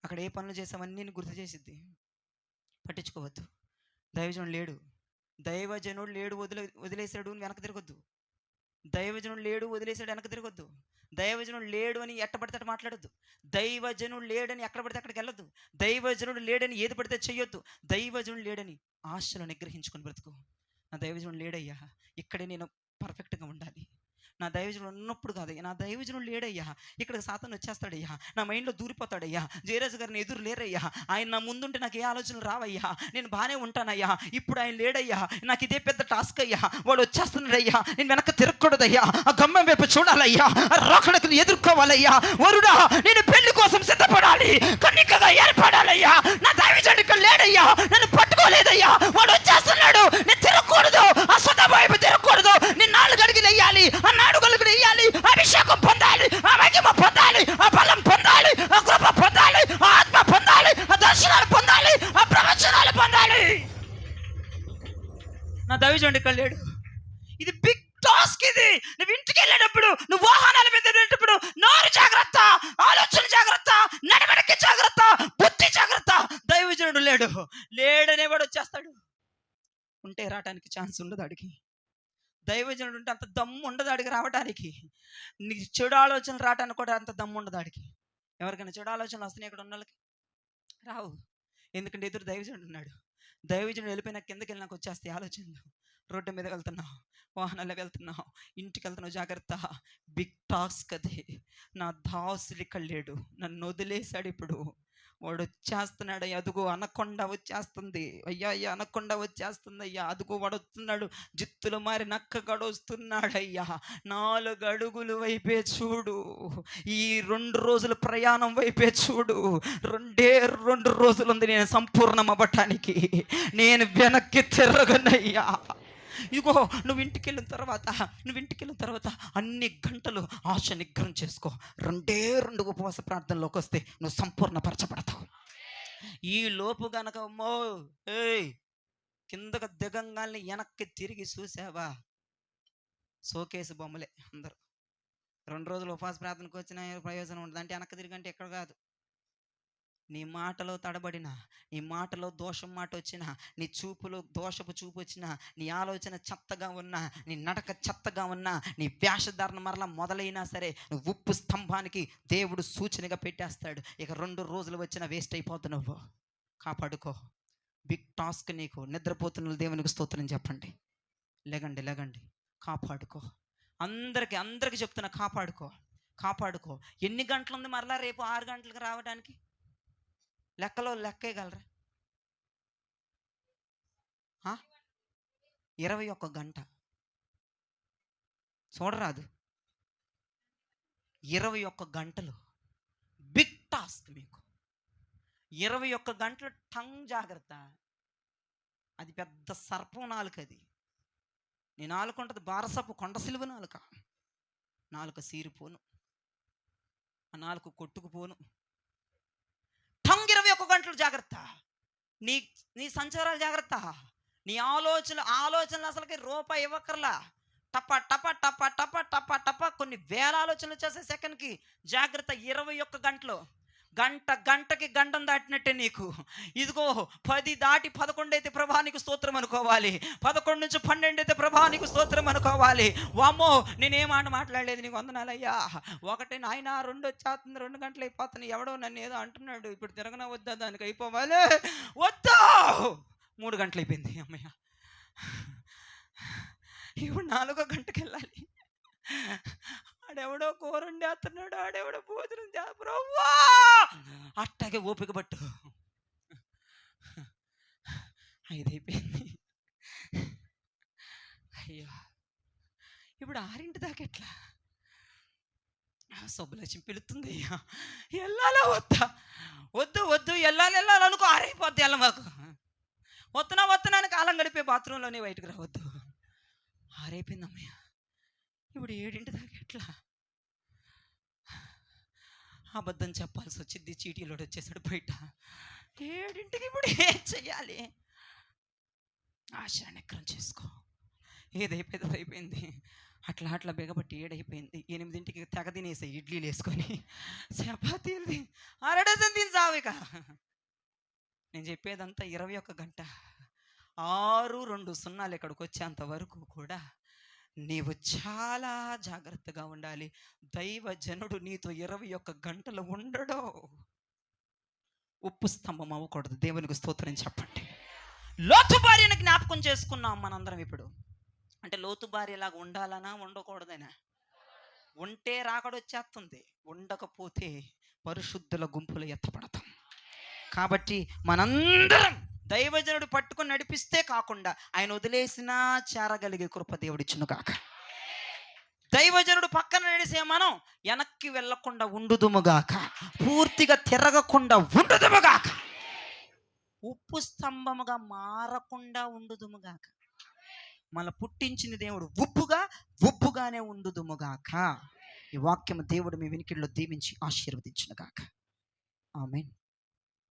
అక్కడ ఏ పనులు చేసావన్నీ నేను గుర్తు చేసిద్ది. పట్టించుకోవద్దు. దైవజనుడు లేడు వదిలేశాడు అని వెనక తిరగొద్దు. దైవజనుడు లేడు వదిలేశాడు వెనక తిరగొద్దు. దైవజనుడు లేడు అని ఎట్ట పడితే అట్ట మాట్లాడొద్దు. దైవజనుడు లేడని ఎక్కడ పడితే అక్కడికి వెళ్ళొద్దు. దైవజనుడు లేడని ఏది పడితే చెయ్యొద్దు. దైవజనుడు లేడని ఆశలు నిగ్రహించుకొని బ్రతుకు. నా దైవజనుడు లేడయ్యా, ఇక్కడే నేను పర్ఫెక్ట్గా ఉండాలి. నా దైవజనుడు ఉన్నప్పుడు కాదయ్యా, నా దైవజనుడు లేడయ్యా, ఇక్కడ సాతాను వచ్చేస్తాడయ్యా, నా మైండ్లో దూరిపోతాడయ్యా. జయరాజు గారిని ఎదురు లేరయ్యా, ఆయన నా ముందుంటే నాకు ఏ ఆలోచనలు రావయ్యా, నేను బాగానే ఉంటానయ్యా. ఇప్పుడు ఆయన లేడయ్యా, నాకు ఇదే పెద్ద టాస్క్ అయ్యా, వాడు వచ్చేస్తున్నాడయ్యా, నేను వెనక్కి తిరగకూడదయ్యా, ఆ గమ్మం వైపు చూడాలయ్యా, ఆ రోకడకు ఎదుర్కోవాలయ్యా. వరుడా, నేను పెళ్లి కోసం సిద్ధపడాలి, కన్నికగా ఏర్పడాలయ్యా. నా దైవజనుడు ఇక్కడ లేడయ్యా, నన్ను పట్టుకోలేదయ్యా, వాడు వచ్చేస్తున్నాడు, నేను తిరగకూడదు, ఆ సొంత వైపు తిరగకూడదు, నేను 4 అడుగులు వేయాలి, ఆ 4 అడుగులు వేయాలి, అభిషేకం పొందాలి, ఆ మహిమ పొందాలి, ఆ బలం పొందాలి, ఆ కృప పొందాలి, ఆ ఆత్మ పొందాలి, ఆ దర్శనాలు పొందాలి, ఆ ప్రవచనాలు పొందాలి. నా దైవజనుడు ఇక్కడ లేడు. ఇది బిగ్ టాస్క్. ఇది నువ్వు ఇంటికి వెళ్ళేటప్పుడు, నువ్వు వాహనాల మీద వెళ్ళేటప్పుడు నోరు జాగ్రత్త, ఆలోచన జాగ్రత్త, నడవడికి జాగ్రత్త, బుద్ధి జాగ్రత్త. దైవజనుడు లేడనేవాడు వచ్చేస్తాడు. ఉంటే రావడానికి ఛాన్స్ ఉండదు అడిగి. దైవజనుడు ఉంటే అంత దమ్ము ఉండదు అడిగి రావడానికి. నీకు చెడు ఆలోచనలు రావడానికి కూడా అంత దమ్ము ఉండదు అడిగి. ఎవరికైనా చెడు ఆలోచనలు వస్తున్నాయి ఇక్కడ ఉన్న వాళ్ళకి? రావు. ఎందుకంటే ఎదురు దైవజనుడు ఉన్నాడు. దైవజనుడు వెళ్ళిపోయినా కిందకి వెళ్ళినాక వచ్చేస్తాయి ఆలోచనలు. రోడ్డు మీద వెళ్తున్నావు, వాహనాల్లో వెళ్తున్నావు, ఇంటికి వెళ్తున్నావు, జాగ్రత్త. బిగ్ టాస్క్ అది. నా దాసులు ఇక్కడ లేడు, నన్ను వదిలేశాడు. ఇప్పుడు వాడు వచ్చేస్తున్నాడు. అదుగో అనకొండ వచ్చేస్తుంది అయ్యా, అయ్యా అనకొండ వచ్చేస్తుంది అయ్యా, అదుగో వాడు వస్తున్నాడు, జిత్తులు మారి నక్కగడు వస్తున్నాడయ్యా. 4 అడుగులు వైపే చూడు, ఈ 2 రోజుల ప్రయాణం వైపే చూడు. 2 రోజులు ఉంది నేను సంపూర్ణం అవ్వటానికి. నేను వెనక్కి తిరగనయ్యా. ఇదిగో నువ్వు ఇంటికి వెళ్ళిన తర్వాత అన్ని గంటలు ఆశ నిగ్రహం చేసుకో. 2 ఉపవాస ప్రార్థనలోకి వస్తే నువ్వు సంపూర్ణపరచబడతావు. ఈ లోపు గనక కిందకు దిగంగాల్ని వెనక్కి తిరిగి చూసావా, షోకేసు బొమ్మలే అందరూ. 2 రోజులు ఉపవాస ప్రార్థనకు వచ్చిన ప్రయోజనం ఉంటుంది అంటే వెనక్కి తిరిగి అంటే ఎక్కడ కాదు. నీ మాటలో తడబడిన, నీ మాటలో దోషం మాట వచ్చిన, నీ చూపులో దోషపు చూపు వచ్చిన, నీ ఆలోచన చెత్తగా ఉన్నా, నీ నడక చెత్తగా ఉన్నా, నీ వేషధారణ మరలా మొదలైనా సరే, నువ్వు ఉప్పు స్తంభానికి దేవుడు సూచనగా పెట్టేస్తాడు. ఇక 2 రోజులు వచ్చినా వేస్ట్ అయిపోద్దు. నువ్వు కాపాడుకో. బిగ్ టాస్క్ నీకు. నిద్రపోతున్న దేవునికి స్తోత్రం చెప్పండి. లేగండి, కాపాడుకో. అందరికి చెప్తున్నా, కాపాడుకో. ఎన్ని గంటలు ఉంది మరలా రేపు 6 గంటలకు రావడానికి? లెక్కేయగలరా? 21 గంట చూడరాదు. 21 గంటలు బిగ్ టాస్క్ మీకు. 21 గంటలు టంగ్ జాగ్రత్త. అది పెద్ద సర్పం నాలుక. అది నీ నాలుక ఉంటుంది బారసపు కొండ సిలువ నాలుక. నాలుక సీరిపోను, ఆ నాలుక కొట్టుకుపోను. టంగ్ 21 గంటలు జాగ్రత్త. నీ సంచారాలు జాగ్రత్త. నీ ఆలోచనలు అసలుకి రూపాయి ఇవ్వకర్లా. టప టప టప టప టప టప కొన్ని వేల ఆలోచనలు వచ్చేసే సెకండ్కి. జాగ్రత్త. 21 గంటలు గంటకి గండం దాటినట్టే నీకు. ఇదిగో 10 దాటి 11 అయితే ప్రభా నీకు స్తోత్రం అనుకోవాలి. 11 నుంచి 12 అయితే ప్రభా నీకు స్తోత్రం అనుకోవాలి. వామ్మో నేనేం మాట మాట్లాడలేదు, నీకు వందనాలయ్యా. ఒకటి నాయన 2 వచ్చేస్తుంది, 2 గంటలు అయిపోతున్నాయి, ఎవడో నన్ను ఏదో అంటున్నాడు, ఇప్పుడు తిరగనా వద్దా, దానికి అయిపోవాలి, వద్దా. 3 గంటలు అయిపోయింది, అమ్మయ్య. ఇప్పుడు 4వ గంటకి వెళ్ళాలి. ఆడెవడో కూర వండేస్తున్నాడు, ఆడెవడో భోజనం చేవ్వా, అట్టాగే ఓపిక పట్టు. 5 అయిపోయింది. అయ్యో ఇప్పుడు 6 దాకా ఎట్లా? సుబ్బలక్ష్మి పిలుస్తుంది, అయ్యా వెళ్ళాలా వద్దా? వద్దు వద్దు, వెళ్ళాలనుకో, 6 అయిపోద్ది, వెళ్ళ మాకు. వస్తున్నా అని కాలం గడిపే బాత్రూంలోనే బయటకు రావద్దు. 6 అయిపోయింది అమ్మయ్య. ఇప్పుడు 7 దాకా ఎట్లా? అబద్ధం చెప్పాల్సి వచ్చింది, చీటీలోడు వచ్చేసాడు బయట. 7కి ఇప్పుడు ఏం చెయ్యాలి? ఆశ్రయనిగ్రహం చేసుకో. ఏదైపోయిందో అయిపోయింది. అట్లా బిగబట్టి 7 అయిపోయింది. 8కి తెగ తినేసాయి ఇడ్లీలు వేసుకొని, చపాతీలు 6 డజన్ తిని సావిక. నేను చెప్పేదంతా 21 గంట. 6:02 ఇక్కడికి వచ్చేంత వరకు కూడా నీవు చాలా జాగ్రత్తగా ఉండాలి. దైవజనుడు నీతో 21 గంటలు ఉండడు. ఉప్పు స్తంభం అవ్వకూడదు. దేవునికి స్తోత్రం చెప్పండి. లోతు భార్యను జ్ఞాపకం చేసుకున్నాం మనందరం ఇప్పుడు. అంటే లోతు భార్యలాగా ఉండాలనా ఉండకూడదనా? ఉంటే రాకడొచ్చేస్తుంది, ఉండకపోతే పరిశుద్ధుల గుంపులు ఎత్తపడతాం. కాబట్టి మనందరం దైవజనుడు పట్టుకొని నడిపిస్తే కాకుండా ఆయన వదిలేసినా చేరగలిగే కృప దేవుడిచ్చును గాక. దైవజనుడు పక్కన నడిసే మనం వెనక్కి వెళ్ళకుండా ఉండుదుముగాక, పూర్తిగా తిరగకుండా ఉండుదుముగాక, ఉప్పు స్తంభముగా మారకుండా ఉండుదుముగాక. మన పుట్టించింది దేవుడు ఉప్పుగానే ఉండుదుముగాక. ఈ వాక్యం దేవుడు మీ వినికిడిలో దీవించి ఆశీర్వదించునుగాక. ఆమేన్.